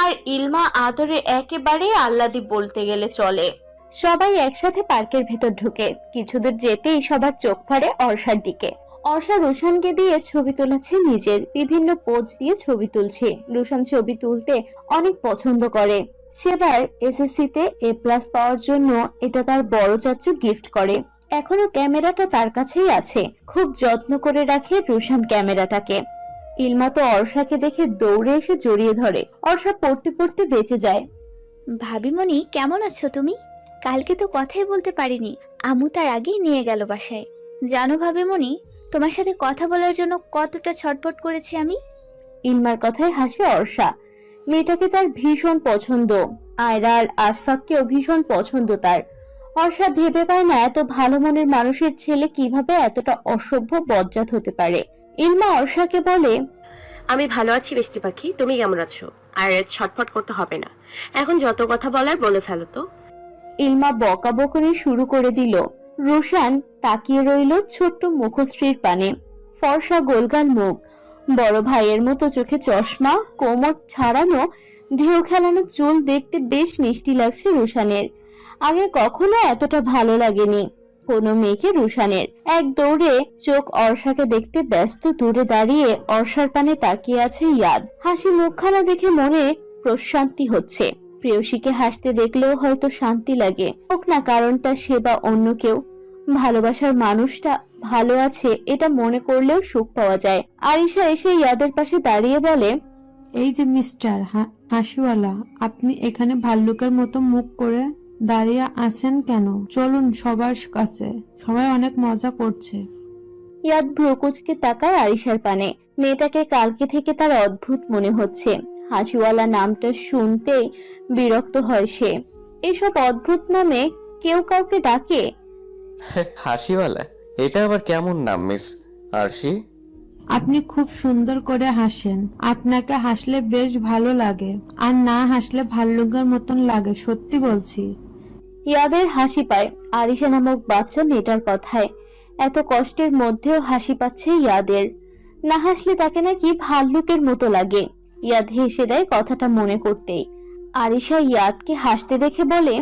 আর ইলমা আদরে একেবারে আহ্লাদি বলতে গেলে চলে। সবাই একসাথে পার্কের ভেতর ঢুকে। কিছুদূর যেতেই সবার চোখ পড়ে অর্ষার দিকে। অর্ষা রুশানকে দিয়ে ছবি তোলাচ্ছে, নিজের বিভিন্ন পোজ দিয়ে ছবি তুলছে। রুশান ছবি তুলতে অনেক পছন্দ করে। সেবার এসএসসিতে A+ পাওয়ার জন্য এটা তার বড় চাচু গিফট করে। এখনো ক্যামেরাটা তার কাছেই আছে। খুব যত্ন করে রাখে রুশান ক্যামেরাটাকে। ইলমা তো অর্ষাকে দেখে দৌড়ে এসে জড়িয়ে ধরে। অর্ষা পড়তে পড়তে বেঁচে যায়। ভাবিমণি, কেমন আছো তুমি? কালকে তো কথাই বলতে পারিনি। আমু তার আগেই নিয়ে গেল বাসায়। জানো ভাবিমণি, তোমার সাথে কথা বলার জন্য কতটা ছটফট করেছি আমি। ইলমার কথায় হাসে অর্ষা। মেয়েটাকে তার ভীষণ পছন্দ। আয়রা আর আশফাককেও ভীষণ পছন্দ তার। অর্ষা ভেবে পায় না এত ভালো মনের মানুষের ছেলে কিভাবে এতটা অসভ্য বজ্জাত হতে পারে। ইলমা অর্ষাকে বলে, আমি ভালো আছি বৃষ্টি পাখি, তুমি কেমন আছো? আর ছটফট করতে হবে না, এখন যত কথা বলার বলে ফেলো তো। ইলমা বকাবকনি শুরু করে দিল। রুশান তাকিয়ে রইল ছোট্ট মুখশ্রীর পানে। ফর্সা গোলগাল মুখ, বড় ভাইয়ের মতো চোখে চশমা, কোমর ছাড়ানো ঢেউ খেলানো চুল দেখতে বেশ মিষ্টি লাগছে রুশানের। আগে কখনো এতটা ভালো লাগেনি কোনো মেয়েকে রুশানের। এক দৌড়ে চোখ অর্ষাকে দেখতে ব্যস্ত। দূরে দাঁড়িয়ে অর্ষার পানে তাকিয়ে আছে ইয়াদ। হাসি মুখখানা দেখে মনে প্রশান্তি হচ্ছে। প্রেয়সীকে হাসতে দেখলেও হয়তো শান্তি লাগে। হোক না কারণটা সে বা অন্য কেউ, ভালোবাসার মানুষটা ভালো আছে এটা মনে করলেও সুখ পাওয়া যায়। আরিশা এসে ইয়াদের পাশে দাঁড়িয়ে বলে, এই যে মিস্টার হাসিওয়ালা, আপনি এখানে ভাল্লুকের মতো মুখ করে দাঁড়িয়ে আছেন কেন? চলুন সবার কাছে, সবাই অনেক মজা করছে। ইয়াদ ভ্রুকুচকে তাকায় আরিশার পানে। মেয়েটাকে কালকে থেকে তার অদ্ভুত মনে হচ্ছে। হাসিওয়ালা নামটা শুনতেই বিরক্ত হয় সে। এসব অদ্ভুত নামে কেউ কাউকে ডাকে? হাসিওয়ালা, এটা আবার কেমন নাম মিস? আরশি, আপনি খুব সুন্দর করে হাসেন। আপনাকে হাসলে বেশ ভালো লাগে, আর না হাসলে ভাল্লুকের মতন লাগে, সত্যি বলছি। ইয়াদের হাসি পায় আরিশা নামক বাচ্চা মেয়েটার কথায়। এত কষ্টের মধ্যেও হাসি পাচ্ছে ইয়াদের। না হাসলে তাকে নাকি ভাল্লুকের মতো লাগে। ইয়াদ হেসে দেয় কথাটা মনে করতেই। আরিশা ইয়াদকে হাসতে দেখে বলে,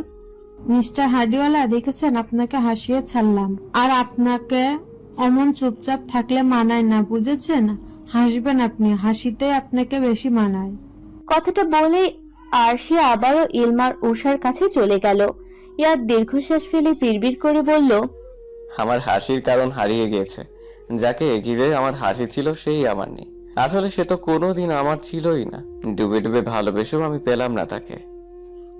মিস্টার হার্ডিওয়ালা, দেখেছেন, আপনাকে হাসিয়ে ছাড়লাম। আর আপনাকে অমন চুপচাপ থাকলে মানায় না, বুঝেছেন? হাসবেন আপনি, হাসিতেই আপনাকে বেশি মানায়। কথাটা বলে আরশি আবারও ইলমার উষার কাছে চলে গেল। ইয়াদ দীর্ঘশ্বাস ফেলে বিড়বিড় করে বলল, আমার হাসির কারণ হারিয়ে গিয়েছে। যাকে ঘিরে আমার হাসি ছিল সেই আমার নেই। আসলে সে তো কোনোদিন আমার ছিলই না। ডুবে ডুবে ভালোবেসেও আমি পেলাম না তাকে।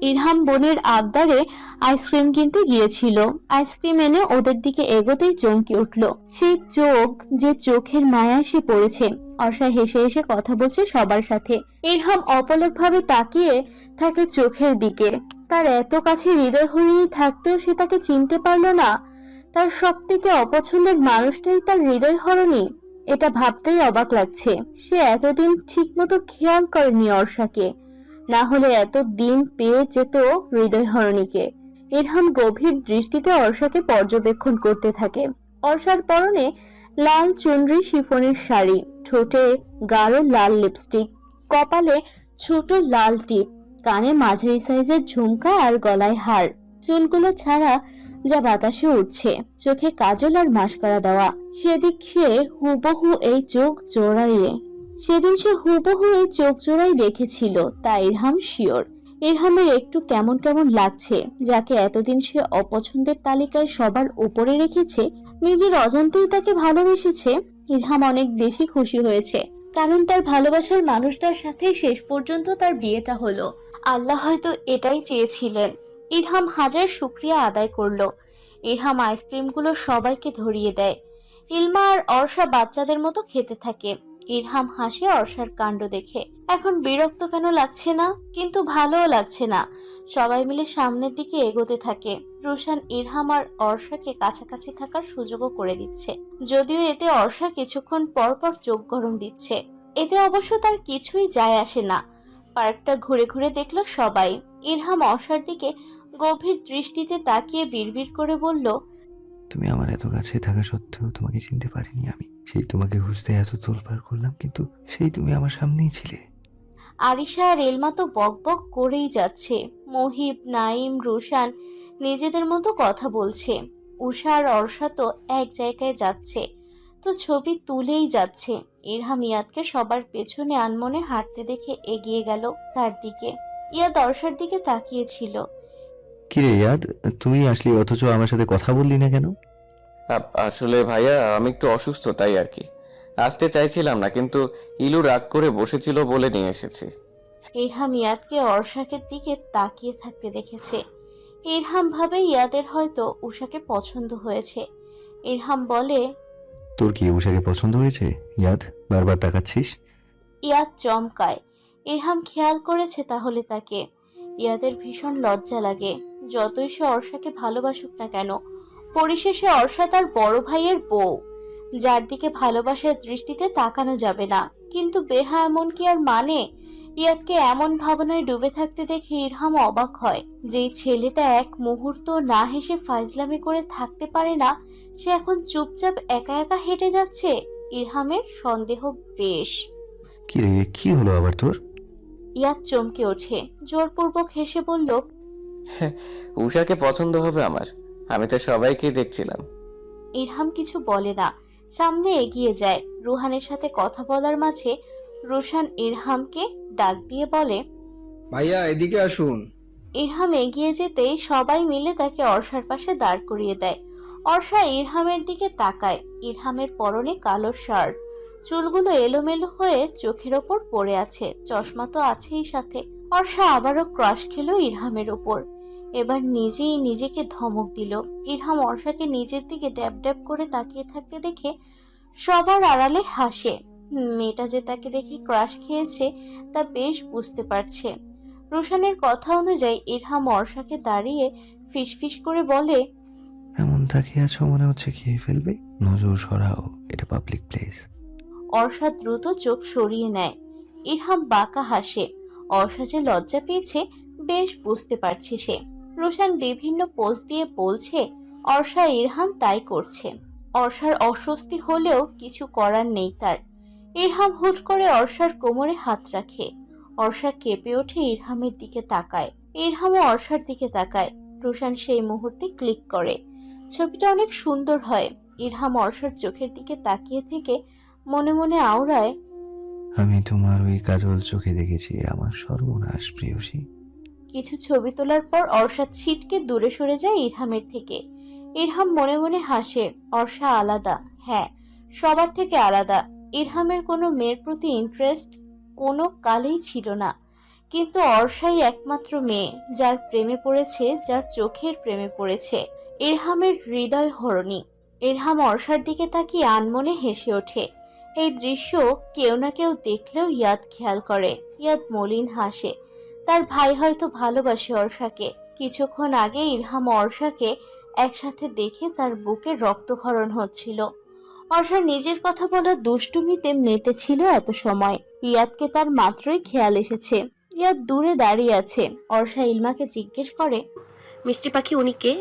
ইরহাম বোনের আবদারে আইসক্রিম কিনতে গিয়েছিল। আইসক্রিম এনে ওদের দিকে এগোতেই চমকে উঠল। সেই চোখ, যে চোখের মায়ায় সে পড়েছে। অর্ষা হেসে হেসে কথা বলছে সবার সাথে। ইরহাম অপলকভাবে তাকিয়ে থাকে চোখের দিকে। তার এত কাছে হৃদয় হরিণী থাকতেও সে তাকে চিনতে পারল না। তার সব থেকে অপছন্দের মানুষটাই তার হৃদয় হরণী। এটা ভাবতেই অবাক লাগছে। সে এতদিন ঠিক মতো খেয়াল করেনি অর্ষাকে, না হলে এত দিন পেয়ে যেত হৃদয় হরণীকে। ইরহাম গভীর দৃষ্টিতে অর্ষাকে পর্যবেক্ষণ করতে থাকে। অর্ষার পরনে লাল চুনরি শিফনের শাড়ি, ঠোঁটে গাঢ় লাল লিপস্টিক, কপালে ছোট লাল টিপ, কানে মাঝারি সাইজের ঝুমকা আর গলায় হার। চুলগুলো ছাড়া যা বাতাসে উঠছে, চোখে কাজল আর মাস্কারা দেওয়া। সেদিন সে হুবহু এই চোখ জোড়াই দেখেছিল, তা ইরহাম শিওর। ইরহামের একটু কেমন কেমন লাগছে। যাকে এতদিন সে অপছন্দের তালিকায় সবার উপরে রেখেছে, নিজের অজান্তেই তাকে ভালোবেসেছে। ইরহাম অনেক বেশি খুশি হয়েছে, কারণ তার ভালোবাসার মানুষটার সাথে শেষ পর্যন্ত তার বিয়েটা হলো। আল্লাহ হয়তো এটাই চেয়েছিলেন। ইরহাম হাজার শুকরিয়া আদায় করলো। ইরহাম আইসক্রিমগুলো সবাইকে ধরিয়ে দেয়। ইলমা আর অর্ষা বাচ্চাদের মতো খেতে থাকে। ইরহাম হাসে অর্ষার কাণ্ড দেখে। এখন বিরক্ত কেন লাগছে না, কিন্তু ভালোও লাগছে না। সবাই মিলে সামনের দিকে এগোতে থাকে। রুশান ইরহাম আর অর্ষাকে কাছাকাছি থাকার সুযোগও করে দিচ্ছে, যদিও এতে অর্ষা কিছুক্ষণ পর পর চোখ গরম দিচ্ছে। এতে অবশ্য তার কিছুই যায় আসে না। পার্কটা ঘুরে ঘুরে দেখলো সবাই। ইরহাম অর্ষার দিকে গভীর দৃষ্টিতে তাকিয়ে বিড়বিড় করে বলল, তুমি আমার এত কাছে থাকা সত্ত্বেও তোমাকে চিনতে পারিনি আমি। সেই তোমাকে খুঁজতে এত তোলপাড় করলাম, কিন্তু সেই তুমি আমার সামনেই ছিলে। আরিশা আর এলমা তো বক বক করেই যাচ্ছে। মহিব, নাইম, রুশান নিজেদের মতো কথা বলছে। উষা আর অর্ষা তো এক জায়গায় যাচ্ছে, তো ছবি তুলেই যাচ্ছে। ইরহাম ইয়াদকে সবার পেছনে আনমনে হাঁটতে দেখে এগিয়ে গেল তার দিকে। ইয়াদ অর্ষার দিকে তাকিয়েছিল। কিরে ইয়াদ, তুই আসলি অথচ আমার সাথে কথা বললি না কেন? আসলে ভাইয়া, আমি একটু অসুস্থ, তাই আর কি। আসতে চাইছিলাম না, কিন্তু ইলু রাগ করে বসেছিল বলে নিয়ে এসেছি। ইরহাম ইয়াদকে অর্ষাকে দিকে তাকিয়ে থাকতে দেখেছে। ইরহাম ভাবে ইয়াদের হয়তো উষাকে পছন্দ হয়েছে। ইরহাম বলে, তোর কি উষাকে পছন্দ হয়েছে ইয়াদ? বারবার তাকাচ্ছিস। ইয়াদ চমকায়। ইরহাম খেয়াল করেছে তাহলে তাকে। ইয়াদের ভীষণ লজ্জা লাগে। যতই সে অর্ষাকে ভালোবাসুক না কেন, পরিশেষে অর্ষা তার বড় ভাইয়ের বউ, যার দিকে ভালোবাসার দৃষ্টিতে তাকানো যাবে না। কিন্তু বেহা এমন কি আর মানে? ইয়াদকে এমন ভাবনায় ডুবে থাকতে দেখে ইরহাম অবাক হয়। যেই ছেলেটা এক মুহূর্ত না হেসে ফাইজলামি করে থাকতে পারে না, সে এখন চুপচাপ একা একা হেঁটে যাচ্ছে। ইরহামের সন্দেহ বেশ। কিরে, কি হলো আবার তোর? ইয়াদ চমকে ওঠে, জোরপূর্বক হেসে বলল, উষাকে পছন্দ হবে আমার? আমি তো সবাইকেই দেখছিলাম। ইরহাম কিছু বলে না, সামনে এগিয়ে যায়। রুহানের সাথে কথা বলার মাঝে রুশান ইরহামকে ডাক দিয়ে বলে, ভাইয়া এদিকে আসুন। ইরহাম এগিয়ে যেতেই সবাই মিলে তাকে অর্ষার পাশে দাঁড় করিয়ে দেয়। অর্ষা ইরহামের দিকে তাকায়। ইরহামের পরনে কালো শার্ট, চুলগুলো এলোমেলো হয়ে চোখের ওপর পড়ে আছে, চশমা তো আছেই সাথে। অর্ষা আবারও ক্রাশ খেলো ইরহামের ওপর। এবার নিজেই নিজেকে ধমক দিল। ইরহাম অর্ষাকে নিজের দিকে ড্যাব ড্যাব করে তাকিয়ে থাকতে দেখে সবার আড়ালে হাসে। মেয়েটা যে তাকে দেখে ক্রাশ খেয়েছে তা বেশ বুঝতে পারছে। রুশানের কথা অনুযায়ী ইরহাম অর্ষাকে দাঁড়িয়ে ফিসফিস করে বলে, এমন তাকিয়ে আছো মনে হচ্ছে খেয়ে ফেলবে। নজর সরাও, এটা পাবলিক প্লেস। অর্ষা দ্রুত চোখ সরিয়ে নেয়। ইরহাম বাঁকা হাসে। অর্ষা যে লজ্জা পেয়েছে বেশ বুঝতে পারছে সে। রোশান বিভিন্ন পোজ দিয়ে বলছে অর্ষা ইরহাম তাই করছে। অর্ষার অস্বস্তি হলেও কিছু করার নেই তার। ইরহাম হুট করে অর্ষার কোমরে হাত রাখে। অর্ষা কেঁপে ওঠে ইরহামের দিকে তাকায়। ইরহামও অর্ষার দিকে তাকায়। রোশান সেই মুহূর্তে ক্লিক করে। ছবিটা অনেক সুন্দর হয়। ইরহাম অর্ষার চোখের দিকে তাকিয়ে থেকে মনে মনে আওড়ায়, আমি তোমার ওই কাজল চোখে দেখেছি আমার সর্বনাশ প্রেয়সী। কিছু ছবি তোলার পর অর্ষা ছিটকে দূরে সরে যায় ইরহামের থেকে। ইরহাম মনে মনে হাসে। অর্ষা আলাদা, হ্যাঁ, সবার থেকে আলাদা। ইরহামের কোনো মেয়ের প্রতি ইন্টারেস্ট কোনো কালেই ছিল না, কিন্তু অর্ষাই একমাত্র মেয়ে যার প্রেমে পড়েছে, যার চোখের প্রেমে পড়েছে। ইরহামের হৃদয় হরণী। ইরহাম অর্ষার দিকে তাকিয়ে আনমনে হেসে ওঠে। এই দৃশ্য কেউ না কেউ দেখলেও ইয়াদ খেয়াল করে। ইয়াদ মলিন হাসে। তার ভাই হয়তো ভালোবাসে অর্ষাকে। কিছুক্ষণ আগে ইরহাম অর্ষাকে একসাথে দেখে তার বুকে রক্তক্ষরণ হচ্ছিল। অর্ষা নিজের কথা বলা দুষ্টুমিতে মেতেছিল এত সময়। ইয়াদকে তার মাত্রই খেয়াল এসেছে। ইয়াদ দূরে দাঁড়িয়ে আছে। অর্ষা ইলমাকে জিজ্ঞেস করে, মিষ্টি পাখি উনি কে?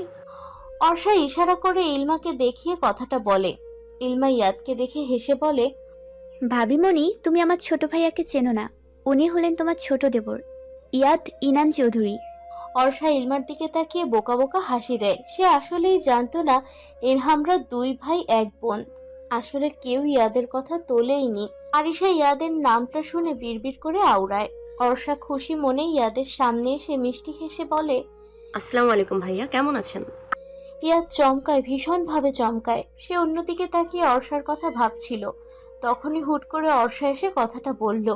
অর্ষা ইশারা করে ইলমাকে দেখিয়ে কথাটা বলে। ইলমা ইয়াদকে দেখে হেসে বলে, ভাবিমণি, তুমি আমার ছোট ভাইয়াকে চেনো না। উনি হলেন তোমার ছোট দেবর, ইয়াদ ইনান চৌধুরী। অর্ষা ইলমার দিকে তাকিয়ে বোকা বোকা হাসি দেয়। সে আসলেই জানতো না ইরহামরা দুই ভাই এক বোন। আসলে কেউ ইয়াদের কথা তোলেইনি। আরিশা ইয়াদের নামটা শুনে বিড়বিড় করে আওড়ায়। অর্ষা খুশি মনে ইয়াদের সামনে এসে মিষ্টি হেসে বলে, আসসালামু আলাইকুম ভাইয়া, কেমন আছেন? ইয়াদ চমকায়, ভীষণভাবে চমকায়। সে অন্যদিকে তাকিয়ে অর্ষার কথা ভাবছিল। তখনই হুট করে অর্ষা এসে কথাটা বলল।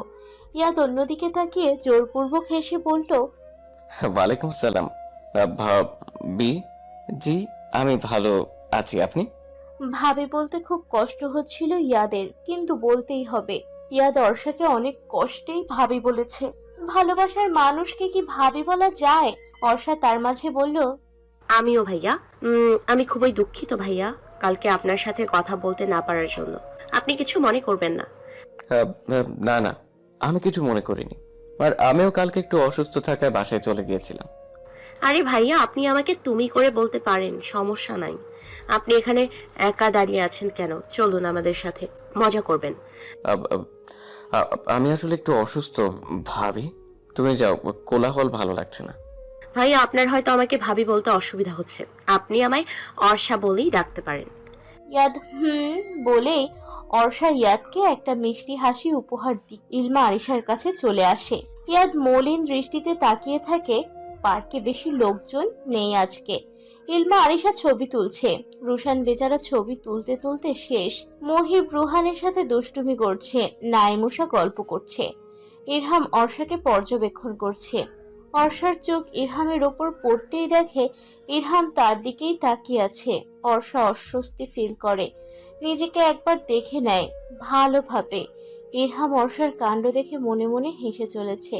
ইয়াদ অন্যদিকে তাকিয়ে জোরপূর্বক হেসে বলল, ওয়ালাইকুম সালাম। ভাবি, জি আমি ভালো আছি, আপনি? ভাবে বলতে খুব কষ্ট হচ্ছিল ইয়াদের, কিন্তু বলতেই হবে। ইয়াদ অর্ষাকে অনেক কষ্টেই ভাবি বলেছে। ভালোবাসার মানুষকে কি ভাবি বলা যায়? অর্ষা তার মাঝে বলল, আমিও ভাইয়া। আমি খুবই দুঃখিত ভাইয়া কালকে আপনার সাথে কথা বলতে না পারার জন্য। আপনি কিছু মনে করবেন না। না না, আমি কিছু মনে করিনি। আর আমিও কালকে একটু অসুস্থ থাকায় বাসায় চলে গিয়েছিলাম। আরে ভাইয়া, আপনি আমাকে তুমি করে বলতে পারেন, সমস্যা নাই। আপনি এখানে একা দাঁড়িয়ে আছেন কেন? চলুন আমাদের সাথে, মজা করবেন। আমি আসলে একটু অসুস্থ ভাবি, তুমি যাও, কোলাহল ভালো লাগছে না। ভাইয়া, আপনার হয়তো আমাকে ভাবি বলতে অসুবিধা হচ্ছে। আপনি আমায় অর্ষা বলেই ডাকতে পারেন। ইয়াদ বলেই অর্ষা ইয়াদকে একটা মিষ্টি হাসি উপহার দিই। ইলমা আরিশার কাছে চলে আসে। ইয়াদ মলিন দৃষ্টিতে তাকিয়ে থাকে। পার্কে বেশি লোকজন নেই আজকে। ইলমা আরিশা ছবি তুলছে। রুশান বেচারা ছবি তুলতে তুলতে শেষ। মহিব রুহানের সাথে দুষ্টুমি করছে। নাইমুষা গল্প করছে। ইরহাম অর্ষাকে পর্যবেক্ষণ করছে। অর্ষার চোখ ইরহামের ওপর পড়তেই দেখে ইরহাম তার দিকেই তাকিয়ে আছে। অর্ষা অস্বস্তি ফিল করে। নিজেকে একবার দেখে নেয় ভালোভাবে। ইরহাম অর্ষার কাণ্ড দেখে মনে মনে হেসে চলেছে।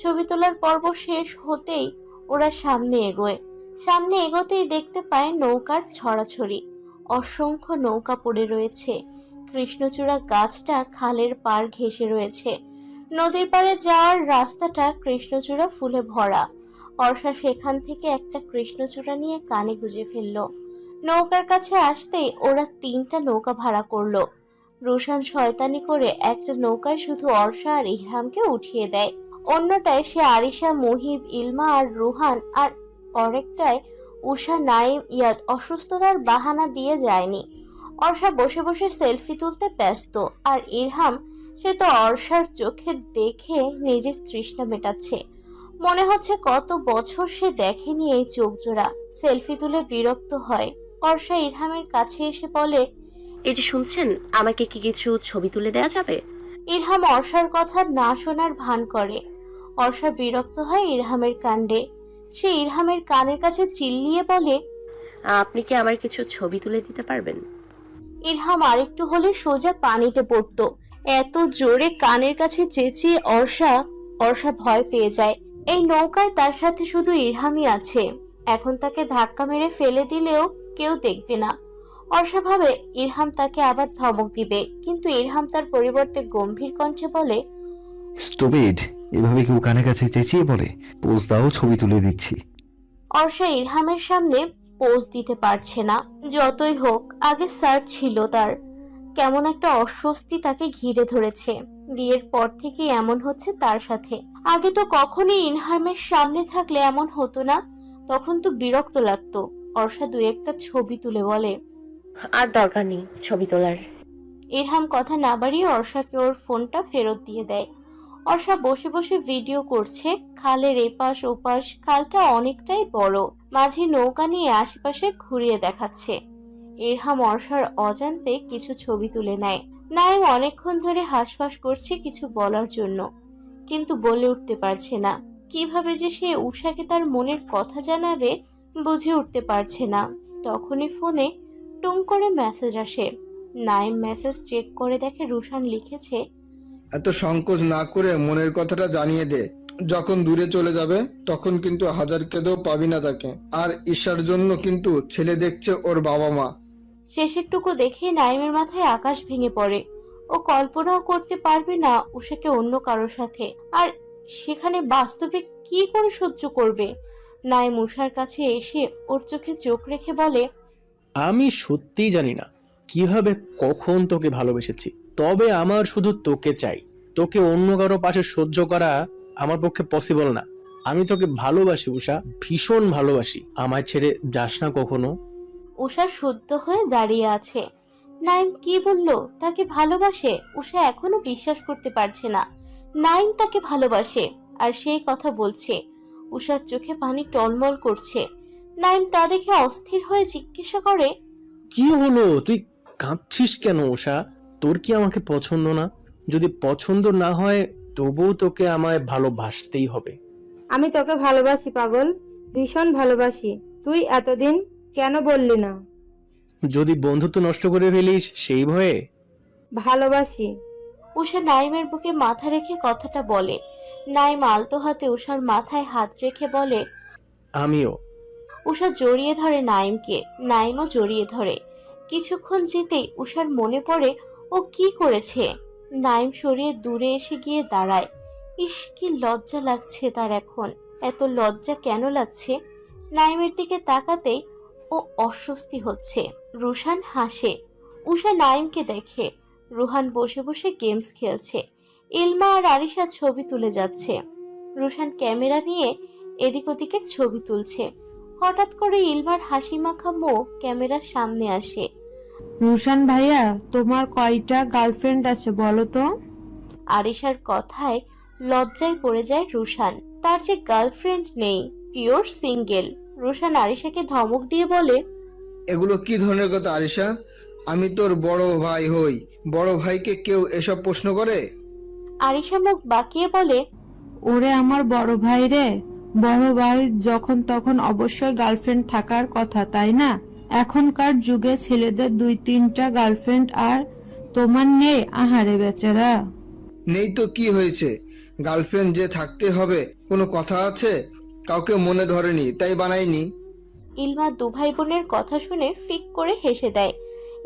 ছবি তোলার পর্ব শেষ হতেই ওরা সামনে এগোয়। সামনে এগোতেই দেখতে পায় নৌকার ছড়াছড়ি। অসংখ্য নৌকা পড়ে রয়েছে। কৃষ্ণচূড়া গাছটা খালের পাড় ঘেঁষে রয়েছে। নদীর পাড়ে যাওয়ার রাস্তাটা কৃষ্ণচূড়া ফুলে ভরা। অর্ষা সেখান থেকে একটা কৃষ্ণচূড়া নিয়ে কানে গুজে ফেলল। নৌকার কাছে আসতেই ওরা 3টা নৌকা ভাড়া করলো। রুশান শয়তানি করে একটা নৌকায় শুধু অর্ষা আর ইরহামকে উঠিয়ে দেয়। অন্যটায় সে আরিশা, মহিব, ইলমা আর রুহান, আর আরেকটায় উষা, নাইম, ইয়াদ অসুস্থতার বাহানা দিয়ে যায়নি। অর্ষা বসে বসে সেলফি তুলতে ব্যস্ত। আর ইরহাম, সে তো অর্ষার চোখে দেখে নিজের তৃষ্ণা মেটাচ্ছে। মনে হচ্ছে কত বছর সে দেখেনি এই চোখ জোড়া। সেলফি তুলে বিরক্ত হয়। অর্ষা ইরহামের কাছে এসে বলে, এই যে শুনছেন, আমাকে কি কিছু ছবি তুলে দেয়া যাবে? ইরহাম অর্ষার কথা না শোনার ভান করে। অর্ষা বিরক্ত হয় ইরহামের কাণ্ডে। সে ইরহামের কানের কাছে চিল্লিয়ে বলে, আপনি কি আমার কিছু ছবি তুলে দিতে পারবেন? ইরহাম আরেকটু হলে সোজা পানিতে পড়তো। এত জোরে কানের কাছে চেঁচিয়ে অর্ষা ভয় পেয়ে যায়। এই নৌকায় তার সাথে শুধু ইরহামই আছে। এখন তাকে ধাক্কা মেরে ফেলে দিলেও কেউ দেখবে না। অর্ষা ভাবে ইরহাম তাকে আবার ধমক দিবে, কিন্তু ইরহাম তার পরিবর্তে গম্ভীর কণ্ঠে বলে, স্টুপিড, এভাবে কেউ কানে কাছে চেঁচিয়ে বলে? পোজ দাও, ছবি তুলে দিচ্ছি। অর্ষা ইরহামের সামনে পোজ দিতে পারছে না। যতই হোক, আগে স্যার ছিল তার। কেমন একটা অস্বস্তি তাকে ঘিরে ধরেছে। বিয়ের পর থেকে এমন হচ্ছে তার সাথে। আগে তো কখনোই ইরহামের সামনে থাকলে এমন হতো না, তখন তো বিরক্ত লাগতো। অর্ষা দু একটা ছবি তুলে বলে, আর দরকার নেই ছবি তোলার। ইরহাম কথা না বাড়িয়ে অর্ষাকে ওর ফোনটা ফেরত দিয়ে দেয়। অর্ষা বসে বসে ভিডিও করছে। খালের এপাশ ওপাশ, খালটা অনেকটাই বড়, মাঝি নৌকা নিয়ে আশেপাশে ঘুরিয়ে দেখাচ্ছে। ইরহাম অর্ষার অজান্তে কিছু ছবি তুলে নেয়। নাইম অনেকক্ষণ ধরে হাঁসফাঁস করছে কিছু বলার জন্য, কিন্তু বলে উঠতে পারছে না। কিভাবে যে সে উষাকে তার মনের কথা জানাবে বুঝে উঠতে পারছে না। তখনই ফোনে টুং করে মেসেজ আসে। নাইম মেসেজ চেক করে দেখে রুশান লিখেছে, এত সংকোচ না করে মনের কথাটা জানিয়ে দে। যখন দূরে চলে যাবে তখন কিন্তু হাজার কেঁদেও পাবি না তাকে। আর ঈশার জন্য কিন্তু ছেলে দেখছে ওর বাবা মা। শেষের টুকু দেখে নাইমের মাথায় আকাশ ভেঙে পড়ে। ও কল্পনাও করতে পারবে না উষাকে অন্য কারোর সাথে, আর সেখানে বাস্তবে কি করে সহ্য করবে। নাইম উষার কাছে এসে ওর চোখে চোখ রেখে বলে, আমি সত্যিই জানি না কিভাবে কখন তোকে ভালোবেসেছি, তবে আমার শুধু তোকে চাই। তোকে অন্য কারো পাশে সহ্য করা আমার পক্ষে পসিবল না। আমি তোকে ভালোবাসি উষা, ভীষণ ভালোবাসি। আমায় ছেড়ে যাস না কখনো। উষা শুদ্ধ হয়ে দাঁড়িয়ে আছে। নাইম কি বলল? তাকে ভালোবাসে? উষা এখনো বিশ্বাস করতে পারছে না নাইম তাকে ভালোবাসে, আর সেই কথা বলছে। উষার চোখে পানি টলমল করছে। নাইম তা দেখে অস্থির হয়ে জিজ্ঞাসা করে, কি হলো? তুই কাঁদছিস কেন উষা? তোর কি আমাকে পছন্দ না? যদি পছন্দ না হয় তবুও তোকে আমায় ভালোবাসতেই হবে। আমি তোকে ভালোবাসি পাগল, ভীষণ ভালোবাসি। তুই এতদিন কেন বললি না? যদি বন্ধুত্ব নষ্ট করে ফেলিস সেই ভয়ে? ভালোবাসি। উষা নাইমের বুকে মাথা রেখে কথাটা বলে। নাইম আলতো হাতে উষার মাথায় হাত রেখে বলে, আমিও। উষা জড়িয়ে ধরে নাইমকে, নাইমও জড়িয়ে ধরে। কিছুক্ষণ যেতেই উষার মনে পড়ে ও কি করেছে। নাইম সরিয়ে দূরে এসে গিয়ে দাঁড়ায়। ইস, কি লজ্জা লাগছে তার এখন। এত লজ্জা কেন লাগছে? নাইমের দিকে তাকাতেই ও অস্বস্তি হচ্ছে। রুশান হাসে। উষা নাইমকে দেখে। রুহান বসে বসে গেমস খেলছে। ইলমা আর আরিশা ছবি তুলে যাচ্ছে। রুশান ক্যামেরা নিয়ে এদিক ওদিকের ছবি তুলছে। হঠাৎ করে ইলমার হাসি মাখা মুখ ক্যামেরার সামনে আসে। রুশান ভাইয়া, তোমার কয়টা গার্লফ্রেন্ড আছে বলো তো? আরিশার কথায় লজ্জায় পড়ে যায় রুশান। তার যে গার্লফ্রেন্ড নেই, পিওর সিঙ্গেল। রুশান আরিশাকে ধমক দিয়ে বলে, এগুলো কি ধরনের কথা আরিশা? আমি তোর বড় ভাই হই, বড় ভাইকে কেউ এসব প্রশ্ন করে? আরিশা মুখ বাঁকিয়ে বলে, ওরে আমার বড় ভাই রে, বড় ভাই যখন তখন অবশ্যই গার্লফ্রেন্ড থাকার কথা, তাই না? এখনকার যুগে ছেলেদের 2-3টা গার্লফ্রেন্ড, আর তোমার নেই? আহারে বেচারা। নেই তো কি হয়েছে? গার্লফ্রেন্ড যে থাকতে হবে কোনো কথা আছে? কাউকে মনে ধরেনি তাই বানাইনি। ইলমা দু ভাই বোনের কথা শুনে ফিক করে হেসে দেয়।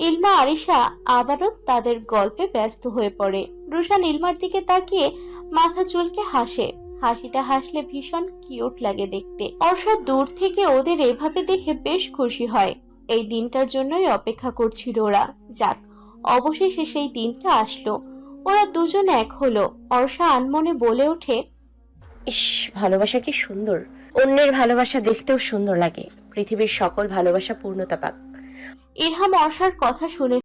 ইলমা আরিশা আবারও তাদের গল্পে ব্যস্ত হয়ে পড়ে। রুশান ইলমার দিকে তাকিয়ে মাথা চুলকে হাসে। হাসিটা হাসলে ভীষণ কিউট লাগে দেখতে। অর্ষা দূর থেকে ওদের এভাবে দেখে বেশ খুশি হয়। এই দিনটার জন্যই অপেক্ষা করছিল ওরা। যাক, অবশেষে সেই দিনটা আসলো। ওরা দুজন এক হলো। অর্ষা আনমনে বলে ওঠে, ইস, ভালোবাসা কি সুন্দর। অন্যের ভালোবাসা দেখতেও সুন্দর লাগে। পৃথিবীর সকল ভালোবাসা পূর্ণতা পাক। ইরহাম অর্ষার কথা শুনে